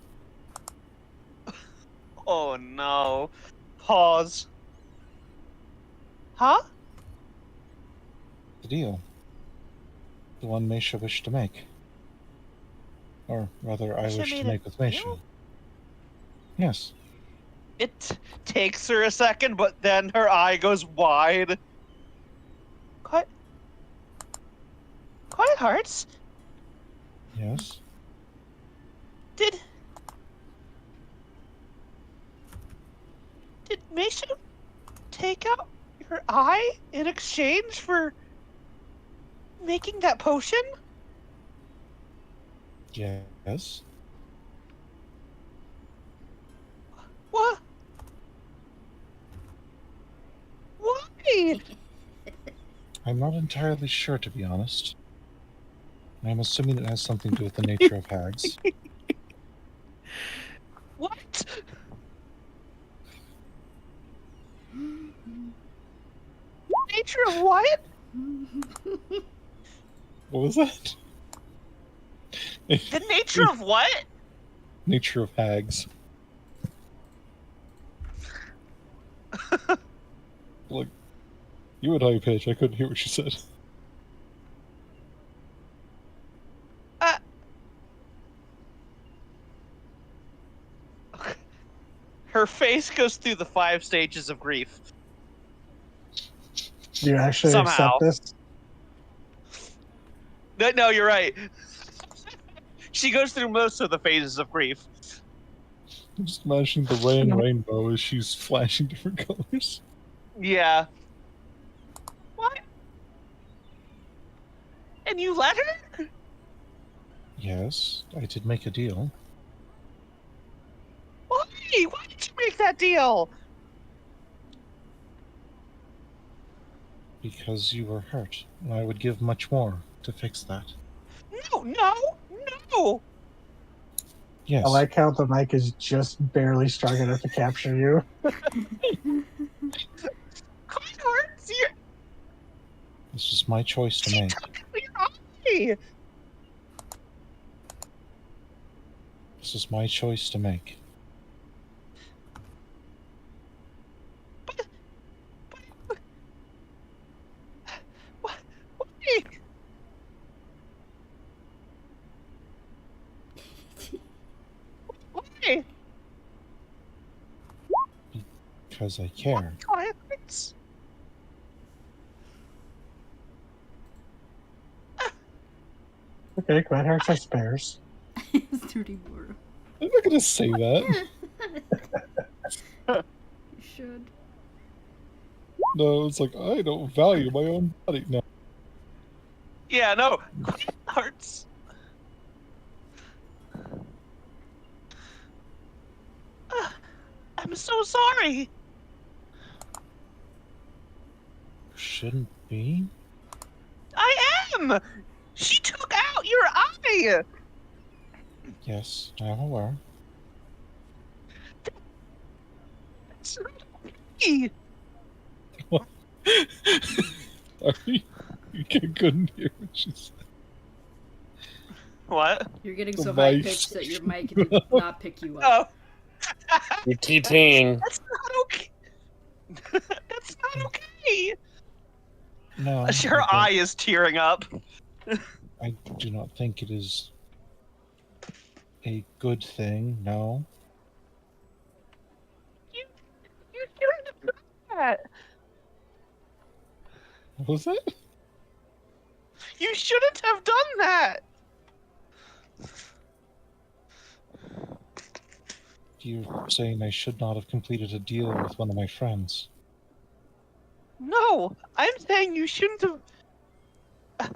Oh no. Pause. Huh? The deal. The one Maisha wished to make. Or rather, I Maisha wish to made a make with Maisha. deal? Yes. It takes her a second, but then her eye goes wide. Quiet Hearts? Yes. Did Maisha take out your eye in exchange for making that potion? Yes. What? Why? I'm not entirely sure, to be honest. I'm assuming it has something to do with the nature of hags. What? Nature of what? What was that? The nature of what? Nature of hags. Like, you had high pitch. I couldn't hear what she said. Her face goes through the 5 stages of grief. Do you actually Somehow. accept this? No, you're right. She goes through most of the phases of grief. I'm just imagining the Rayan rainbow as she's flashing different colors. Yeah. What? And you let her? Yes, I did make a deal. Why? Why did you make that deal? Because you were hurt, and I would give much more to fix that. No! Yes. I like how the mic is just barely strong enough to capture you. Quiet Hearts, This was my choice to make. your eye! This is my choice to make. Why? Why? Because I care. Quiet Hearts. Okay, Quietheart has spares. It's dirty water. I'm not gonna say that. You should. No, it's like, I don't value my own body. No. Yeah, no. Quiet Hearts. I'm so sorry. Shouldn't be. I am. She took out your eye. Yes, I'm aware. Sorry, you couldn't hear what she said. What? You're getting The so high mic pitched that your section. mic did not pick you up. Oh. You're TTing. That's not okay. That's not okay. No, Her eye is tearing up. I do not think it is a good thing. No. You shouldn't have done that. What was that? You shouldn't have done that. You're saying I should not have completed a deal with one of my friends. No, I'm saying you shouldn't have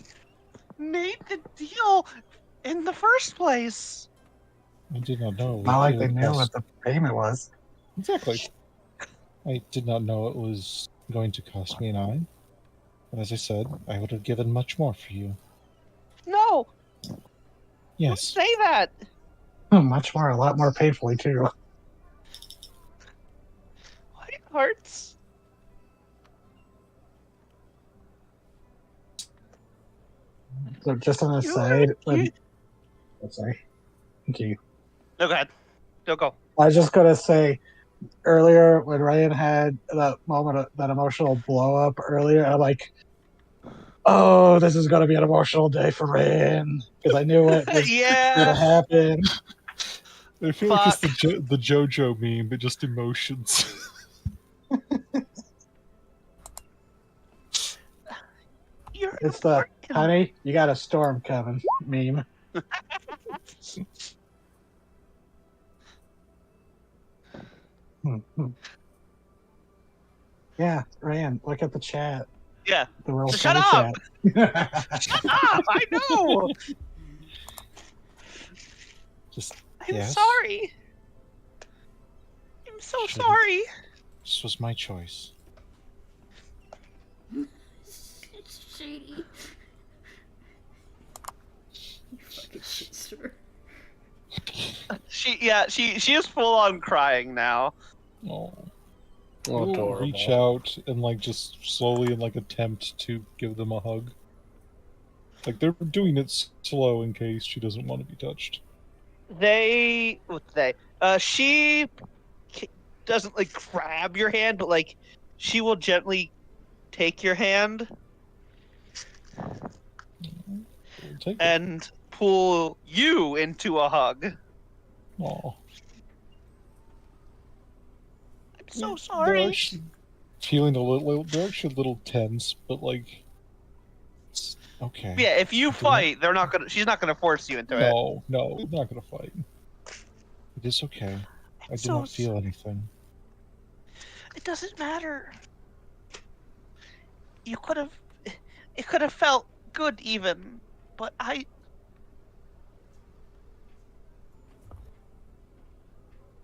made the deal in the first place. I did not know Not like it they would knew cost... what the payment was. Exactly. I did not know it was going to cost me an eye. But as I said, I would have given much more for you. No, don't Yes. say that. Much more, a lot more painfully too. It hurts. So just on the You- side, you- oh, sorry. Thank you. No, go ahead. Go. I was just gonna say earlier when Ryan had that moment, that emotional blow up earlier, I'm like, oh, this is gonna be an emotional day for Ryan because I knew what was Yeah. gonna happen. I feel like it's Fuck. the JoJo meme, but just emotions. You're It's the freaking- honey, you got a storm coming meme. Yeah, Ryan, look at the chat. Yeah. The real Shut funny up! chat. Shut up! I know. Just I'm yes. sorry. I'm so Shouldn't. sorry. This was my choice. It's shady. You fucking shitster. She is full on crying now. Oh. Oh, We'll adorable. reach out and like just slowly and like attempt to give them a hug. Like they're doing it slow in case she doesn't want to be touched. She doesn't like grab your hand, but like she will gently take your hand We'll take it. and pull you into a hug. Aw. I'm so They're sorry. actually feeling a little. They're actually a little tense, but like, it's okay. Yeah, if you Do fight, she's not gonna force you into it. No, we're not gonna fight. It is okay. I do not feel anything. It doesn't matter. It could have felt good even, but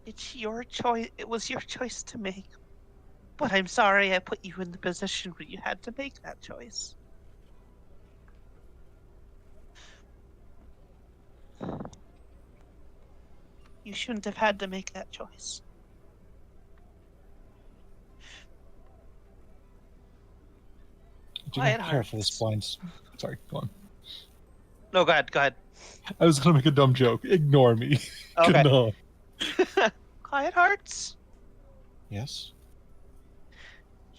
it's your choice. It was your choice to make. But I'm sorry I put you in the position where you had to make that choice. You shouldn't have had to make that choice. I do Quiet not care for this hearts. blind. Sorry, go on. No, go ahead. I was gonna make a dumb joke. Ignore me. Okay. No. Quiet hearts. Yes,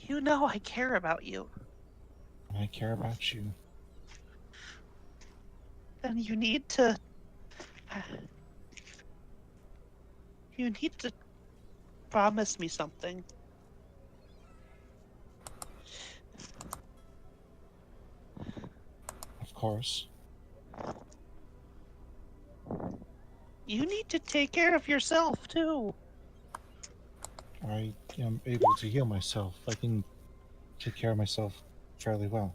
You know I care about you. I care about you. Then you need to. You need to promise me something. Of course. You need to take care of yourself too. I am able to heal myself. I can take care of myself fairly well.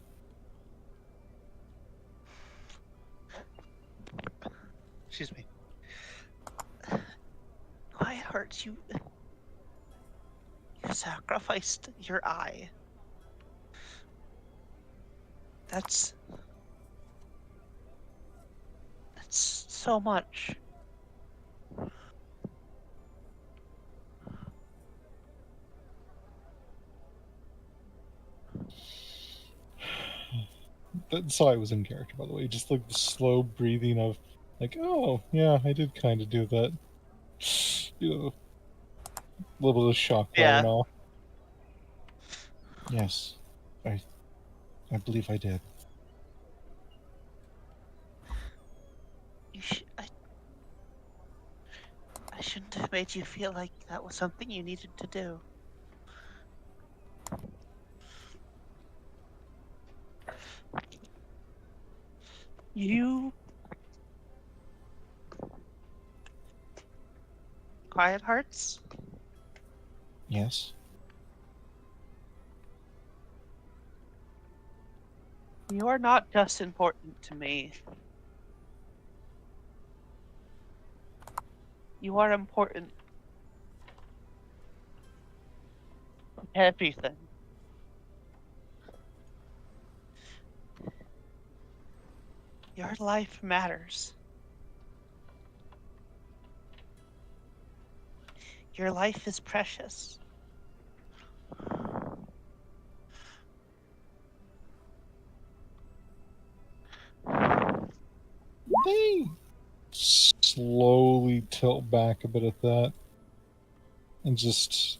Excuse me. Quiet hearts, you sacrificed your eye. That's so much. That's why I was in character, by the way. Just like the slow breathing of, like, oh yeah, I did kind of do that. You know, a little bit of shock wearing Yeah. off. Yes, I believe I did. I shouldn't have made you feel like that was something you needed to do. You quiet hearts? Yes. You are not just important to me. You are important to everything. Your life matters. Your life is precious. They slowly tilt back a bit at that, and just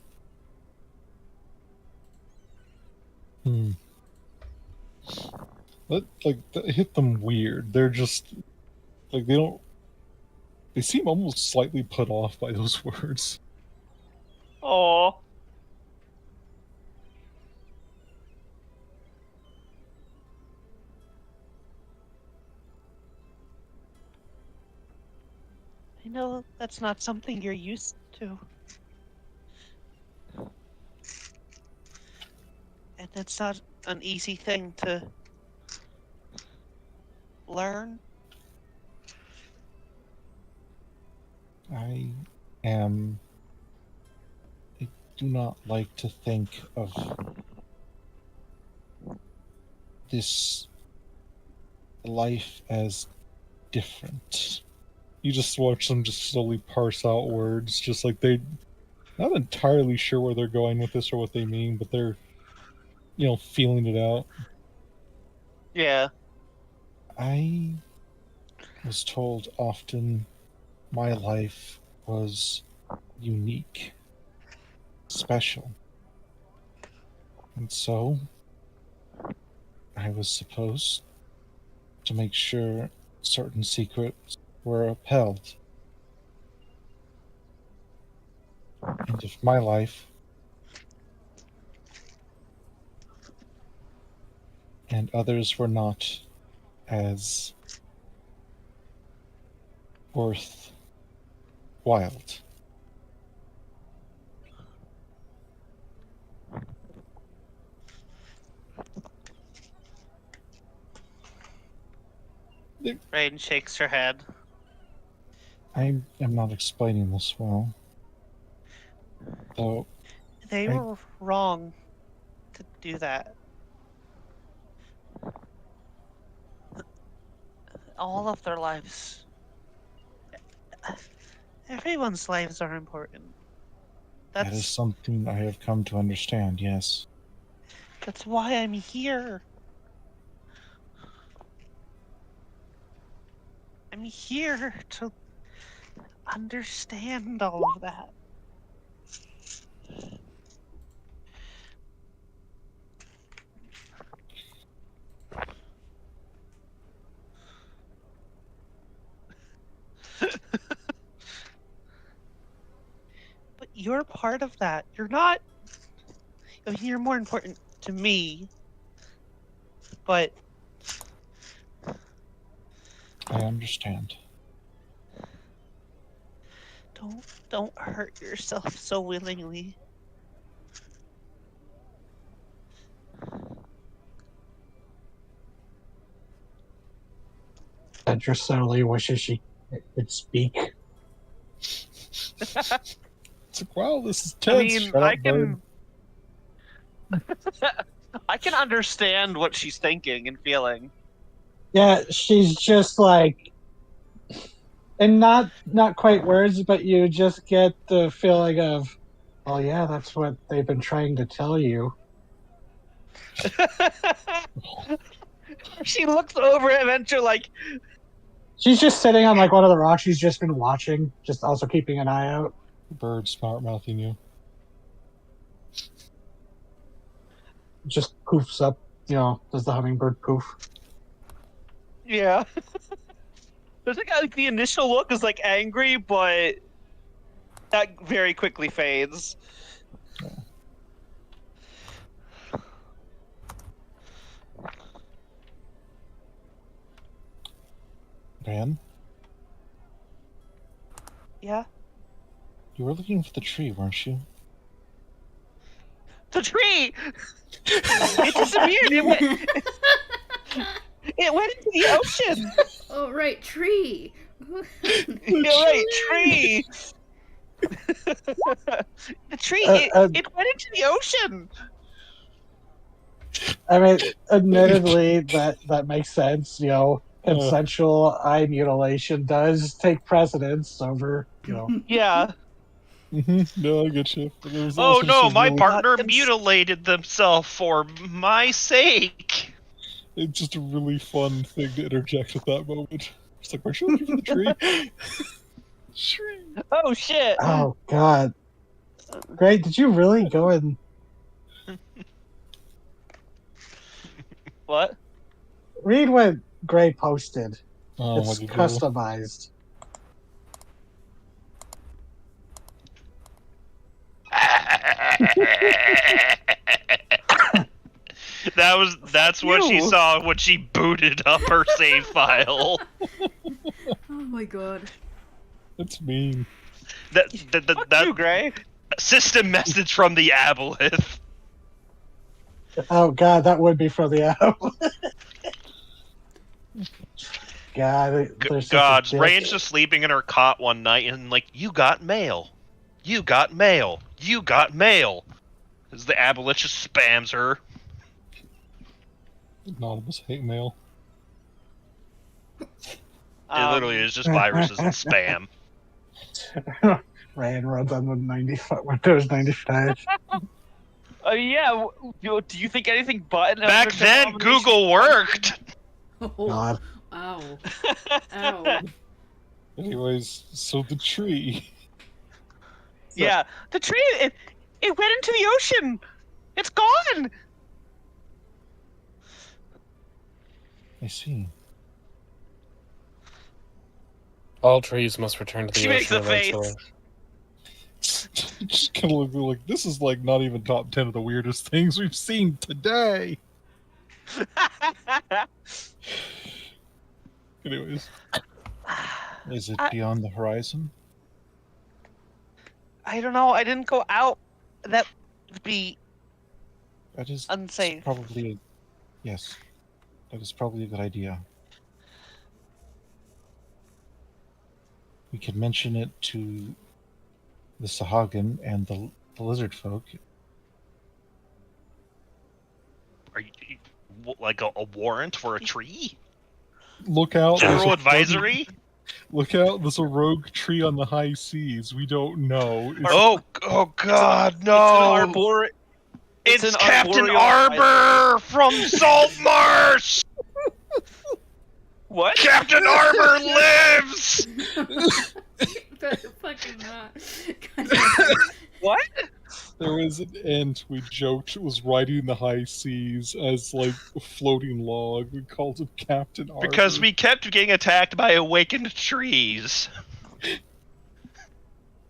that hit them weird. They're just like they don't. They seem almost slightly put off by those words. Oh. I know that's not something you're used to. And it's not an easy thing to learn. I am. I do not like to think of this life as different. You just watch them just slowly parse out words, just like they're not entirely sure where they're going with this or what they mean, but they're, feeling it out. Yeah. I was told often my life was unique, special. And so I was supposed to make sure certain secrets were upheld. And if my life and others were not as worthwhile, Rain shakes her head. I am not explaining this well. Though They were wrong to do that. All of their lives. Everyone's lives are important. that is something I have come to understand, yes. That's why I'm here. I'm here to understand all of that. But you're part of that. You're not. I mean, you're more important to me. But I understand. don't hurt yourself so willingly. Edra slowly wishes she could speak. It's like, wow, this is tense. I mean, Shut up, bird. I can understand what she's thinking and feeling. Yeah, she's just like, and not quite words, but you just get the feeling of, oh yeah, that's what they've been trying to tell you. She looks over at Venture like, She's just sitting on like one of the rocks. She's just been watching, just also keeping an eye out. Bird smart mouthing you. Just poofs up, does the hummingbird poof. yeah. There's like the initial look is like angry, but that very quickly fades. Van, Yeah. you were looking for the tree, weren't you? The tree! It disappeared! It went into the ocean! Oh, right, tree. You're right, tree! The tree, it went into the ocean! I mean, admittedly, that makes sense. Consensual eye mutilation does take precedence over, Yeah. No, I get you. But it was Oh also just no, a my really, partner Not mutilated themselves for my sake. It's just a really fun thing to interject at that moment. It's like, weren't you looking for the tree? Tree. Oh shit! Oh God, Great! Did you really go and What? read what Gray posted? Oh, It's what did you do? customized. That's what she you. saw when she booted up her save file. Oh my god. That's mean. That Fuck you, Gray. system message from the aboleth. Oh God, that would be from the album. God, they're such a God, dick. Rain's just sleeping in her cot one night and like, you got mail. You got mail. You got mail. As the aboleth just spams her. Anonymous hate mail. It literally is just viruses and spam. Ryan runs on the Windows 95. Yeah. Do you think anything but an Back Undertale then, combination- Google worked. Oh, God. ow. Ow. Anyways, so the tree. Yeah, the tree. It went into the ocean. It's gone. I see. All trees must return to the She makes ocean a face. eventually. Just kind of look like this is like not even top 10 of the weirdest things we've seen today. Anyways, is it beyond the horizon? I don't know. I didn't go out. That would be That is unsafe. probably yes. That is probably a good idea. We could mention it to the Sahagin and the lizard folk. Are you like a warrant for a tree? Look out! there's General a advisory? Look out! There's a rogue tree on the high seas. We don't know. It's- Oh God, It's no! an arbor. It's an Captain arboreal Arbor from Saltmarsh. What? Captain Arbor lives. Better fucking not. God damn it. What? There was an ant we joked was riding the high seas as like a floating log. We called him Captain Arbor. Because we kept getting attacked by awakened trees.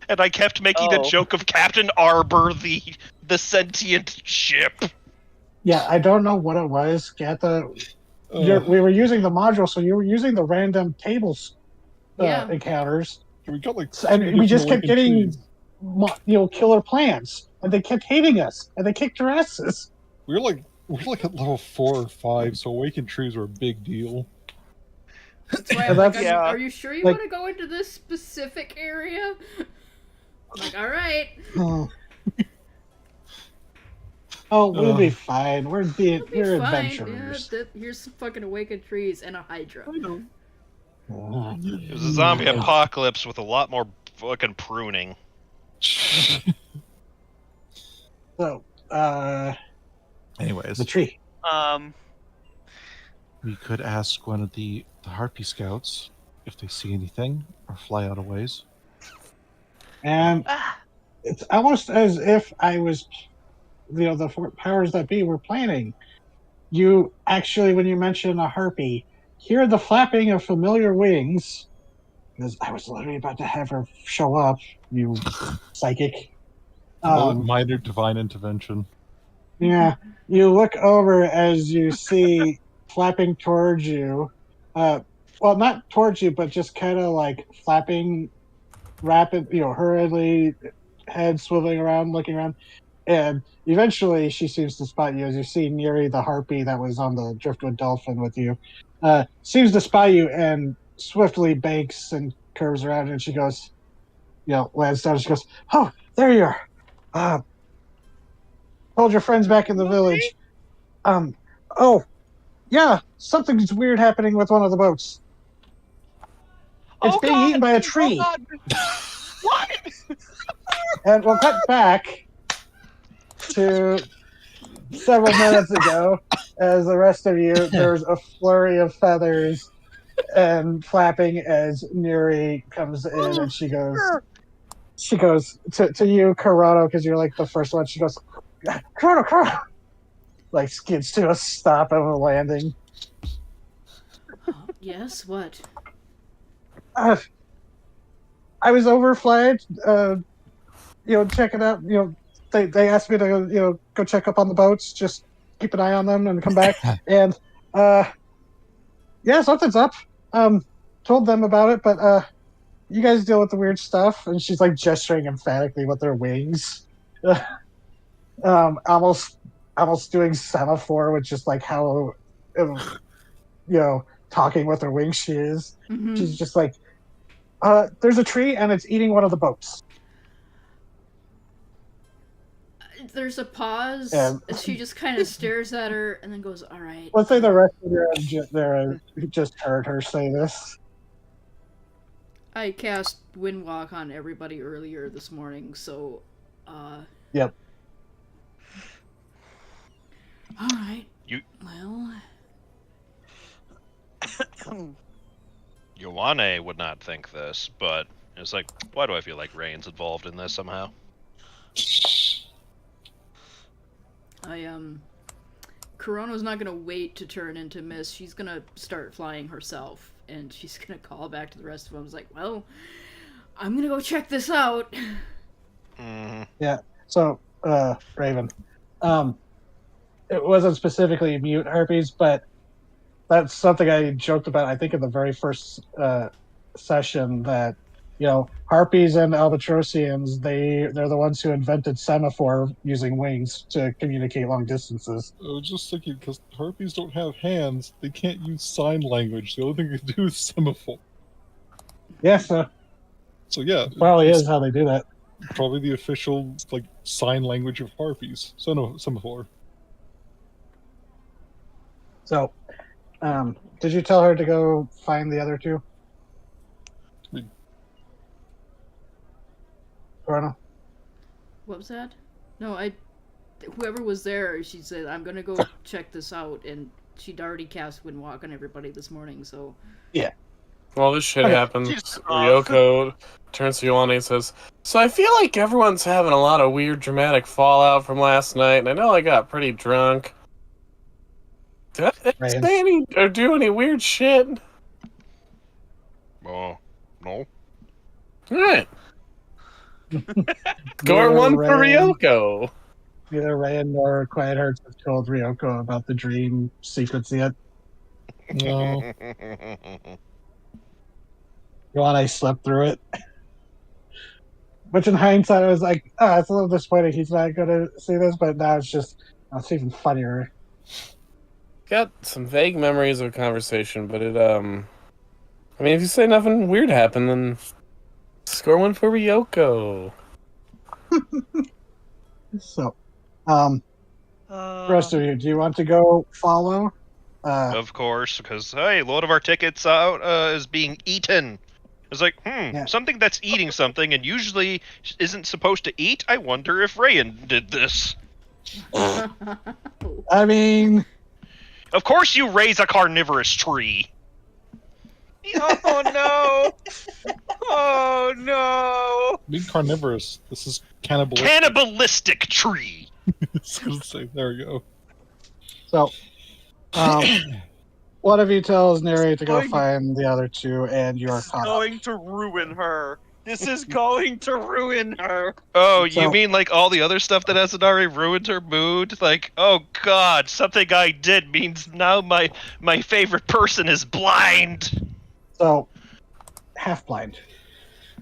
And I kept making the Oh. joke of Captain Arbor, the sentient ship. Yeah, I don't know what it was. Gatha, Uh, we were using the module, so you were using the random tables Yeah. encounters, we got like and three we just different kept awakened getting trees. killer plants, and they kept hating us, and they kicked our asses. We're like at level 4 or 5, so awakened trees were a big deal. That's why And I'm like, that's- Yeah. are you sure you like- want to go into this specific area? I'm like, alright. Oh, we'll be fine. We're It'll be we're fine. adventurers. Yeah, here's some fucking awakened trees and a hydra. I know. It was a zombie apocalypse with a lot more fucking pruning. So, Anyways, the tree. We could ask one of the Harpy Scouts if they see anything or fly out a ways. And it's almost as if I was, the powers that be were planning. You actually, when you mention a harpy, hear the flapping of familiar wings. Because I was literally about to have her show up, you psychic. Call it minor divine intervention. Yeah, you look over as you see flapping towards you. Well, not towards you, but just kind of like flapping, rapid, hurriedly, head swiveling around, looking around. And eventually she seems to spot you as you see Neri, the harpy that was on the driftwood dolphin with you, seems to spy you and swiftly banks and curves around, and she goes, lands down. She goes, "Oh, there you are. Told your friends back in the village. Oh, yeah, something's weird happening with one of the boats. It's being eaten by a tree." Oh, God. What? And we'll cut back to several minutes ago as the rest of you, there's a flurry of feathers and flapping as Neri comes in, and she goes to you, Corrado, because you're like the first one. She goes, Corrado, like skids to a stop of a landing. Yes, what? I was overflagged, checking out, they asked me to, go check up on the boats, just keep an eye on them and come back. And, yeah, something's up. Told them about it, but, you guys deal with the weird stuff. And she's like gesturing emphatically with her wings. Almost doing semaphore with just like how, talking with her wings she is. Mm-hmm. She's just like, there's a tree and it's eating one of the boats. There's a pause. And she just kind of stares at her and then goes, "All right." let's say the rest of you just heard her say this. I cast Windwalk on everybody earlier this morning, so, Yep. All right. Well... Ioane would not think this, but it's like, why do I feel like Rain's involved in this somehow? Corona's not gonna wait to turn into Mist. She's gonna start flying herself, and she's gonna call back to the rest of them. It's like, well, I'm gonna go check this out. Mm-hmm. Yeah. So, Raven, it wasn't specifically mute herpes, but that's something I joked about, I think, in the very first session, that, harpies and albatrosians, they're the ones who invented semaphore using wings to communicate long distances. I was just thinking, because harpies don't have hands, they can't use sign language. The only thing they can do is semaphore. Yeah, so yeah. Probably is how they do that. Probably the official, sign language of harpies. Semaphore. So, did you tell her to go find the other two? Corona? What was that? No, whoever was there, she said, I'm gonna go check this out, and she'd already cast Windwalk on everybody this morning, so... Yeah. Well, this shit Okay. happens. Ryoko turns to Ioane and says, "So I feel like everyone's having a lot of weird dramatic fallout from last night, and I know I got pretty drunk. Did I say any or do any weird shit?" Oh, no. Alright. Score one for Ryoko. Neither Ryan nor Quiet Hearts have told Ryoko about the dream sequence yet. No. Ioane slept through it. Which in hindsight, I was like, it's a little disappointing he's not going to see this, but now it's even funnier. Got some vague memories of a conversation, but it, I mean, if you say nothing weird happened, then score one for Ryoko. So, rest of you, do you want to go follow? Of course, because, hey, a load of our tickets out is being eaten. It's like, something that's eating something and usually isn't supposed to eat? I wonder if Rayan did this. I mean... Of course you raise a carnivorous tree. Oh no! Oh no! Being carnivorous. This is cannibalistic. Cannibalistic tree. I was gonna say, there we go. So, one of you tells Neri to go Going- find the other two, and you are This is caught up. going to ruin her. This is going to ruin her. Oh, So- you mean like all the other stuff that hasn't already ruined her mood? Like, oh god, something I did means now my favorite person is blind. So, half blind.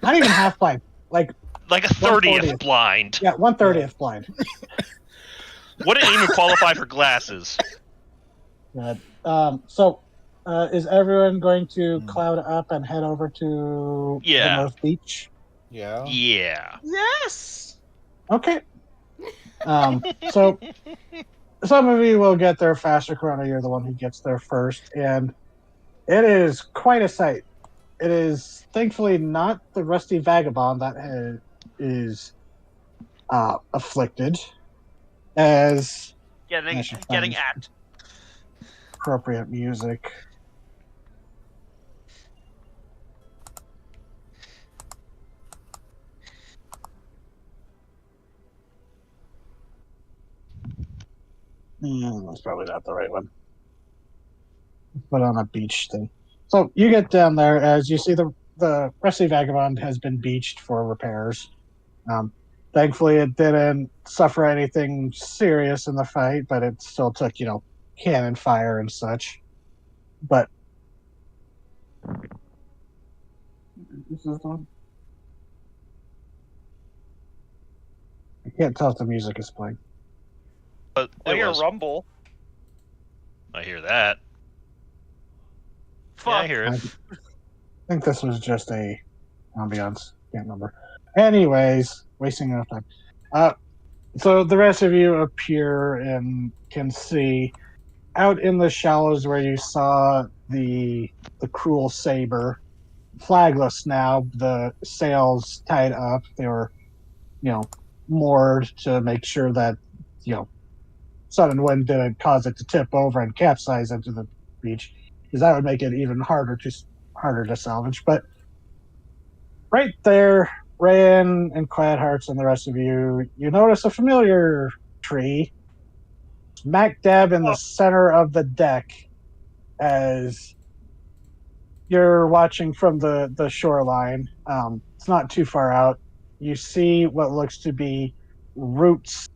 Not even half blind. Like, Like a 30th 1/40th. blind. yeah, 1/30th blind. Wouldn't even qualify for glasses. Good. Is everyone going to cloud up and head over to the Yeah. North Beach? Yeah. Yeah. Yes. Okay. So some of you will get there faster. Corona, you're the one who gets there first, and it is quite a sight. It is thankfully not the rusty vagabond that is afflicted, as I Getting should getting find at. appropriate music. That's probably not the right one. Put on a beach thing. So you get down there as you see the Rusty Vagabond has been beached for repairs. Thankfully, it didn't suffer anything serious in the fight, but it still took, cannon fire and such. But this is the one. I can't tell if the music is playing. But Oh, it your was. rumble. I hear that. Fuck. Yeah, I hear it. I think this was just a ambiance. Can't remember. Anyways, wasting enough time. So the rest of you appear and can see out in the shallows where you saw the cruel saber, flagless now. The sails tied up. They were, moored to make sure that sun and wind didn't cause it to tip over and capsize into the beach, because that would make it even harder to salvage. But right there, Rayan and Quiet Hearts and the rest of you notice a familiar tree smack dab in the center of the deck as you're watching from the shoreline. It's not too far out. You see what looks to be roots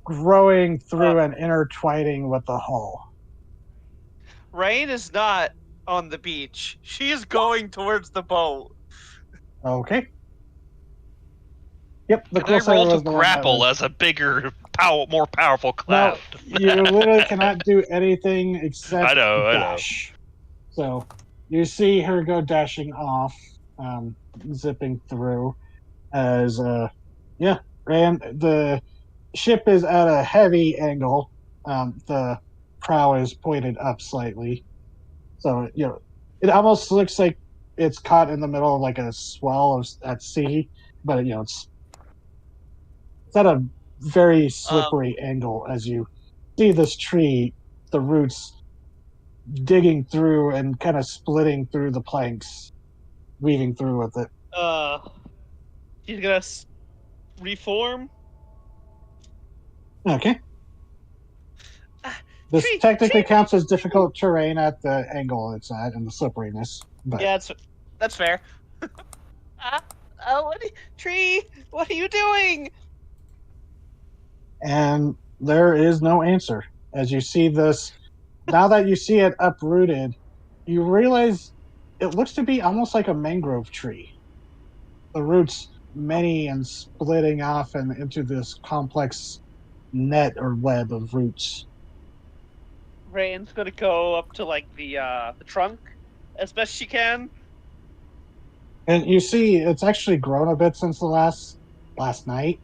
growing through and intertwining with the hull. Rain is not on the beach. She is going towards the boat. Okay. Yep, the Can cool I saber roll to was the one that grapple was- as a bigger, more powerful No, cloud? you literally cannot do anything except I know. dash. So you see her go dashing off, zipping through. As the ship is at a heavy angle. The prow is pointed up slightly, so it almost looks like it's caught in the middle of like a swell at sea, but it's at a very slippery angle as you see this tree, the roots digging through and kind of splitting through the planks, weaving through with it. She's gonna reform. Okay. This Tree- technically tree- counts as difficult terrain at the angle it's at and the slipperiness. But Yeah, that's fair. Tree? What are you doing? and there is no answer. As you see this, now that you see it uprooted, you realize it looks to be almost like a mangrove tree. The roots many and splitting off and into this complex net or web of roots. Rain's gonna go up to like the trunk as best she can. And you see it's actually grown a bit since the last night.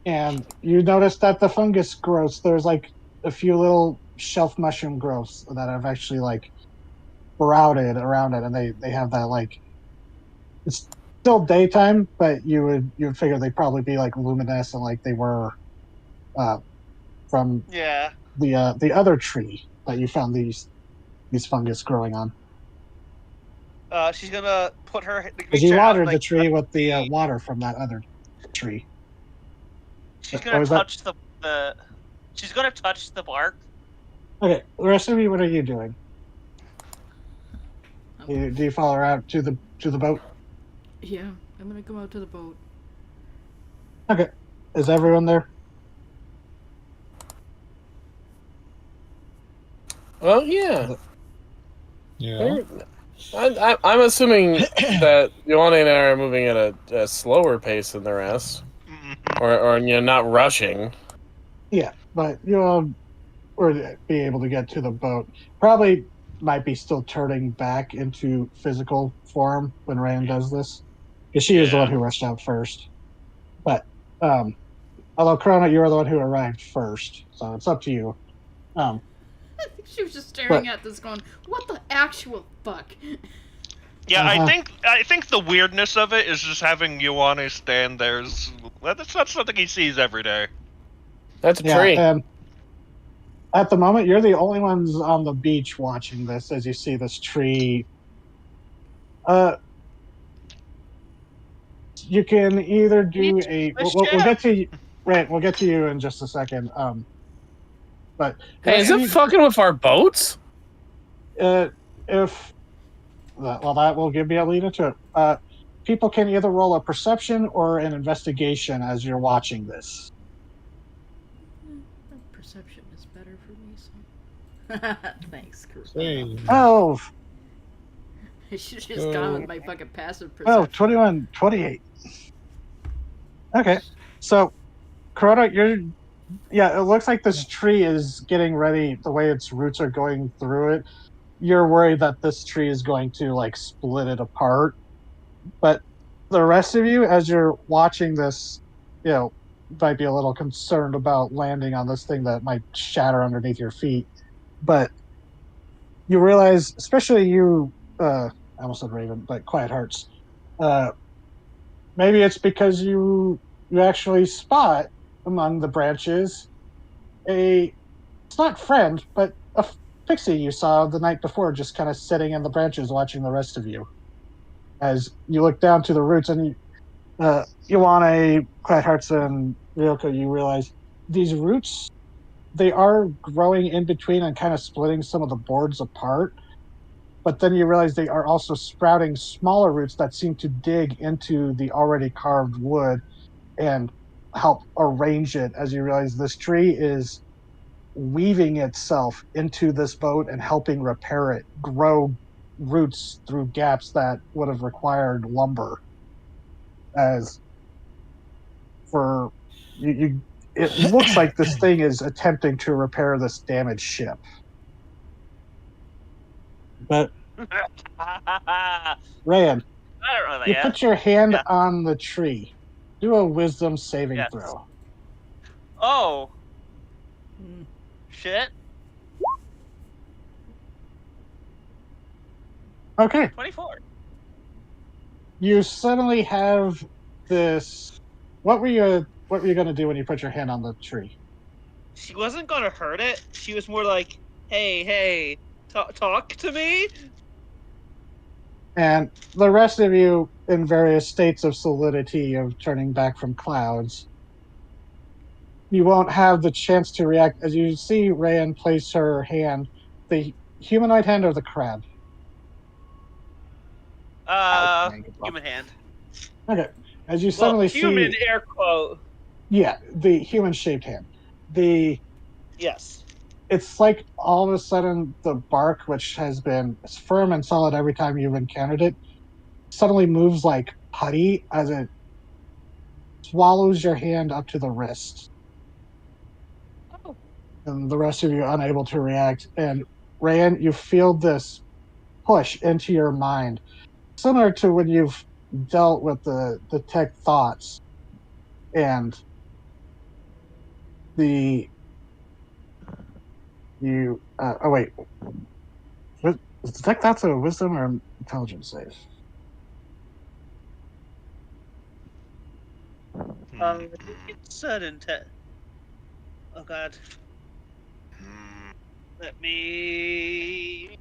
And you notice that the fungus growths, there's like a few little shelf mushroom growths that have actually like sprouted around it, and they have that like, it's still daytime, but you would figure they'd probably be like luminescent like they were from Yeah. the other tree that you found these fungus growing on. She's gonna put her Because you reach out, watered the like, tree with the water from that other tree. she's What gonna was that? touch the she's gonna touch the bark. Okay, the rest of you, what are you doing? Oh. Do you follow her out to the boat? Yeah, I'm gonna go out to the boat. Okay, is everyone there? Well, yeah. Yeah. I'm assuming that Ioane and I are moving at a slower pace than the rest, or not rushing. Yeah, but you all would be able to get to the boat. Probably might be still turning back into physical form when Rand does this, because she is the one who rushed out first. But although Corona, you are the one who arrived first, so it's up to you. I think she was just staring But- at this, going, "What the actual fuck?" Yeah, Uh-huh. I think the weirdness of it is just having Ioane stand there. That's not something he sees every day. That's a Yeah, tree. and at the moment, you're the only ones on the beach watching this as you see this tree. You can either do a. We'll get to you. Right, we'll get to you in just a second. But Hey, is it fucking with our boats? if well, that will give me a lead into it. People can either roll a perception or an investigation as you're watching this. Perception is better for me, so. Thanks, Kurt. Hey. Oh, I should have just gone with my fucking passive oh, perception. 21, 28. Okay, so Corona, yeah, it looks like this tree is getting ready. The way its roots are going through it, you're worried that this tree is going to like split it apart. But the rest of you, as you're watching this, might be a little concerned about landing on this thing that might shatter underneath your feet. But you realize, especially you, I almost said Raven, but Quiet Hearts, uh, maybe it's because you actually spot among the branches it's not friend, but a pixie you saw the night before, just kind of sitting in the branches watching the rest of you. As you look down to the roots, and Ioane, Quiet Hearts, and Ryoko, you realize these roots, they are growing in between and kind of splitting some of the boards apart. But then you realize they are also sprouting smaller roots that seem to dig into the already carved wood and help arrange it, as you realize this tree is weaving itself into this boat and helping repair it, grow roots through gaps that would have required lumber. As for you it looks like this thing is attempting to repair this damaged ship. But Ryan, I don't know that you yet. put your hand Yeah. on the tree. Do a wisdom saving Yes. throw. Oh. Mm. Shit. Okay. 24. You suddenly have this. What were you going to do when you put your hand on the tree? She wasn't gonna hurt it. She was more like, hey, talk to me. And the rest of you, in various states of solidity of turning back from clouds, you won't have the chance to react as you see Rayan place her hand, the humanoid hand or the crab. Human hand. Okay, as you Well, suddenly human see, air quote. yeah, the human-shaped hand. Yes. It's like all of a sudden the bark, which has been firm and solid every time you've encountered it, suddenly moves like putty as it swallows your hand up to the wrist. Oh. And the rest of you are unable to react. And Rayan, you feel this push into your mind, similar to when you've dealt with the tech thoughts and the you. Oh wait, is the tech thoughts a wisdom or intelligence save? It's sudden. Oh god. Let me.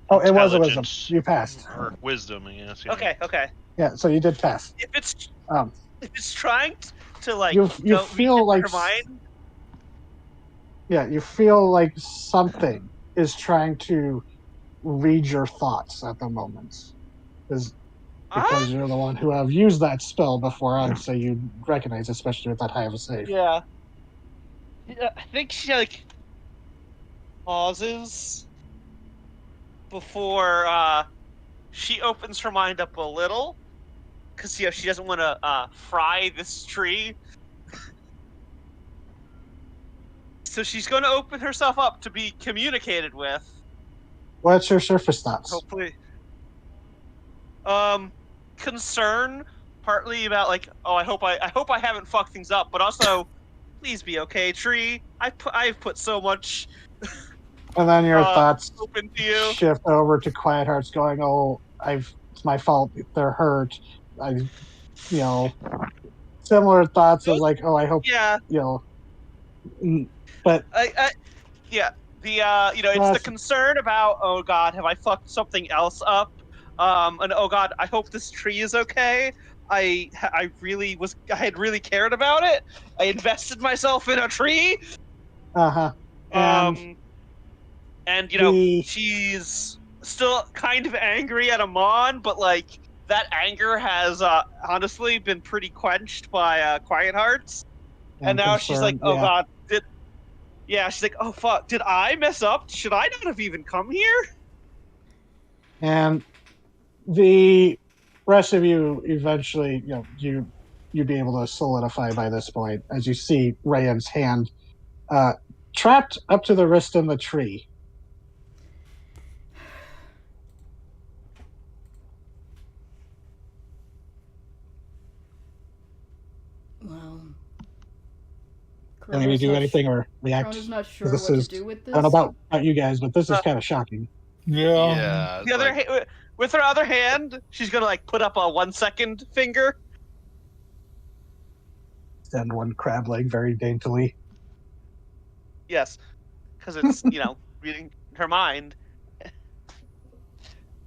Oh, it was a wisdom. Intelligence. You passed. Or wisdom, I guess. Yeah. Okay. Yeah, so you did pass. If it's Um, if it's trying to like you go reach feel into like her mind, you feel like something is trying to read your thoughts at the moment. Is because you're the one who have used that spell before, I'd say you recognize, especially with that high of a save. yeah. I think she like pauses before she opens her mind up a little because she doesn't want to fry this tree. So she's going to open herself up to be communicated with. What's your surface thoughts? Hopefully, concern partly about like, oh, I hope I haven't fucked things up, but also, please be okay, tree. I've put so much And then your thoughts hope into you. shift over to Quiet Hearts, going, "Oh, it's my fault. They're hurt. Similar thoughts of like, oh, I hope, Yeah, but yeah. The it's the concern about, oh god, have I fucked something else up? And oh god, I hope this tree is okay. I had really cared about it. I invested myself in a tree. And And the she's still kind of angry at Amon, but like that anger has honestly been pretty quenched by Quiet Hearts. And now she's like, concern, oh yeah. god, she's like, oh fuck, did I mess up? Should I not have even come here? And the rest of you eventually, you'd be able to solidify by this point as you see Rayan's hand trapped up to the wrist in the tree. Well, Can we do anything or react? Crona's not sure This what is, to do with this. I don't know about you guys, but this is kind of shocking. Yeah. The other with her other hand, she's gonna like put up a 1 second finger. Extend one crab leg very daintily. Yes, because it's reading her mind.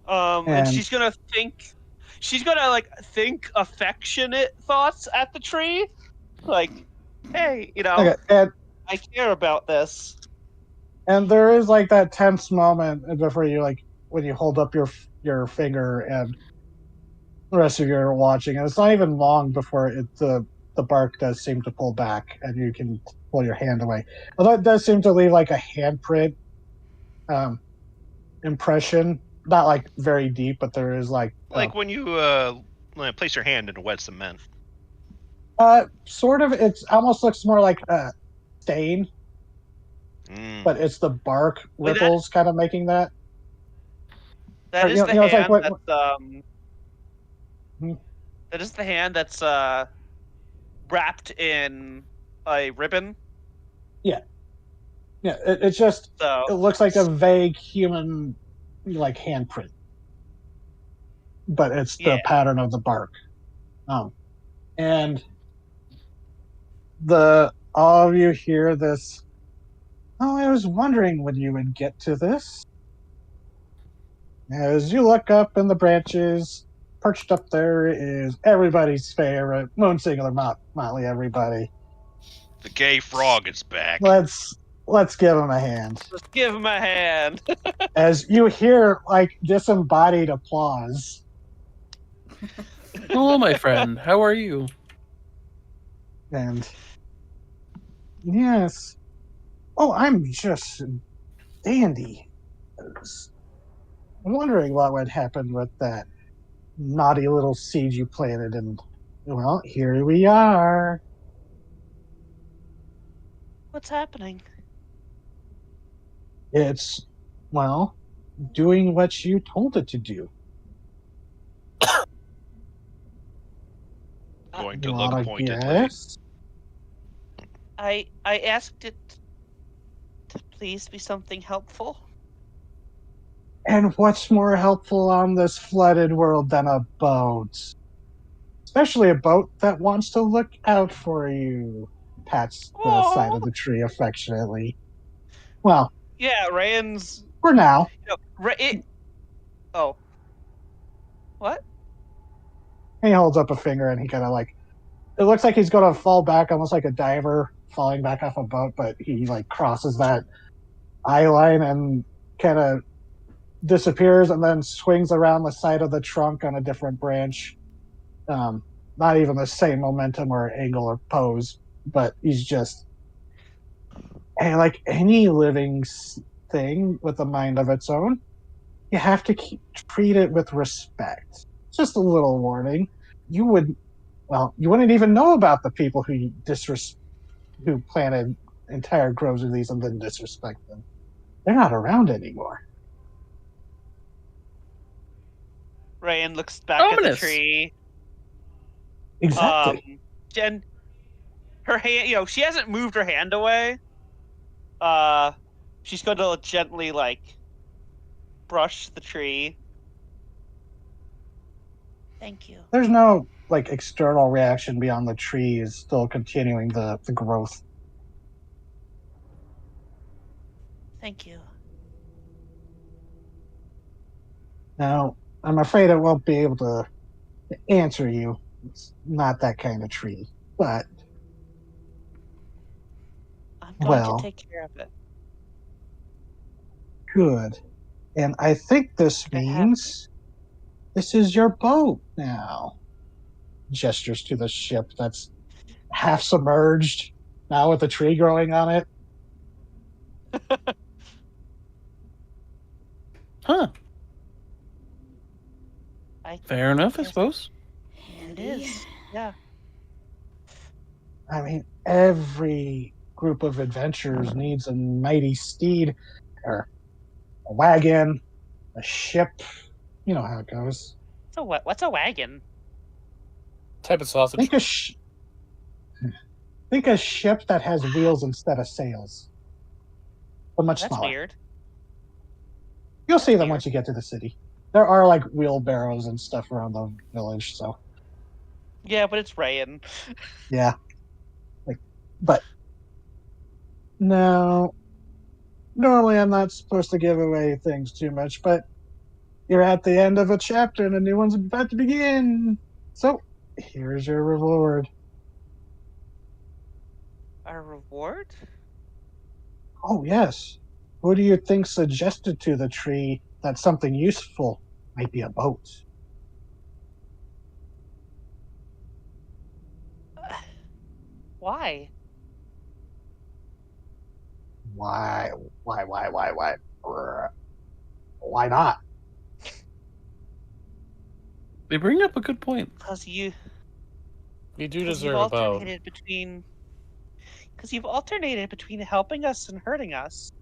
And she's gonna think. She's gonna like think affectionate thoughts at the tree, like, "Hey, Okay, and I care about this." And there is like that tense moment before you, like, when you hold up your finger and the rest of you are watching, and it's not even long before the bark does seem to pull back and you can pull your hand away. Although it does seem to leave like a handprint impression, not like very deep, but there is like when you place your hand in wet cement. sort of. It almost looks more like a stain, but it's the bark ripples kind of making that. That is the hand that is the hand that's wrapped in a ribbon. Yeah, it's just it looks like a vague human like handprint, but it's the pattern of the bark. And all of you hear this. Oh, I was wondering when you would get to this. As you look up in the branches, perched up there is everybody's favorite Moon Singular Motley. Everybody, the gay frog is back. Let's give him a hand. Let's give him a hand. As you hear like disembodied applause. Hello, my friend. How are you? And yes. Oh, I'm just dandy. I'm wondering what would happen with that naughty little seed you planted, and well, here we are. What's happening? It's, well, doing what you told it to do. Going to look pointedly. Guess? I asked it to please be something helpful. And what's more helpful on this flooded world than a boat? Especially a boat that wants to look out for you. Pats the side of the tree affectionately. Well, Yeah, Ryan's. For now. Oh, what? And he holds up a finger and he kind of like, it looks like he's going to fall back almost like a diver falling back off a boat, but he like crosses that eye line and kind of disappears and then swings around the side of the trunk on a different branch. Not even the same momentum or angle or pose, but he's just, and like any living thing with a mind of its own, you have to treat it with respect. Just a little warning. You would, well, you wouldn't even know about the people who planted entire groves of these and then disrespect them. They're not around anymore. Ryan looks back at the Ominous. tree. Exactly. Jen, her hand, she hasn't moved her hand away. She's going to gently like brush the tree. Thank you. There's no like external reaction beyond the tree is still continuing the growth. Thank you. Now, I'm afraid I won't be able to answer you. It's not that kind of tree. But, I'm going well, to take care of it. good. And I think this If it happens. means this is your boat now. Gestures to the ship that's half submerged, now with a tree growing on it. Huh. Fair enough, I guess suppose. it is. Yeah. I mean, every group of adventurers needs a mighty steed, or a wagon, a ship. You know how it goes. So what's a wagon? Type of sausage. Think a ship that has wheels instead of sails, but much That's smaller. weird. You'll see them weird. once you get to the city. There are like wheelbarrows and stuff around the village, so Yeah, but it's Ryan. yeah. But no, normally I'm not supposed to give away things too much, but you're at the end of a chapter and a new one's about to begin. So here's your reward. Our reward? Oh yes. Who do you think suggested to the tree that something useful might be a boat? Why? Why? Why not? They bring up a good point. Because You do you've deserve a boat. alternated between. Because you've alternated between helping us and hurting us.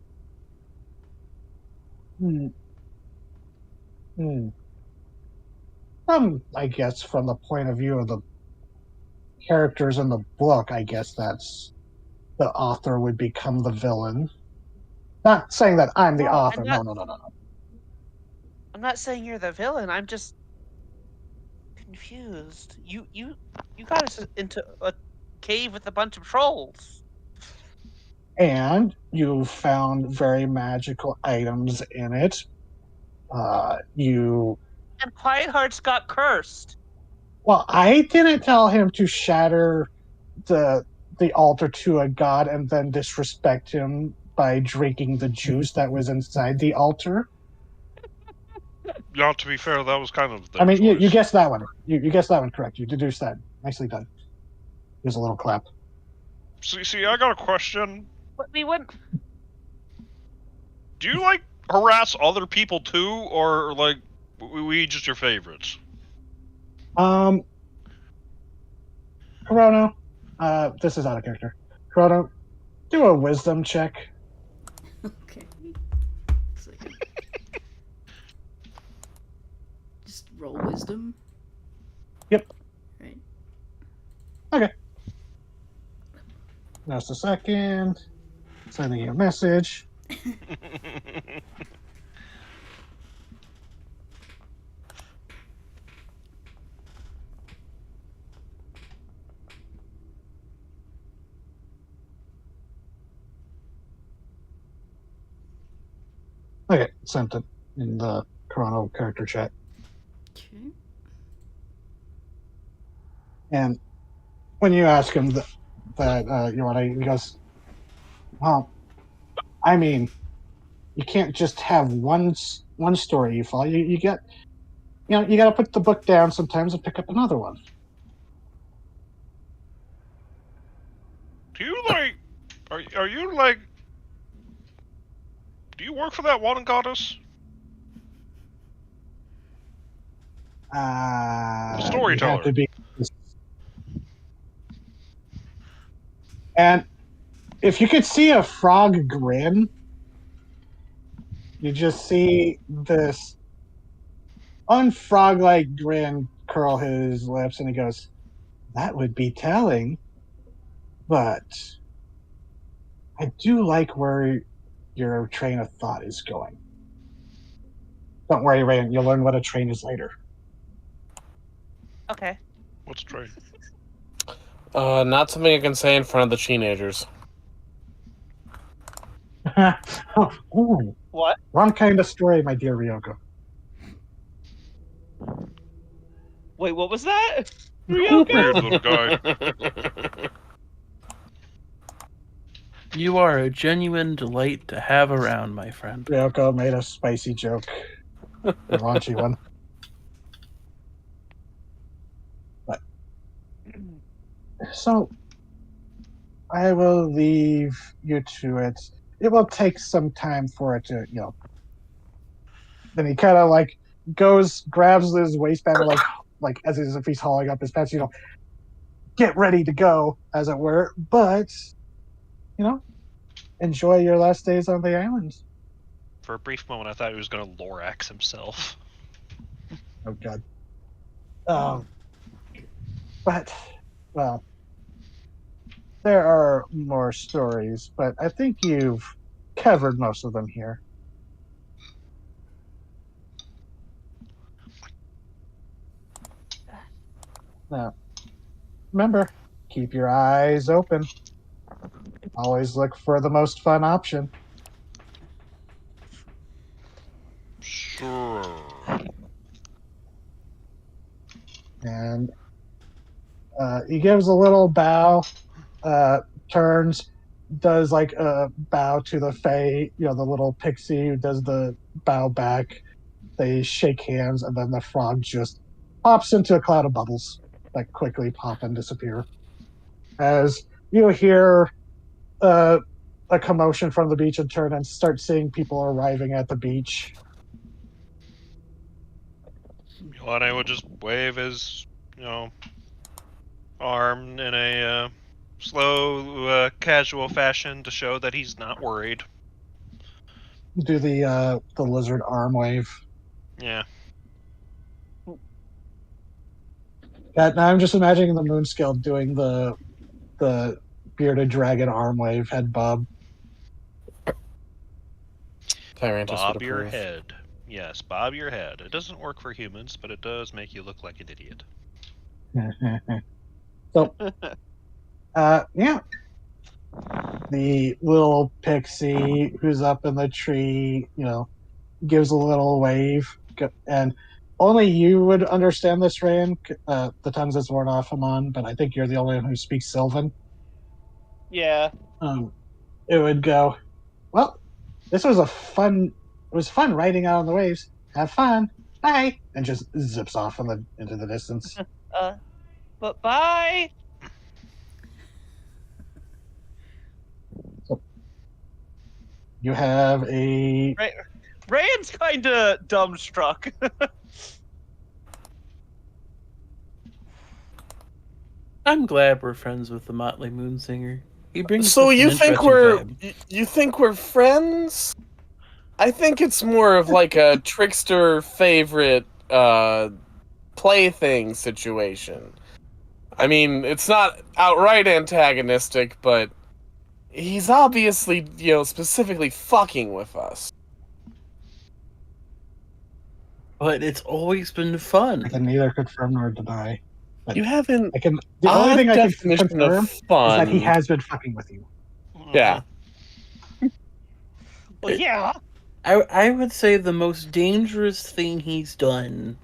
Hmm. I guess from the point of view of the characters in the book, I guess that's the author would become the villain. Not saying that I'm the No, author. I'm No. I'm not saying you're the villain. I'm just confused. You got us into a cave with a bunch of trolls. And you found very magical items in it. And Quiet Hearts got cursed. Well, I didn't tell him to shatter the altar to a god and then disrespect him by drinking the juice that was inside the altar. Now, to be fair, that was kind of. I mean, you choice. guessed that one. You guessed that one correct. You deduced that. Nicely done. Here's a little clap. See, I got a question. But we wouldn't. Do you like harass other people too, or like we just your favorites? Chrono, this is out of character. Chrono, do a wisdom check. Okay. Second. Just roll wisdom. Yep. Right. Okay. Just a second. Sending you a message. Okay, sent it in the Chrono character chat. Okay. And when you ask him he goes, well, I mean, you can't just have one story you follow. You got to put the book down sometimes and pick up another one. Do you like? Are you like? Do you work for that one goddess? You have Storyteller. to be. And if you could see a frog grin, you just see this unfrog-like grin curl his lips, and he goes, "That would be telling, but I do like where your train of thought is going. Don't worry, Rand. You'll learn what a train is later." Okay. What's train? Not something I can say in front of the teenagers. Ooh, What? wrong kind of story, my dear Ryoko. Wait, what was that? Weird Ryoko? little guy. You are a genuine delight to have around, my friend. Ryoko made a spicy joke, a raunchy one. But so I will leave you to it. It will take some time for it to, Then he kind of like grabs his waistband, and like as if he's hauling up his pants, get ready to go, as it were. But enjoy your last days on the island. For a brief moment, I thought he was going to Lorax himself. Oh God. But well, there are more stories, but I think you've covered most of them here. Now, remember, keep your eyes open. Always look for the most fun option. Sure. And he gives a little bow, turns, does like a bow to the Fae, the little pixie who does the bow back. They shake hands, and then the frog just pops into a cloud of bubbles that quickly pop and disappear. As you hear a commotion from the beach and turn and start seeing people arriving at the beach. Milane would just wave his, arm in a slow, casual fashion to show that he's not worried. Do the lizard arm wave. Yeah. Now I'm just imagining the Moonscale doing the bearded dragon arm wave, head bob. Tyrantus Bob would your approve. head. Yes, bob your head. It doesn't work for humans, but it does make you look like an idiot. So, yeah. The little pixie who's up in the tree, gives a little wave, and only you would understand this, Rand. The tongues is worn off Amon, but I think you're the only one who speaks Sylvan. Yeah. It would go, well, this was it was fun riding out on the waves. Have fun. Bye. And just zips off into the distance. But bye. So, you have a... Rand's kind of dumbstruck. I'm glad we're friends with the Motley Moonsinger. He brings So such an you think interesting vibe. you think we're friends? I think it's more of like a trickster favorite plaything situation. I mean, it's not outright antagonistic, but he's obviously, specifically fucking with us. But it's always been fun. I can neither confirm nor deny. But You haven't. the only thing I can definition confirm of fun is that he has been fucking with you. Yeah. Well, yeah. I would say the most dangerous thing he's done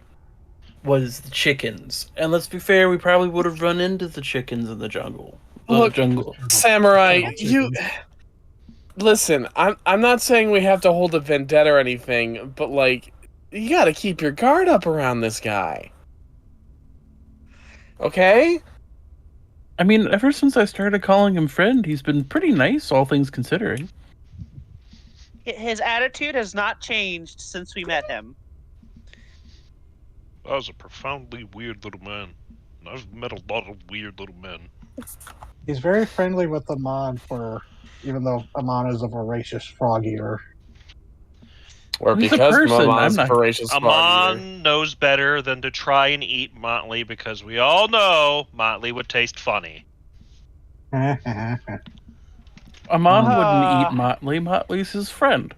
was the chickens. And let's be fair, we probably would have run into the chickens in the jungle. Look, Jungle. Samurai, Turtle you chickens. listen. I'm not saying we have to hold a vendetta or anything, but like, you got to keep your guard up around this guy. Okay? I mean, ever since I started calling him friend, he's been pretty nice, all things considering. His attitude has not changed since we met him. That was a profoundly weird little man. And I've met a lot of weird little men. He's very friendly with Amon, even though Amon is a voracious frog eater. Or He's a because person, Mama's I'm not- voracious frog eater. Amon knows better than to try and eat Motley because we all know Motley would taste funny. Amon Ah. wouldn't eat Motley. Motley's his friend.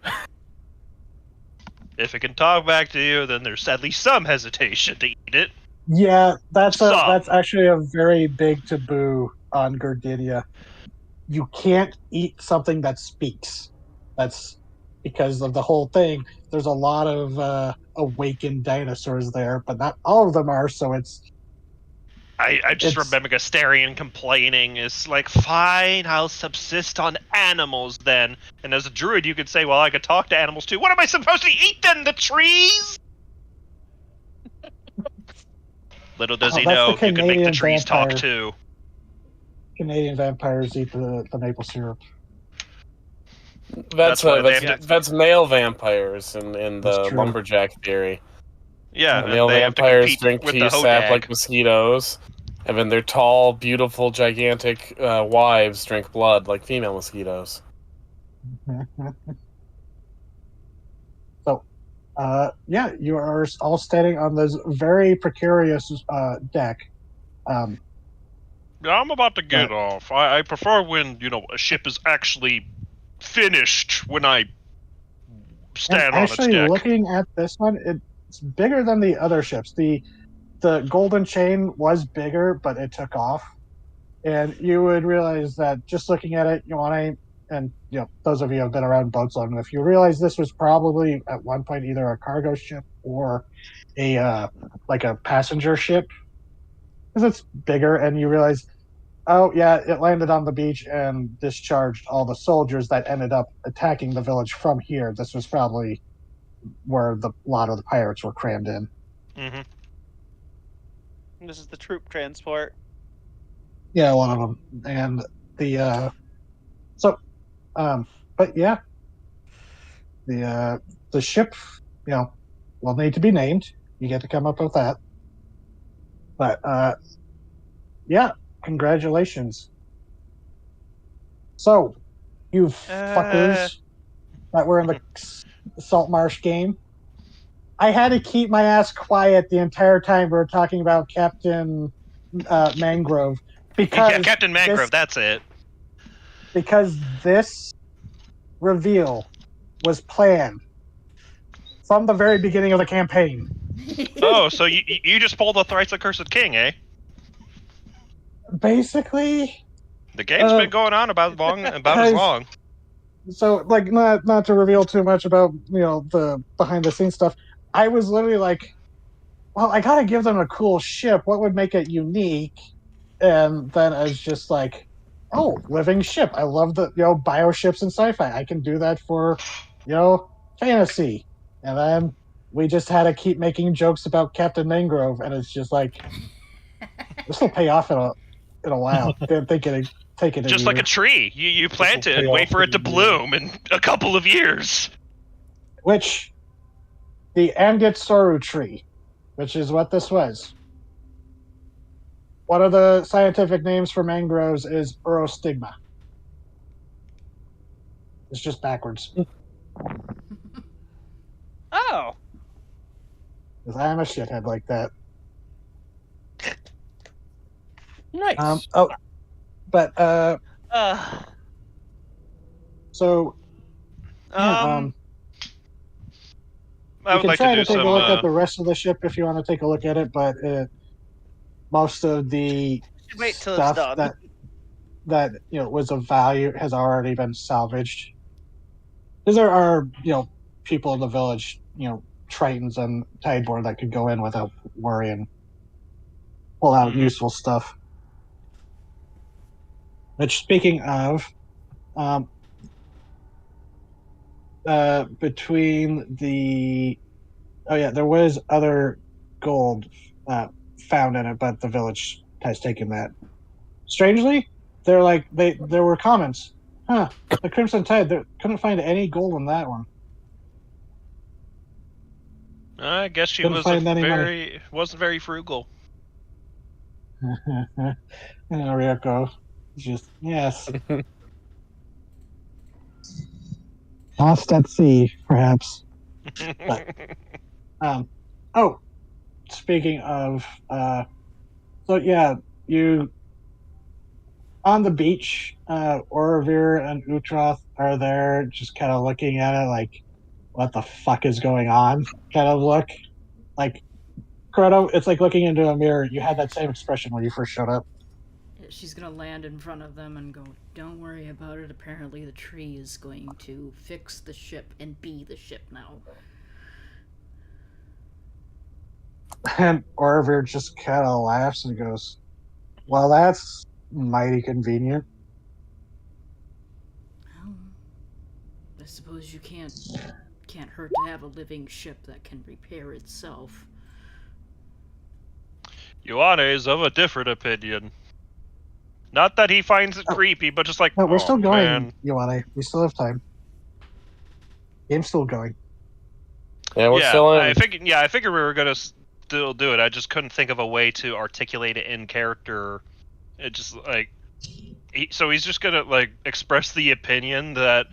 If it can talk back to you, then there's at least some hesitation to eat it. Yeah, that's Some. actually a very big taboo on Gordinia. You can't eat something that speaks. That's because of the whole thing. There's a lot of awakened dinosaurs there, but not all of them are. So it's I just It's- remember Gastarian complaining, "It's like, fine, I'll subsist on animals then." And as a druid, you could say, well, I could talk to animals too. What am I supposed to eat then? The trees? Little does he that's know, the you could make the Canadian trees talk vampire. too. Canadian vampires eat the maple syrup. That's That's why they have that's male vampires in That's the true. lumberjack theory. Yeah, Male and they have to vampires compete drink with pea the sap hodag. like mosquitoes, and then their tall, beautiful, gigantic wives drink blood like female mosquitoes. So, yeah, you are all standing on this very precarious deck. Yeah, I'm about to get off. I prefer when, a ship is actually finished when I stand And on its actually, deck. looking at this one, it's bigger than the other ships. The Golden Chain was bigger, but it took off. And you would realize that just looking at it, and those of you who have been around boats long enough, you realize this was probably at one point either a cargo ship or a like a passenger ship, because it's bigger. And you realize, oh yeah, it landed on the beach and discharged all the soldiers that ended up attacking the village from here. This was probably where a lot of the pirates were crammed in. Hmm. This is the troop transport. Yeah, one of them. And the but yeah, the ship, will need to be named. You get to come up with that. But yeah, congratulations. So, you fuckers that were in the Salt Marsh game, I had to keep my ass quiet the entire time we were talking about Captain Mangrove because Yeah, Captain Mangrove, this- that's it. because this reveal was planned from the very beginning of the campaign. Oh, so you just pulled the Thrice Accursed King, eh? Basically, The game's been going on about as guys- long. so like not to reveal too much about the behind the scenes stuff. I was literally like, well, I gotta give them a cool ship. What would make it unique? And then I was just like, oh, living ship. I love the bioships and sci-fi. I can do that for fantasy. And then we just had to keep making jokes about Captain Mangrove, and it's just like this will pay off in a while. Didn't think it'd take it. Just like a tree. You plant it pay and wait off for it to in a year. bloom in a couple of years. Which the Amgitsoru tree, which is what this was. One of the scientific names for mangroves is Urostigma. It's just backwards. Oh, Because I'm a shithead like that. Nice. But uh, so yeah, I you would can like try to to do take a look at some. the rest of the ship if you want to take a look at it, but most of the wait till it's stuff done. that was of value has already been salvaged. Because there are people in the village, Tritons and Tideborn that could go in without worrying, pull out useful stuff. Which, speaking of, between there was other gold found in it, but the village has taken that. Strangely, there were comments. The Crimson Tide, they couldn't find any gold in that one. I guess she Couldn't find any wasn't very frugal. Ryoko, just yes. Lost at sea, perhaps. But, speaking of, you on the beach, Orovir and Utroth are there, just kind of looking at it like, what the fuck is going on? Kind of look. Like, Croto, it's like looking into a mirror. You had that same expression when you first showed up. She's gonna land in front of them and go, "Don't worry about it. Apparently the tree is going to fix the ship and be the ship now." And Orovir just kind of laughs and goes, "Well, that's mighty convenient." Well, I suppose you can't hurt to have a living ship that can repair itself. Ioane is of a different opinion. Not that he finds it creepy, but just like, no, we're still going, man. Ioane. We still have time. Game's still going. Yeah, we're still in. I figured we were gonna still do it. I just couldn't think of a way to articulate it in character. It just like, so he's just gonna like express the opinion that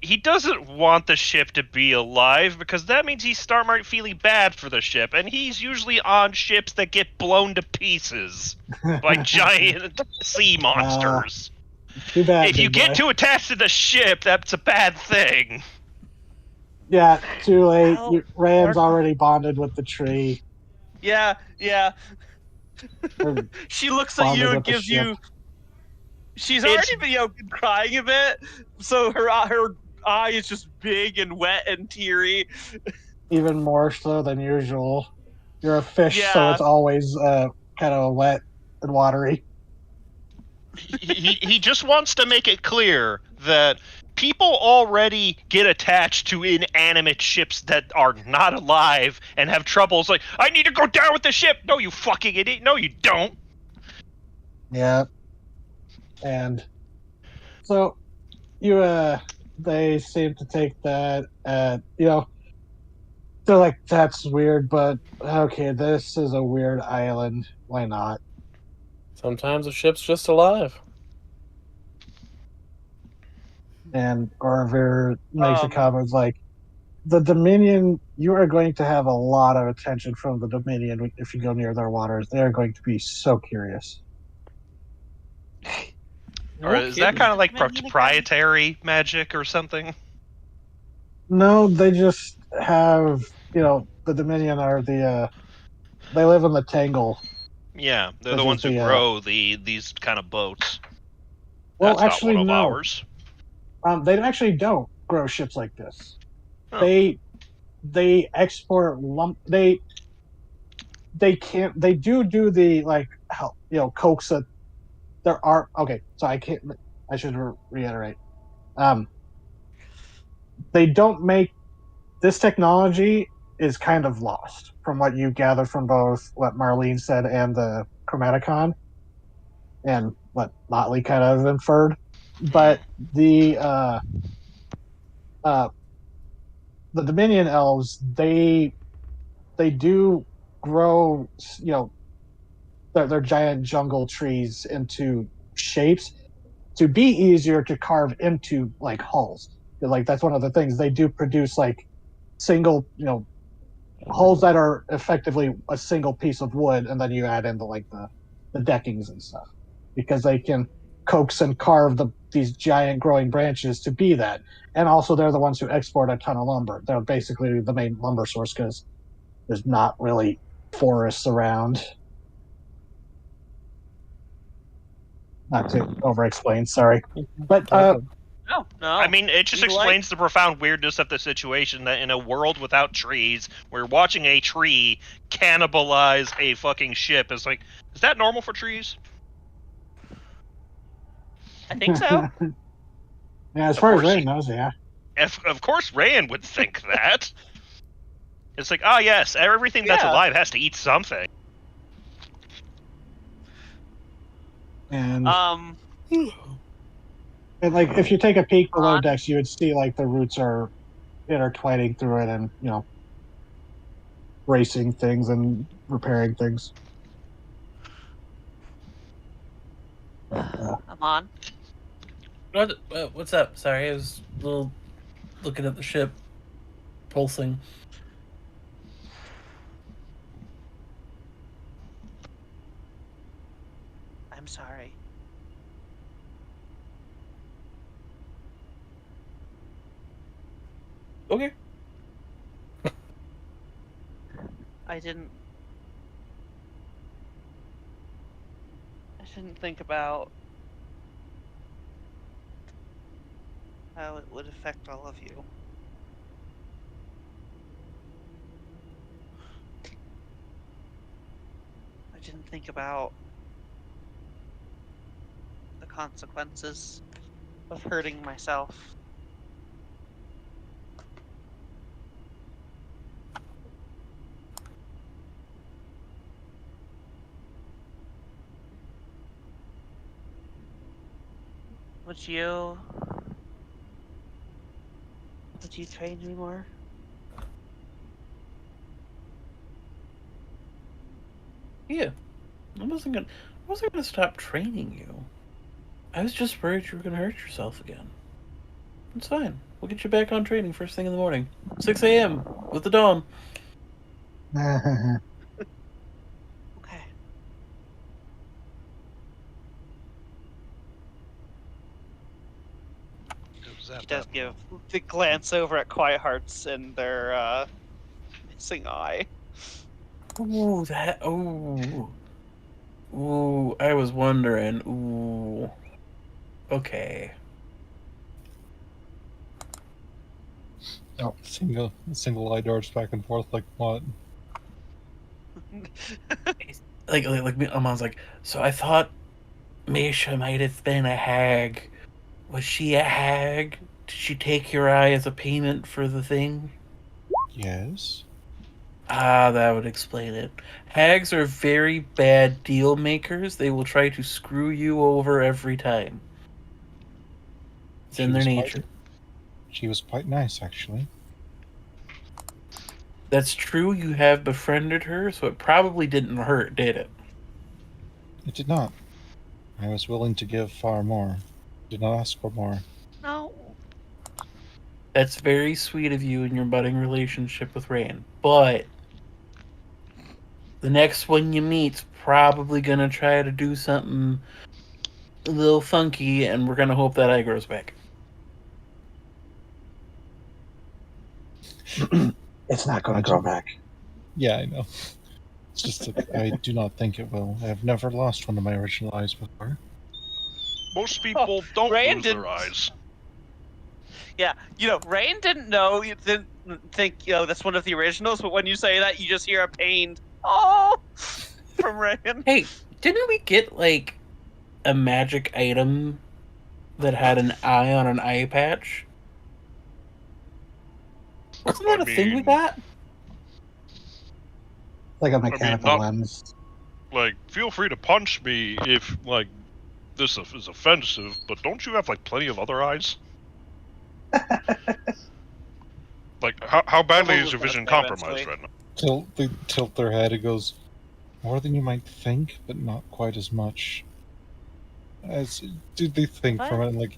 he doesn't want the ship to be alive because that means he might feeling bad for the ship, and he's usually on ships that get blown to pieces by giant sea monsters. Too bad. If you get too attached to the ship, that's a bad thing. Yeah, too late. Rand's already bonded with the tree. Yeah. She looks at you and gives you. She's already been crying a bit, so her eye is just big and wet and teary. Even more so than usual. You're a fish, so it's always kind of wet and watery. He just wants to make it clear that people already get attached to inanimate ships that are not alive and have troubles. Like, I need to go down with the ship. No, you fucking idiot. No, you don't. Yeah. And so they seem to take that, they're like, that's weird, but okay, this is a weird island. Why not? Sometimes a ship's just alive. And Orovir makes a comment like, the Dominion, you are going to have a lot of attention from the Dominion if you go near their waters. They're going to be so curious. Or is that kind of like proprietary magic or something? No, they just have, the Dominion are they live in the Tangle. Yeah, they're the ones who grow these kind of boats. Well, That's actually, not one of no. ours. They actually don't grow ships like this. Oh. They export they do the coax that there are. Okay, so I should reiterate. They don't make this technology is kind of lost from what you gather from both what Marlene said and the Chromaticon, and what Motley kind of inferred. But the Dominion elves, they do grow, their giant jungle trees into shapes to be easier to carve into like hulls. Like that's one of the things they do produce, like single, hulls that are effectively a single piece of wood, and then you add in the deckings and stuff, because they can coax and carve these giant growing branches to be that. And also they're the ones who export a ton of lumber. They're basically the main lumber source because there's not really forests around. Not to over explain, sorry. But No. I mean, it just We like- explains the profound weirdness of the situation that in a world without trees, we're watching a tree cannibalize a fucking ship. It's like, is that normal for trees? I think so. Yeah, as Of far as course Rain he- knows, yeah. Of course, Rand would think that. It's like, oh yes, everything that's Yeah. alive has to eat something. And, Um, and like, if you take a peek below On- decks, you would see like the roots are intertwining through it, and bracing things and repairing things. I'm on. What's up? Sorry, I was a little looking at the ship, pulsing. I'm sorry. Okay. I didn't think about how it would affect all of you. I didn't think about the consequences of hurting myself. Would you train me more? Yeah. I wasn't gonna stop training you. I was just worried you were gonna hurt yourself again. It's fine. We'll get you back on training first thing in the morning. 6 a.m. with the dawn. Okay. He does give the glance over at Quiet Hearts and their missing eye. Ooh, ooh. Ooh, I was wondering. Ooh. Okay. Oh, single eye darts back and forth like what? Like me, Mom's like, so I thought Misha might have been a hag. Was she a hag? Did she take your eye as a payment for the thing? Yes. Ah, that would explain it. Hags are very bad deal makers. They will try to screw you over every time. It's in their nature. She was quite nice, actually. That's true, you have befriended her, so it probably didn't hurt, did it? It did not. I was willing to give far more. Did not ask for more. No. That's very sweet of you in your budding relationship with Rand. But the next one you meet's probably gonna try to do something a little funky, and we're gonna hope that eye grows back. It's not going to grow back. Yeah, I know. It's just that I do not think it will. I have never lost one of my original eyes before. Most people don't Rand lose their didn't- eyes. Yeah, Rain didn't know. You didn't think that's one of the originals. But when you say that, you just hear a pained "oh" from Rain. Hey, didn't we get like a magic item that had an eye on an eye patch? Wasn't that I a thing we mean- got? Like a mechanical not- lens. Like, feel free to punch me if, like, this is offensive, but don't you have, like, plenty of other eyes? Like, how badly Someone is your was vision gonna say compromised eventually. right now? They tilt their head. It goes more than you might think, but not quite as much. As did they think from it? Like,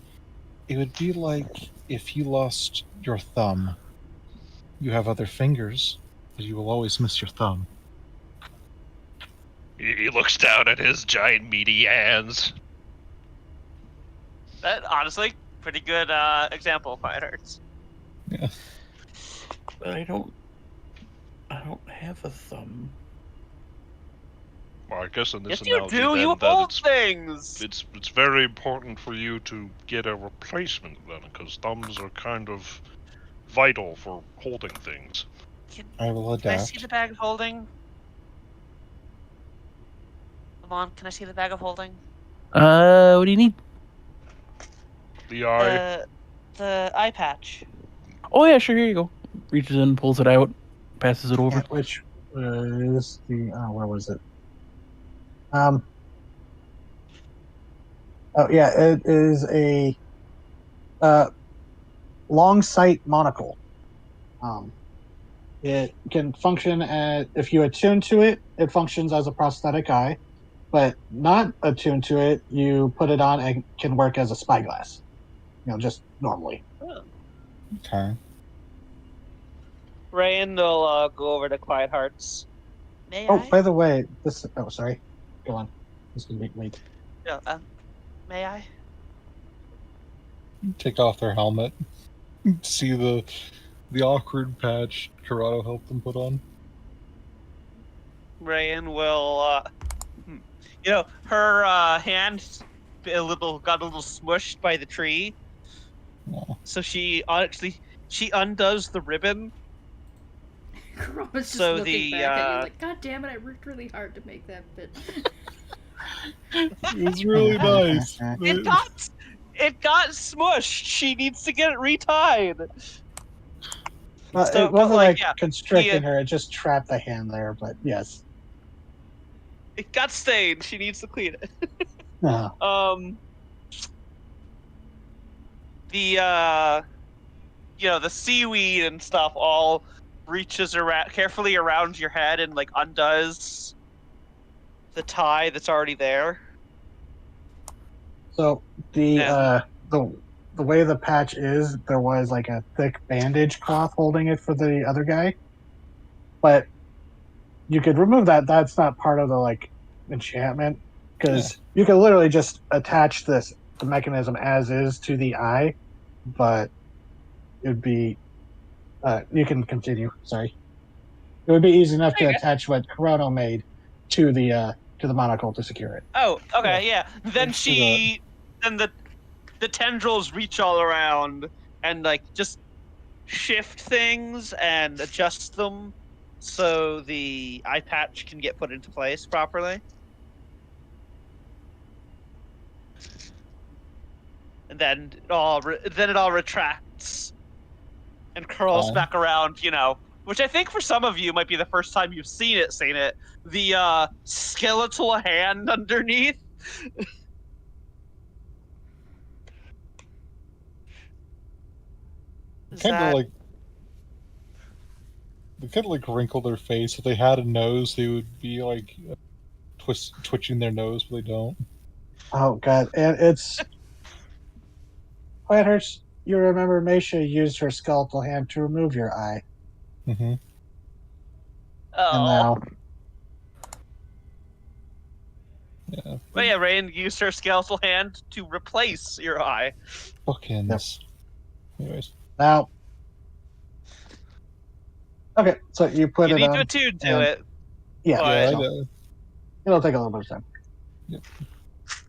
it would be like if you lost your thumb. You have other fingers, but you will always miss your thumb. He looks down at his giant meaty hands. That honestly, pretty good example of Quiet Hearts. Yeah. But I don't have a thumb. Well, I guess in this Yes, you analogy, do. then, You that hold things. it's very important for you to get a replacement then, because thumbs are kind of vital for holding things. I will Can I see adapt. the bag of holding? Come on, can I see the bag of holding? What do you need? The eye. The eye patch. Oh yeah, sure. Here you go. Reaches in, pulls it out, passes it over. Yeah, which is the where was it? Um. Oh yeah, it is a long sight monocle. Um, it can function as, if you attune to it, it functions as a prosthetic eye, but not attuned to it, you put it on and can work as a spyglass. Just normally. Oh. Okay. Rayan will go over to Quiet Hearts. May Oh, I? by the way, this. Oh, sorry. Go on. This can make me. Yeah, may I? Take off their helmet. See the awkward patch Corrado helped them put on. Rayan will, her hand got a little smushed by the tree, Oh. so she undoes the ribbon. Corona's just So looking the, back at you like, God damn it, I worked really hard to make that bit. It was really nice. It got smushed. She needs to get it retied. Well, So, it wasn't but, like yeah, constricting her; it just trapped the hand there. But yes. it got stained. She needs to clean it. Oh. The the seaweed and stuff all reaches around carefully around your head and like undoes the tie that's already there. So the way the patch is, there was like a thick bandage cloth holding it for the other guy, but you could remove that. That's not part of the like enchantment, because you can literally just attach the mechanism as is to the eye, but it would be you can continue. Sorry, it would be easy enough to attach what Corona made to the monocle to secure it. Oh, okay, yeah. Then Let's do then the tendrils reach all around and like just shift things and adjust them so the eye patch can get put into place properly. And then it all retracts and curls Fine. back around, which I think for some of you might be the first time you've seen it. The skeletal hand underneath. They kind of like wrinkle their face. If they had a nose, they would be like twitching their nose, but they don't. Oh god, and it's quite hurts. You remember Meisha used her skeletal hand to remove your eye, Mm-hmm. and now Yeah. But yeah, Rain used her skeletal hand to replace your eye. Bookends. Anyways. now. Okay, so you put You it need on. to attune to and- it. Yeah, But- Yeah, I so know. it'll take a little bit of time. Yep.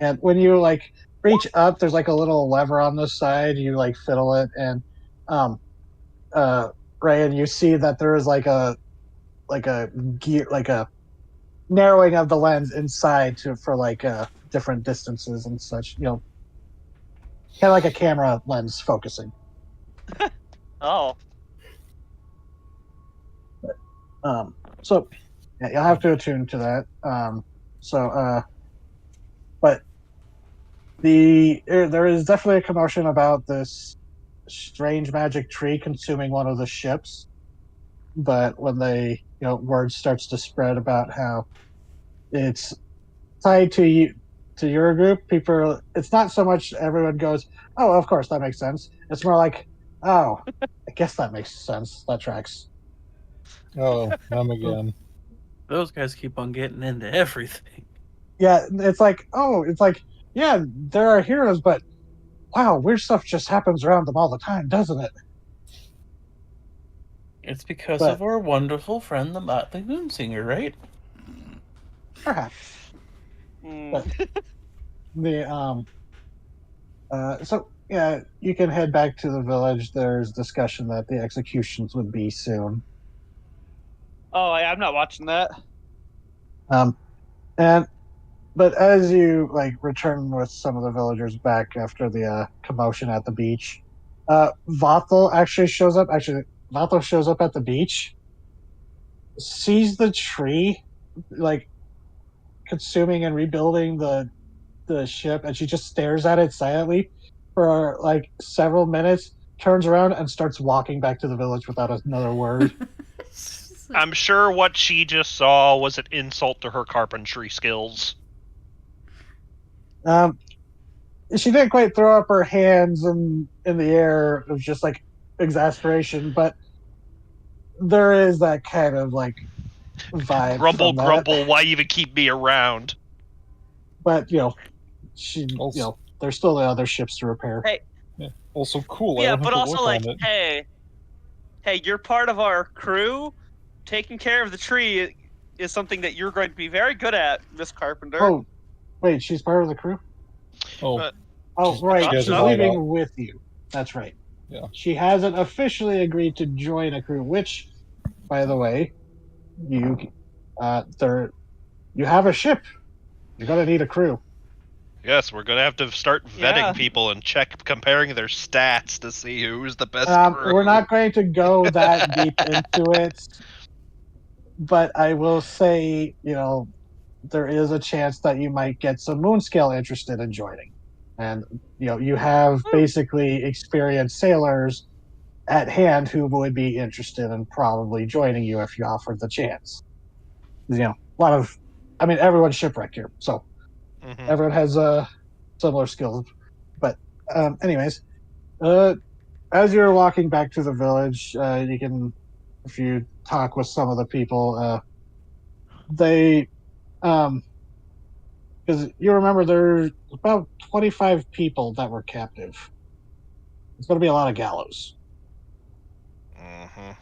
And when you like reach up, there's like a little lever on the side. You like fiddle it, and Ryan, you see that there is like a gear, like a narrowing of the lens inside for like different distances and such. Kind of like a camera lens focusing. Oh. So yeah, you'll have to attune to that. But there is definitely a commotion about this strange magic tree consuming one of the ships. But when word starts to spread about how it's tied to you, to your group, it's not so much everyone goes, "Oh, of course that makes sense." It's more like, "Oh, I guess that makes sense. That tracks." Oh, them again. Those guys keep on getting into everything. Yeah, it's like, yeah, there are heroes, but wow, weird stuff just happens around them all the time, doesn't it? It's because But- of our wonderful friend, the Motley Moonsinger, right? Perhaps. Mm. So yeah, you can head back to the village. There's discussion that the executions would be soon. Oh, I'm not watching that. Um, and but as you return with some of the villagers back after the commotion at the beach, Vathal actually shows up. Actually, Vathal shows up at the beach, sees the tree, like consuming and rebuilding the ship, and she just stares at it silently for like several minutes, turns around and starts walking back to the village without another word. It's like, I'm sure what she just saw was an insult to her carpentry skills. She didn't quite throw up her hands in the air. It was just like exasperation, but there is that kind of like vibe Grumble, from that. grumble, why even keep me around? But there's still the other ships to repair. Hey, Yeah. Also, cool. I yeah, don't have but to also work like, on it. hey, you're part of our crew. Taking care of the tree is something that you're going to be very good at, Miss Carpenter. Oh, wait, she's part of the crew? Oh, Uh, Oh, right, she has she's a leaving hideout. with you. That's right. Yeah. She hasn't officially agreed to join a crew, which, by the way, you have a ship. You're gonna need a crew. Yes, we're gonna have to start vetting Yeah. people and comparing their stats to see who's the best crew. We're not going to go that deep into it, but I will say, there is a chance that you might get some Moonscale interested in joining. And, you have basically experienced sailors at hand who would be interested in probably joining you if you offered the chance. A lot of, everyone's shipwrecked here, so Mhm. everyone has similar skills. But, anyways, as you're walking back to the village, you can, if you talk with some of the people, they, because you remember there's about 25 people that were captive. It's going to be a lot of gallows. Mhm.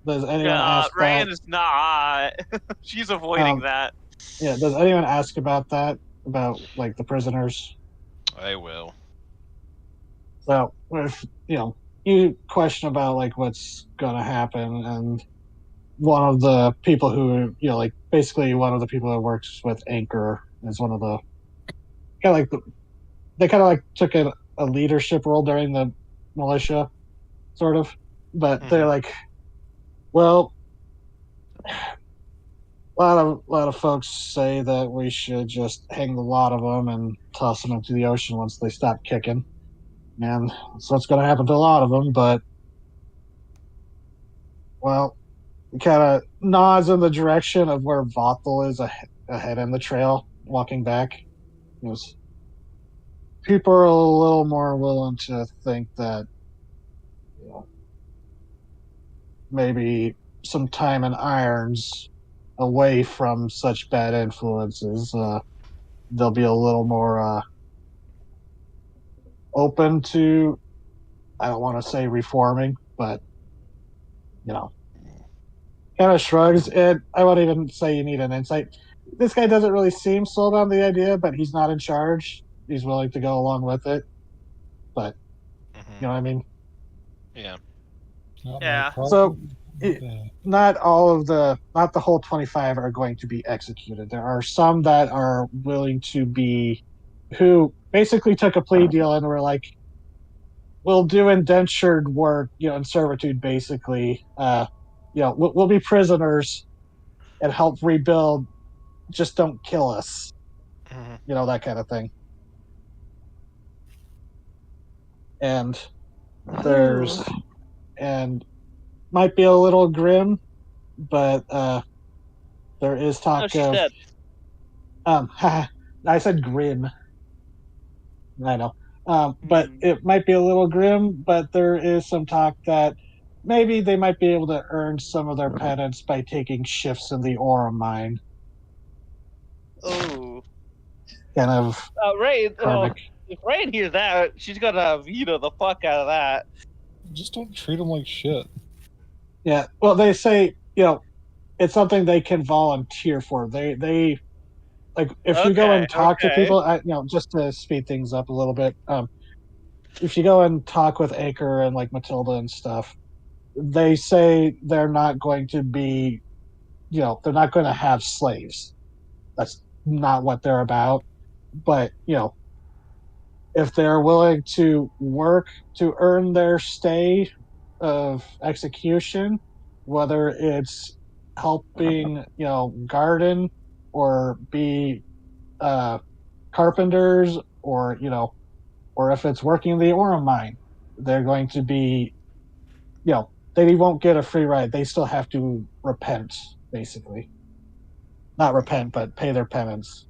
Does anyone ask that? Ryan is not. She's avoiding that. Yeah. Does anyone ask about that? About like the prisoners? I will. So if you question about like what's going to happen, and one of the people who basically one of the people who works with Anchor is one of the kind of like they kind of like took a leadership role during the militia, sort of. But they're like, well, a lot of folks say that we should just hang the lot of them and toss them into the ocean once they stop kicking. And that's what's going to happen to a lot of them. But well, he kind of nods in the direction of where Vothel is ahead in the trail, walking back. Because people are a little more willing to think that maybe some time in irons away from such bad influences, they'll be a little more open to, I don't want to say reforming, but kind of shrugs. And I won't even say you need an insight. This guy doesn't really seem sold on the idea, but he's not in charge. He's willing to go along with it. But you know what I mean? Yeah. Not my Yeah. problem. Not the whole 25 are going to be executed. There are some that are willing to be, who basically took a plea deal and were like, we'll do indentured work, in servitude, basically. We'll be prisoners and help rebuild. Just don't kill us. Mhm. That kind of thing. And and might be a little grim, but there is talk Oh, she of said. I said grim. I know. But it might be a little grim, but there is some talk that maybe they might be able to earn some of their penance by taking shifts in the ore mine. Oh. Kind of Rain. karmic. If Rain hears that, she's gonna veto the fuck out of that. Just don't treat them like shit. Yeah. Well, they say, it's something they can volunteer for. They like if you go and talk to okay. people, just to speed things up a little bit, if you go and talk with Acre and like Matilda and stuff, they say they're not going to be, they're not going to have slaves. That's not what they're about. But if they're willing to work to earn their stay of execution, whether it's helping, garden or be carpenters, or if it's working the ore mine, they're going to be, they won't get a free ride. They still have to repent, basically. Not repent, but pay their penance.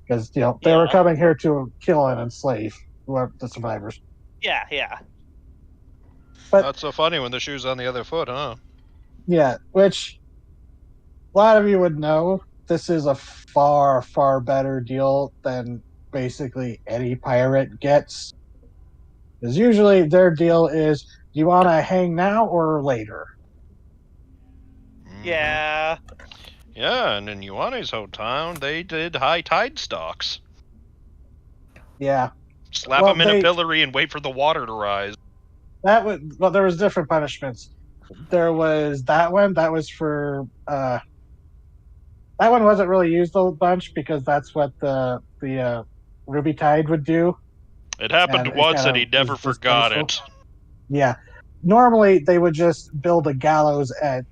Because, they were Yeah. coming here to kill and enslave whoever the survivors. Yeah. But Not so funny when the shoe's on the other foot, huh? yeah, which a lot of you would know, this is a far, far better deal than basically any pirate gets. Because usually their deal is, do you want to hang now or later? Mhm. Yeah. Yeah, and in Ioanni's hometown, they did high tide stocks. Yeah. Slap Well, them in a pillory and wait for the water to rise. There was different punishments. There was that one. That was for that one wasn't really used a bunch because that's what the Ruby Tide would do. It happened And it once kind and of he never was forgot distasteful. it. Yeah. Normally they would just build a gallows at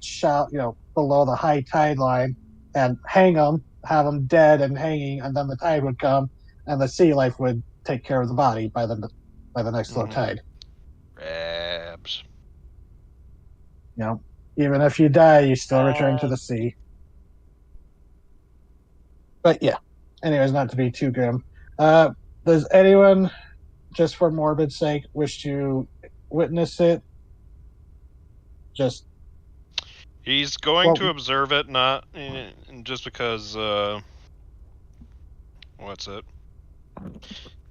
below the high tide line and hang them, have them dead and hanging, and then the tide would come and the sea life would take care of the body by the next low Mhm. tide. Rabs. Even if you die, you still return to the sea. But yeah. Anyways, not to be too grim. Does anyone, just for morbid's sake, wish to witness it? Just He's going Well- to observe it, not just because. What's it?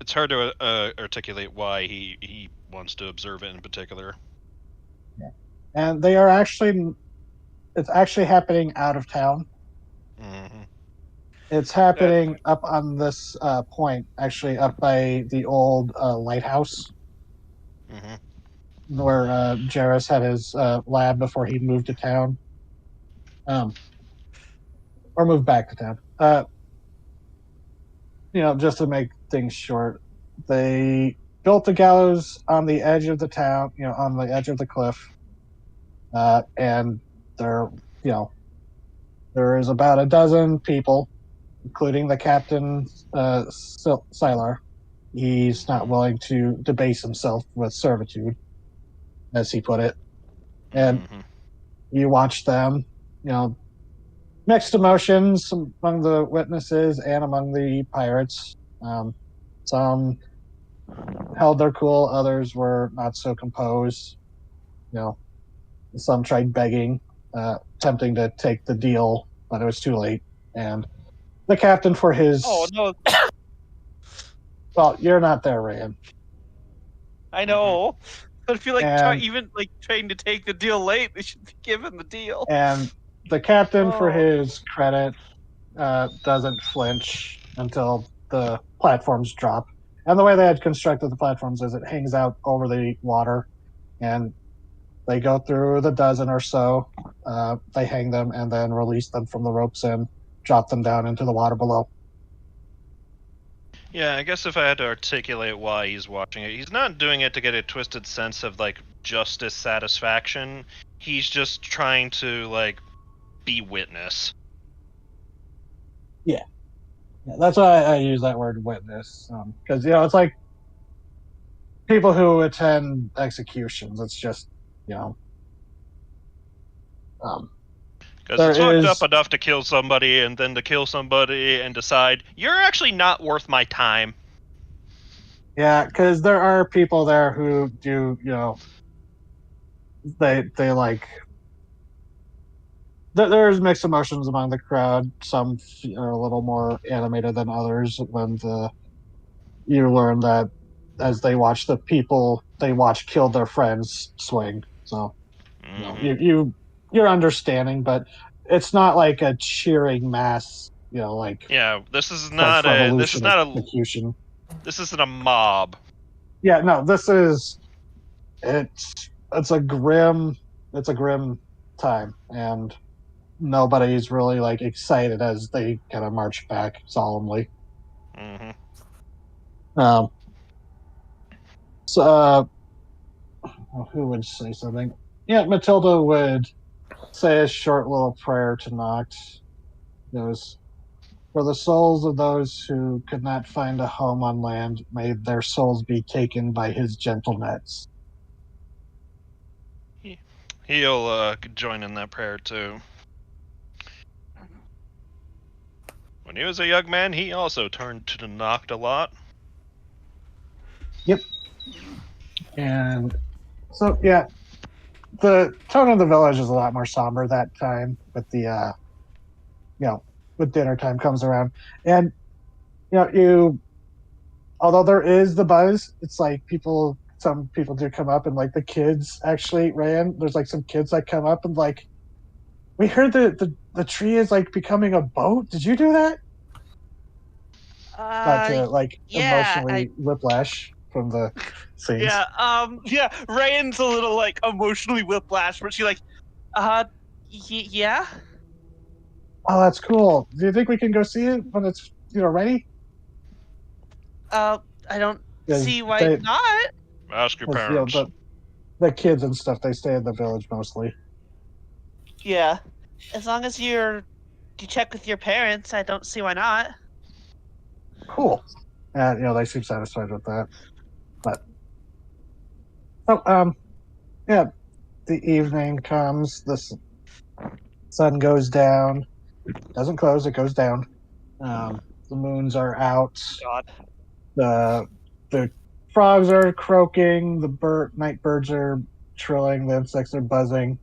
It's hard to articulate why he wants to observe it in particular. and it's actually happening out of town. Hmm. It's happening up on this point, actually up by the old lighthouse Hmm. where Jarrus had his lab before he moved to town. Or moved back to town. Just to make things short, they built the gallows on the edge of the town, on the edge of the cliff. And there, there is about a dozen people, including the captain, Sylar. He's not willing to debase himself with servitude, as he put it. And Hmm. you watch them, mixed emotions among the witnesses and among the pirates. Some held their cool, others were not so composed. Some tried begging, attempting to take the deal, but it was too late. And the captain, for his Oh no, well, you're not there, Ryan. I know. But I feel like And- even like trying to take the deal late, they should be given the deal. And the captain, for Oh. his credit, doesn't flinch until the platforms drop. And the way they had constructed the platforms is it hangs out over the water, and they go through the dozen or so. They hang them and then release them from the ropes and drop them down into the water below. Yeah, I guess if I had to articulate why he's watching it, he's not doing it to get a twisted sense of like justice satisfaction. He's just trying to like be witness. Yeah, that's why I use that word witness, because it's like people who attend executions. It's just Because There it's fucked is- up enough to kill somebody and then to kill somebody and decide you're actually not worth my time. yeah, because there are people there who do they like. There's mixed emotions among the crowd. Some are a little more animated than others when you learn that as they watch the people they watch kill their friends swing. So Mhm. you're understanding, but it's not like a cheering mass like Yeah, this is French not a. This is Revolution not a. execution. This isn't a mob. Yeah, no, this is it's a grim time, and nobody's really like excited as they kind of march back solemnly. Hmm. Um, so who would say something? Yeah, Matilda would say a short little prayer to Noct. Goes, for the souls of those who could not find a home on land, may their souls be taken by his gentle nets. He'll join in that prayer too. When he was a young man, he also turned to the Noct a lot. Yep. And so, yeah, the tone of the village is a lot more somber that time with the, with dinner time comes around. And, although there is the buzz, it's like some people do come up and like the kids actually ran. There's like some kids that come up and like, we heard the tree is like becoming a boat. Did you do that? Not to like Yeah, emotionally whiplash from the scenes. Ryan's a little like emotionally whiplash, but she like, yeah. Oh, that's cool. Do you think we can go see it when it's ready? I don't see why They, not. Ask your 'cause, parents. the kids and stuff, they stay in the village mostly. Yeah, as long as you check with your parents, I don't see why not. Cool. And they seem satisfied with that. But oh, yeah, the evening comes. The sun goes down. Doesn't close. It goes down. The moons are out. God. The frogs are croaking. The night birds are trilling. The insects are buzzing.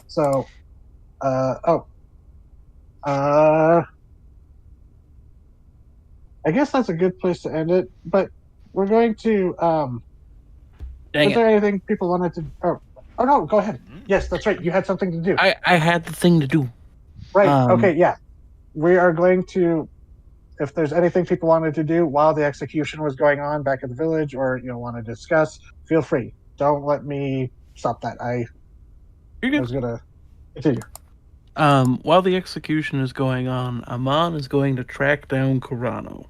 So, I guess that's a good place to end it. But we're going to. Dang Was it. there anything people wanted to? Oh no, go ahead. Yes, that's right. You had something to do. I had the thing to do. Right. Okay. Yeah. We are going to. If there's anything people wanted to do while the execution was going on back at the village, or want to discuss, feel free. Don't let me stop that. You're I good. was gonna continue. While the execution is going on, Amon is going to track down Kurano.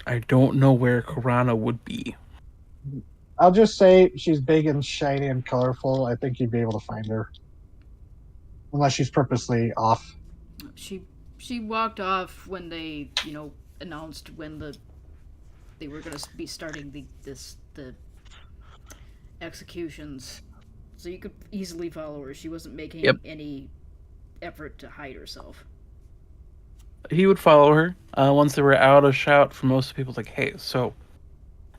I don't know where Kurano would be. I'll just say she's big and shiny and colorful. I think you'd be able to find her, unless she's purposely off. She walked off when they announced when they were going to be starting the executions, so you could easily follow her. She wasn't making any effort to hide herself. He would follow her. Once they were out of shout for most people, like, hey, so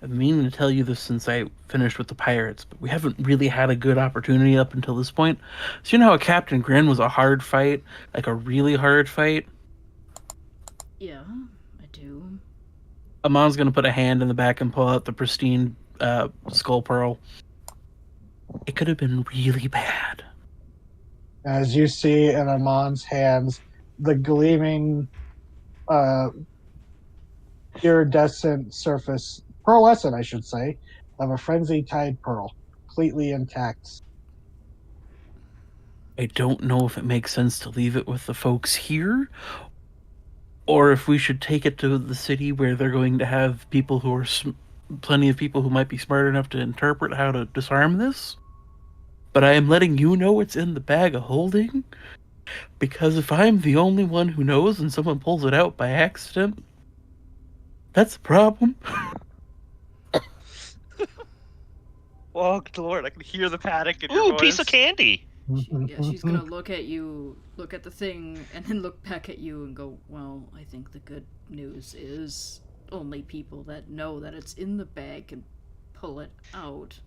I've been meaning to tell you this since I finished with the pirates, but we haven't really had a good opportunity up until this point. So you know how Captain Grin was a hard fight? Like a really hard fight? Yeah, I do. Amon's gonna put a hand in the back and pull out the pristine skull pearl. It could have been really bad. As you see in Amon's hands, the gleaming, iridescent surface, pearlescent, I should say, of a frenzy tide pearl, completely intact. I don't know if it makes sense to leave it with the folks here, or if we should take it to the city where they're going to have people who are plenty of people who might be smart enough to interpret how to disarm this. But I am letting you know it's in the bag of holding, because if I'm the only one who knows and someone pulls it out by accident, that's a problem. Oh Lord, I can hear the panic in your voice. Piece of candy. She's gonna look at you, look at the thing, and then look back at you and go, well, I think the good news is only people that know that it's in the bag can pull it out.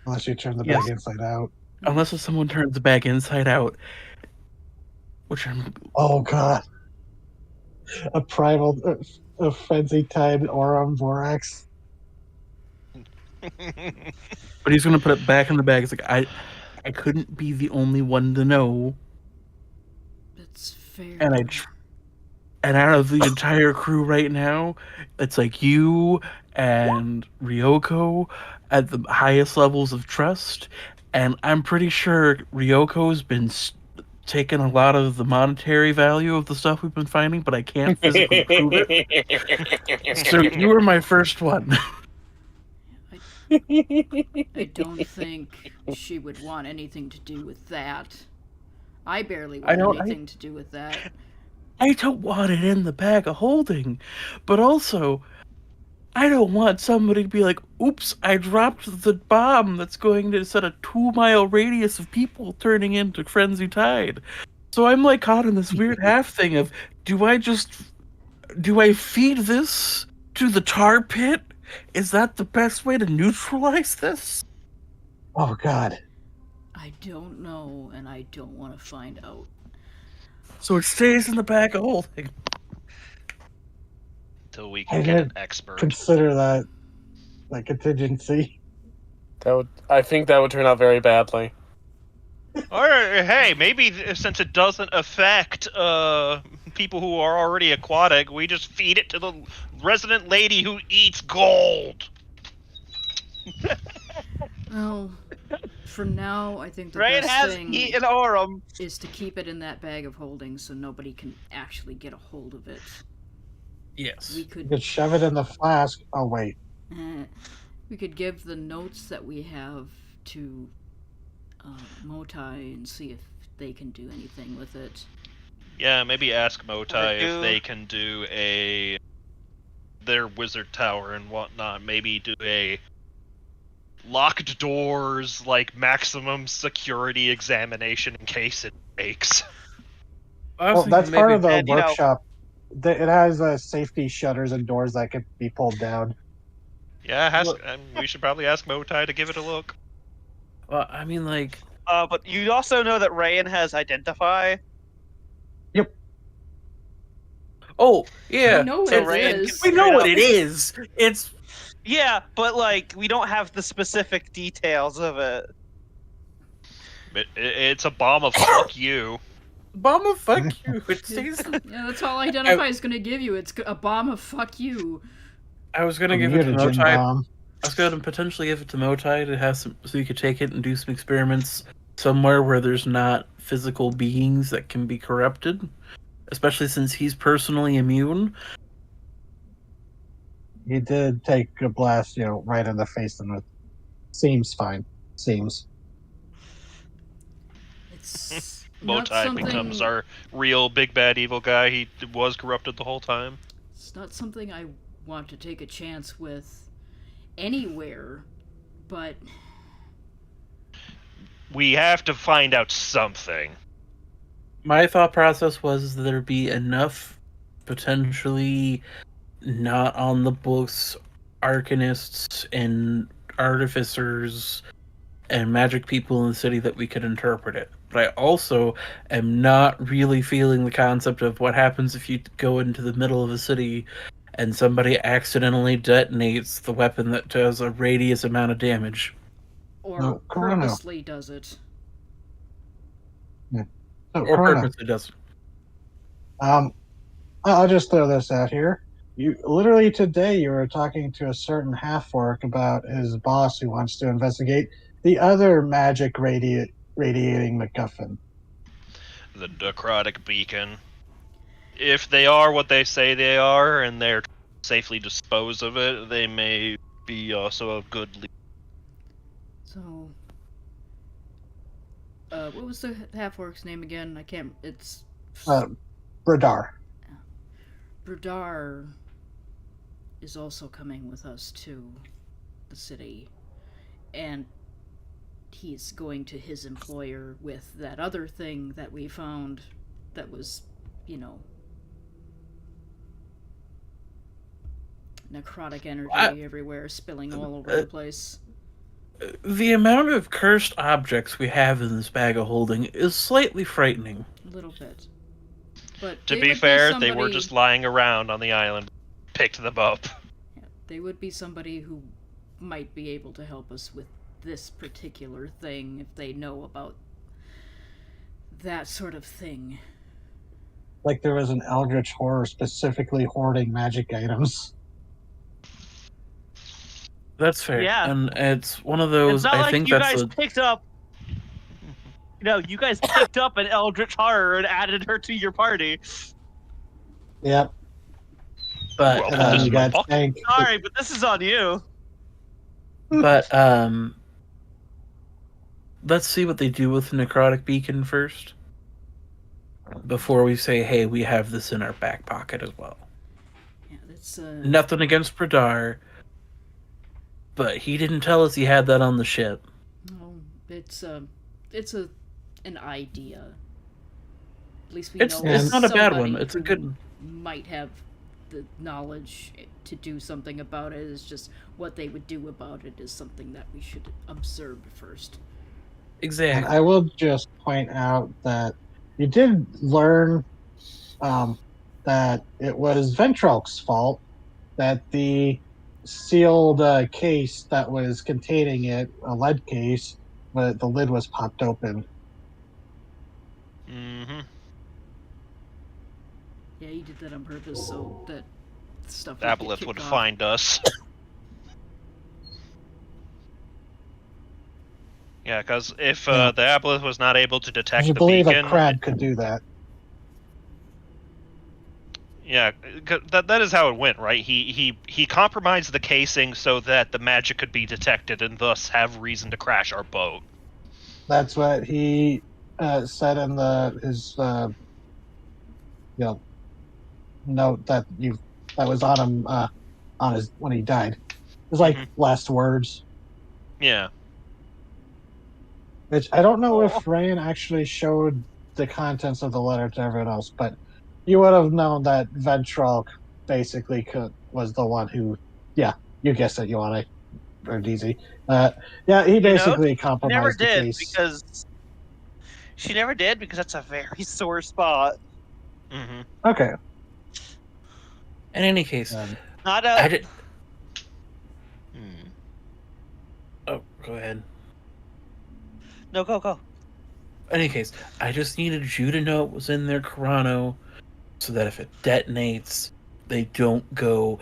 Unless you turn the bag inside out. Unless if someone turns the bag inside out. Which I'm... Oh god. A primal, a frenzy tide Aurum Borax. But he's gonna put it back in the bag. It's like I couldn't be the only one to know, That's fair. and and out of the entire crew right now, it's like you and Ryoko at the highest levels of trust, and I'm pretty sure Ryoko's been taking a lot of the monetary value of the stuff we've been finding, but I can't physically prove it. So you were my first one. I don't think she would want anything to do with that. I barely want anything to do with that. I don't want it in the bag of holding, but also, I don't want somebody to be like, oops, I dropped the bomb that's going to set a 2-mile radius of people turning into Frenzy Tide. So I'm like caught in this weird half thing of, do I feed this to the tar pit? Is that the best way to neutralize this? Oh God. I don't know, and I don't want to find out. So it stays in the bag of holding. Until we can get an expert. Consider that contingency. I think that would turn out very badly. Or hey, maybe since it doesn't affect people who are already aquatic, we just feed it to the resident lady who eats gold. Well, for now, I think the Rain best has thing eaten Aurum. is to keep it in that bag of holding so nobody can actually get a hold of it. Yes. We You could could shove it in the flask. Oh wait. we could give the notes that we have to Motai and see if they can do anything with it. Yeah, maybe ask Motai do- if they can do their wizard tower and whatnot. Maybe do a locked doors, like maximum security examination in case it breaks. Well, that's part of the And, you know- workshop. It has safety shutters and doors that could be pulled down. Yeah, we should probably ask Motai to give it a look. Well, I mean, like, But you also know that Rayan has Identify. oh yeah, We know what So it Rayan is. can we know figure what out- it is. It's Yeah, but we don't have the specific details of it. It's a bomb of fuck you. bomb of fuck you. It stays. Yeah, that's all Identify is gonna give you. It's a bomb of fuck you. I was A gonna give it to mutagen Motai. bomb. I was gonna potentially give it to Motai to have some, so you could take it and do some experiments somewhere where there's not physical beings that can be corrupted. Especially since he's personally immune. He did take a blast, right in the face, and it seems fine. Seems. It's not Motai something. becomes our real big bad evil guy. He was corrupted the whole time. It's not something I want to take a chance with anywhere, but We have to find out something. My thought process was there'd be enough potentially not on the books arcanists and artificers and magic people in the city that we could interpret it. But I also am not really feeling the concept of what happens if you go into the middle of a city and somebody accidentally detonates the weapon that does a radius amount of damage. or No, Corona. purposely does it. So, Or Corona, purposely does. I'll just throw this out here. You literally today you were talking to a certain half-orc about his boss who wants to investigate the other magic radiating MacGuffin. The necrotic beacon. If they are what they say they are, and they're safely dispose of it, they may be also a good lead. So, what was the half-orc's name again? I can't. It's Bradar. Brudar is also coming with us to the city, and he's going to his employer with that other thing that we found that was, necrotic energy everywhere, spilling all over the place. The amount of cursed objects we have in this bag of holding is slightly frightening. A little bit. But To they be would fair, they were somebody- just lying around on the island. Picked them up. Yeah, they would be somebody who might be able to help us with this particular thing if they know about that sort of thing. Like there was an eldritch horror specifically hoarding magic items. That's fair. Yeah. And it's one of It's those, not I like think you that's guys a... picked up. You guys picked up an eldritch horror and added her to your party. Yep. But, Well, And then this is you my got pocket. Tank. Sorry, but this is on you. but, let's see what they do with the necrotic beacon first. Before we say, hey, we have this in our back pocket as well. Yeah, that's Nothing against Pradar, but he didn't tell us he had that on the ship. well, it's an idea. At least we It's know not a bad somebody one. It's a who good... might have the knowledge to do something about it. It's just what they would do about it is something that we should observe first. And Exactly. I will just point out that you did learn that it was Ventralk's fault that the sealed case that was containing it, a lead case, but the lid was popped open. Mm-hmm. Yeah, he did that on purpose so that stuff The would get Aboleth kicked would off. find us. Yeah, because if Yeah. the Aboleth was not able to detect You the believe beacon, a crab could do that. yeah, that is how it went, right? He compromised the casing so that the magic could be detected and thus have reason to crash our boat. That's what he said in his note that was on him on his when he died. It was like last words. Yeah. Which I don't know if Ryan actually showed the contents of the letter to everyone else, but you would have known that Ventralk basically was the one who, yeah, you guessed it, Ioane, or DZ. Yeah, he basically compromised the case. She never did because that's a very sore spot. Mm-hmm. Okay. In any case, Not I a. did... Oh, go ahead. No, go. In any case, I just needed you to know it was in their Corano, so that if it detonates, they don't go,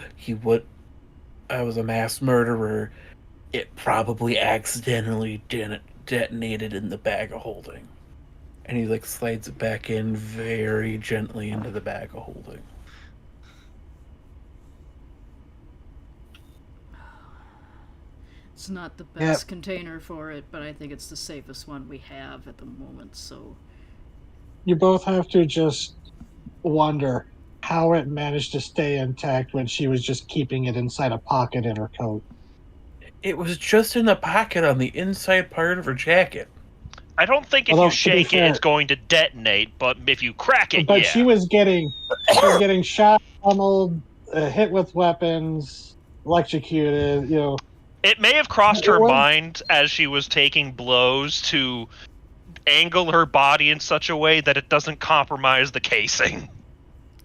I was a mass murderer. It probably accidentally detonated in the bag of holding. And he, slides it back in very gently into the bag of holding. It's not the best container for it, but I think it's the safest one we have at the moment, so... You both have to just wonder how it managed to stay intact when she was just keeping it inside a pocket in her coat. It was just in the pocket on the inside part of her jacket. I don't think if Although, you to be shake it, fair- it's going to detonate, but if you crack it, But yeah. she was getting shot, pummeled, hit with weapons, electrocuted, It may have crossed her It was- mind as she was taking blows to angle her body in such a way that it doesn't compromise the casing.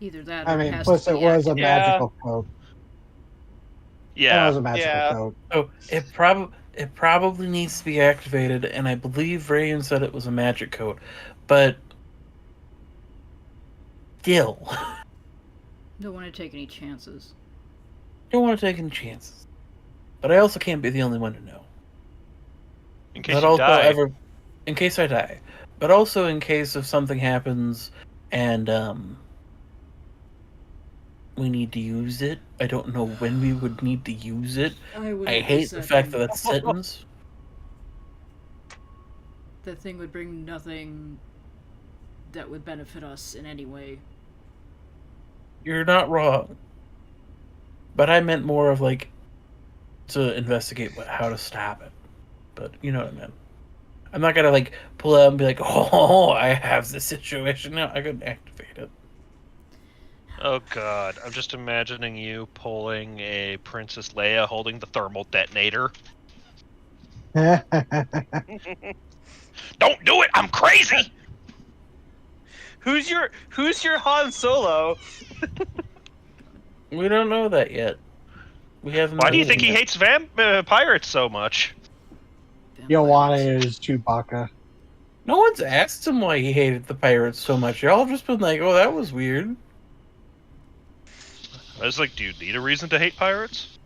Either that or I it mean, has plus to it be was a activated. magical coat. It Yeah. was a magical coat. Oh, it probably needs to be activated, and I believe Rayan said it was a magic coat, but still, Don't want to take any chances. don't want to take any chances. But I also can't be the only one to know. In case But you also die. in case I die, but also in case if something happens and we need to use it. I don't know when we would need to use it. I hate the fact that that's sentence. That thing would bring nothing that would benefit us in any way. You're not wrong. But I meant more of to investigate how to stop it. But you know what I meant. I'm not gonna pull out and be like, oh, I have this situation now. I couldn't activate it. Oh god, I'm just imagining you pulling a Princess Leia holding the thermal detonator. Don't do it! I'm crazy! Who's your Han Solo? We don't know that yet. We haven't. Why do you think he Yeah. hates pirates so much? Ioane is Chewbacca. No one's asked him why he hated the pirates so much. Y'all have just been like, "Oh, that was weird." I was like, do you need a reason to hate pirates?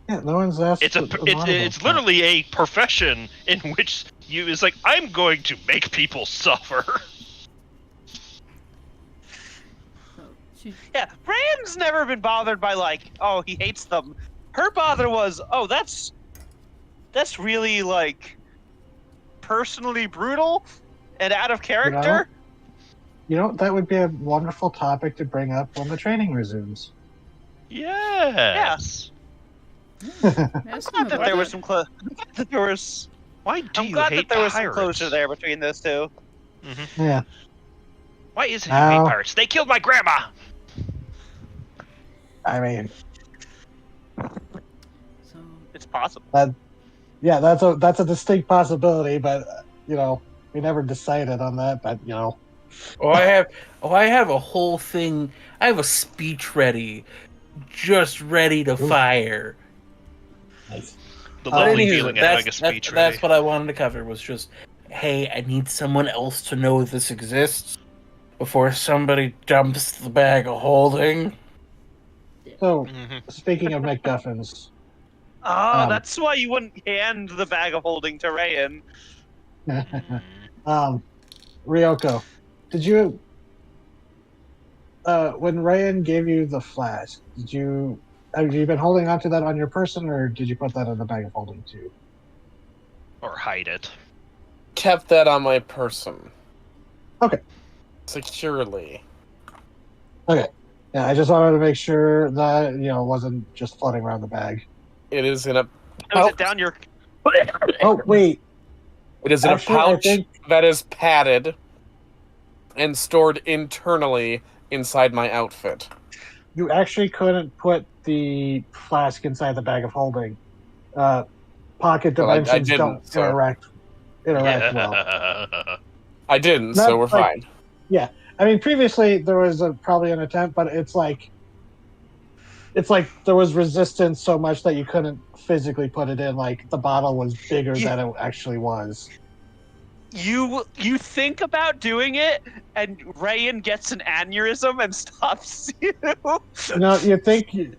Yeah, no one's asked. It's it's literally a profession in which it's like, I'm going to make people suffer. Yeah, Rand's never been bothered by like, oh, he hates them. Her bother was, oh, that's really like personally brutal and out of character. That would be a wonderful topic to bring up when the training resumes. Yes. I'm glad that there was some Why do I'm you glad hate that there was some pirates? closure there between those two. Yeah. Why is it you hate Now- pirates? They killed my grandma. I mean, So It's possible. yeah, that's a distinct possibility, but we never decided on that. But I have a whole thing. I have a speech ready, just ready to fire. nice. The But lovely Anywho, feeling of having a speech that's ready. what I wanted to cover. Was just, hey, I need someone else to know this exists before somebody dumps the bag of holding. So, Mhm. speaking of MacGuffins, Oh, that's why you wouldn't hand the bag of holding to Rayan. Ryoko, did you when Rayan gave you the flask, have you been holding onto that on your person, or did you put that in the bag of holding too? Or hide it. Kept that on my person. Okay. Securely. Okay. Yeah, I just wanted to make sure that it wasn't just floating around the bag. It is in a Was it down your? Oh wait, It is in Actually, a I pouch think- that is padded and stored internally inside my outfit. you actually couldn't put the flask inside the bag of holding. Pocket Well, I dimensions didn't, don't so- interact well. I didn't, so Not we're like- fine. I mean, previously there was probably an attempt, but it's like there was resistance so much that you couldn't physically put it in. Like the bottle was bigger Yeah. than it actually was. You think about doing it, and Rayan gets an aneurysm and stops you. You think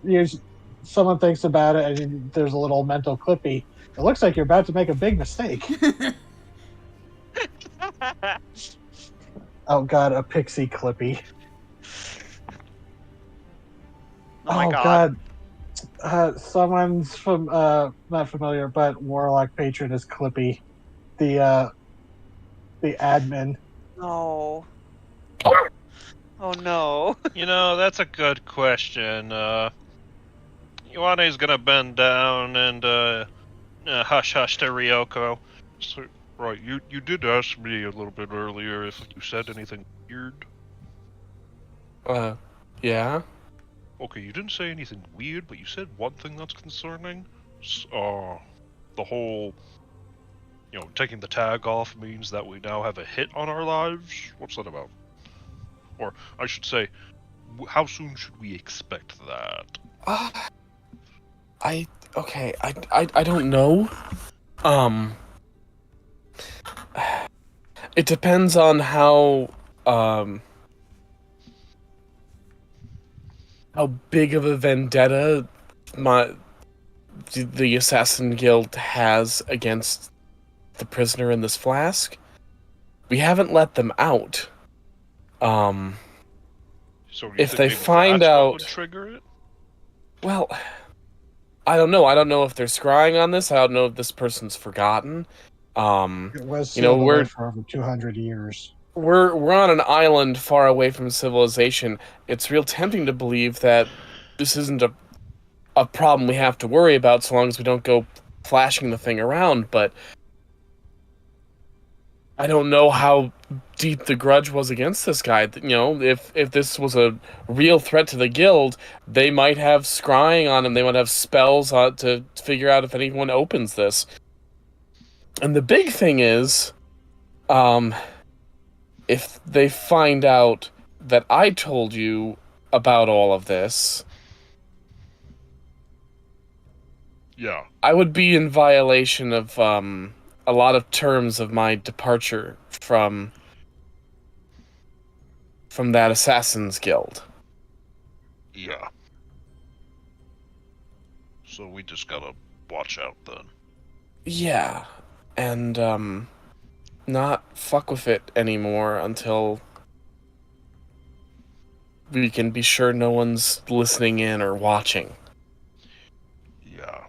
someone thinks about it, and there's a little mental clippy. It looks like you're about to make a big mistake. Oh god, a pixie clippy. Oh my god. Someone's from not familiar, but Warlock Patron is Clippy, the admin. No. Oh no. That's a good question. Ioane's gonna bend down and hush hush to Ryoko. So, right, you did ask me a little bit earlier if you said anything weird. Yeah? Okay, you didn't say anything weird, but you said one thing that's concerning. The whole, taking the tag off means that we now have a hit on our lives. What's that about? Or I should say, how soon should we expect that? I don't know. It depends on how big of a vendetta the Assassin Guild has against the prisoner in this flask. We haven't let them out. So you If think they maybe find that's what out- would trigger it? Well, I don't know. I don't know if they're scrying on this. I don't know if this person's forgotten. It was You know, sealed away we're- for over 200 years. We're on an island far away from civilization. It's real tempting to believe that this isn't a problem we have to worry about so long as we don't go flashing the thing around, but I don't know how deep the grudge was against this guy. If this was a real threat to the guild, they might have scrying on him. They might have spells on to figure out if anyone opens this. And the big thing is, if they find out that I told you about all of this, Yeah. I would be in violation of a lot of terms of my departure from that Assassin's Guild. Yeah. So we just gotta watch out then. Yeah, and not fuck with it anymore until we can be sure no one's listening in or watching. Yeah.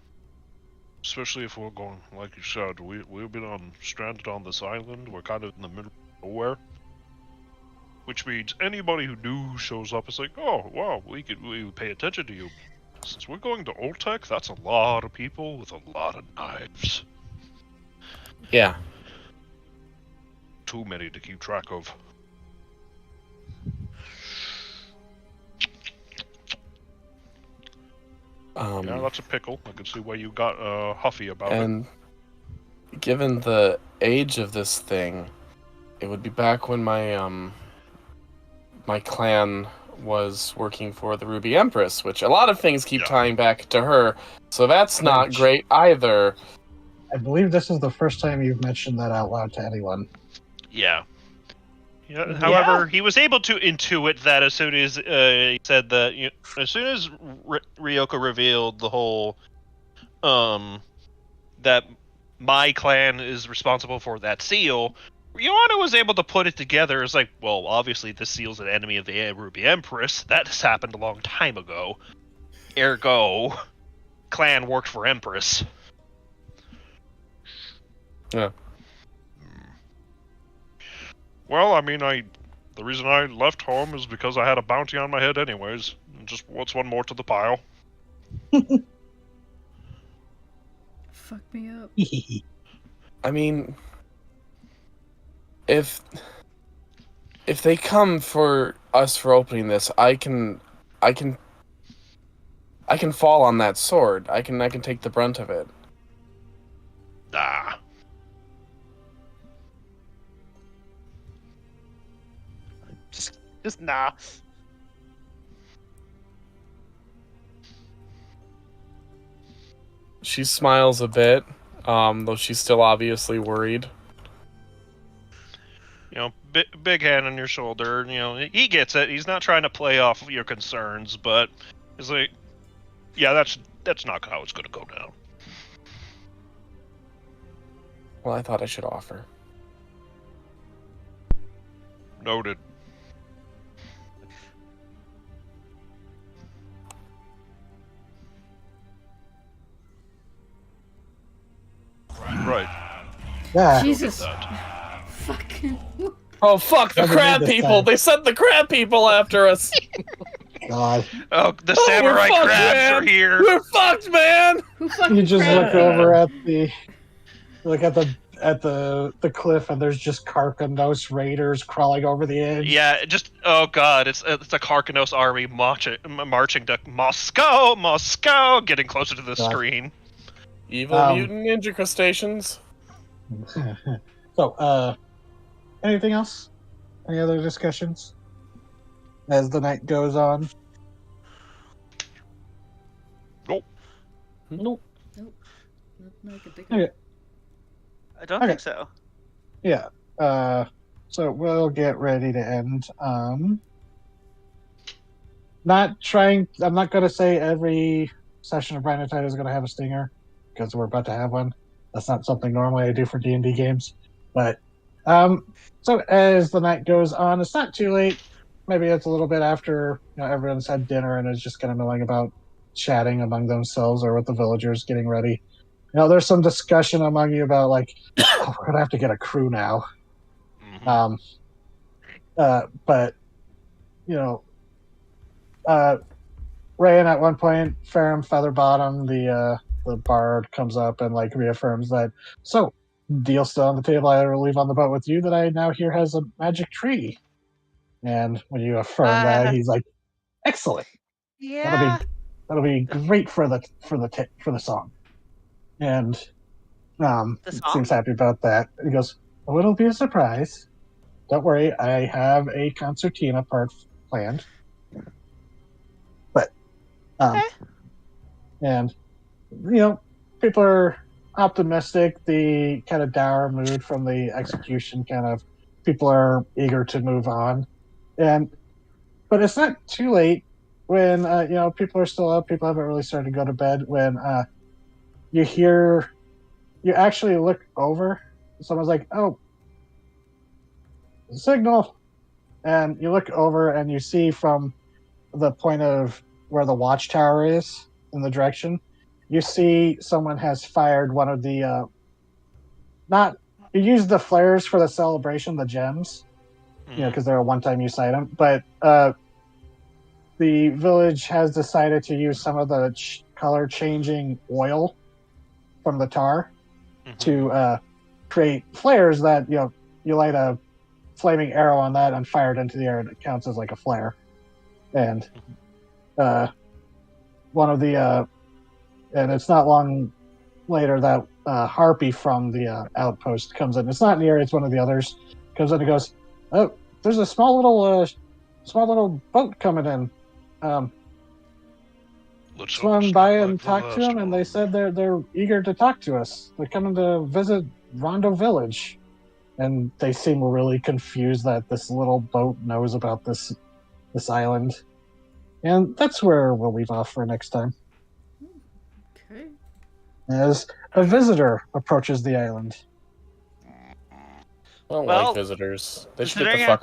Especially if we're going, like you said, we've been stranded on this island. We're kind of in the middle of nowhere. Which means anybody who new shows up is like, oh, wow, we would pay attention to you. Since we're going to Old Tech, that's a lot of people with a lot of knives. Yeah. Too many to keep track of. Yeah, that's a pickle. I can see why you got huffy about it. And given the age of this thing, it would be back when my clan was working for the Ruby Empress, which a lot of things keep tying back to her, so that's not great either. I believe this is the first time you've mentioned that out loud to anyone. Yeah. Yeah. However, he was able to intuit that as soon as he said that. As soon as Ryoko revealed the whole, that my clan is responsible for that seal, Joanna was able to put it together as like, well, obviously this seal's an enemy of the Ruby Empress. That has happened a long time ago. Ergo, clan worked for Empress. Yeah. Well, I mean, the reason I left home is because I had a bounty on my head anyways. Just what's one more to the pile? Fuck me up. I mean, if they come for us for opening this, I can fall on that sword. I can take the brunt of it. Nah. Just nah. She smiles a bit, though she's still obviously worried. Big hand on your shoulder. He gets it. He's not trying to play off your concerns, but it's like, yeah, that's not how it's going to go down. Well, I thought I should offer. Noted. Right. Yeah. Jesus. Fucking. Oh, fuck, the Never crab made this people! time. They sent the crab people after us! God. Oh, the Oh, samurai we're fucked, crabs man. are here. We're fucked, man! Who fucking You just crab? look over at the cliff, and there's just Carcanos raiders crawling over the edge. Yeah, oh god, it's a Karkanos army marching to Moscow, getting closer to the God. screen. Evil mutant ninja crustaceans. So, anything else? Any other discussions as the night goes on? Nope. Nope. Not I can think of. Okay. I don't Okay. think so. Yeah. So we'll get ready to end. I'm not going to say every session of Brine is going to have a stinger, because we're about to have one. That's not something normally I do for D&D games. But, so as the night goes on, it's not too late. Maybe it's a little bit after everyone's had dinner and is just kind of milling about, chatting among themselves or with the villagers getting ready. There's some discussion among you about like, oh, we're gonna have to get a crew now. Mm-hmm. But Rayan at one point, Ferrum Featherbottom, the bard, comes up and like reaffirms that. So, deal still on the table. I will leave on the boat with you that I now hear has a magic tree. And when you affirm that, he's like, excellent. Yeah. That'll be great for the song. And seems happy about that. He goes, oh, it'll be a surprise. Don't worry, I have a concertina part planned. But Okay. and people are optimistic. The kind of dour mood from the execution kind of people are eager to move on, but it's not too late when people are still up. People haven't really started to go to bed when you hear you actually look over. Someone's like, "Oh, signal," and you look over and you see from the point of where the watchtower is in the direction, you see someone has fired one of the not you use the flares for the celebration, the gems, because they're a one-time use item, but the village has decided to use some of the color changing oil from the tar to create flares that you light a flaming arrow on that and fire it into the air, and it counts as like a flare. And one of the and it's not long later that Harpy from the outpost comes in. It's not near; it's one of the others. Comes in and goes, "Oh, there's a small little boat coming in." Let's Swung hope by it's not and like the talked to last him, and they one. said they're eager to talk to us. They're coming to visit Rondo Village, and they seem really confused that this little boat knows about this island. And that's where we'll leave off for next time. Okay. As a visitor approaches the island. I don't Well, like visitors. They should get the considering fuck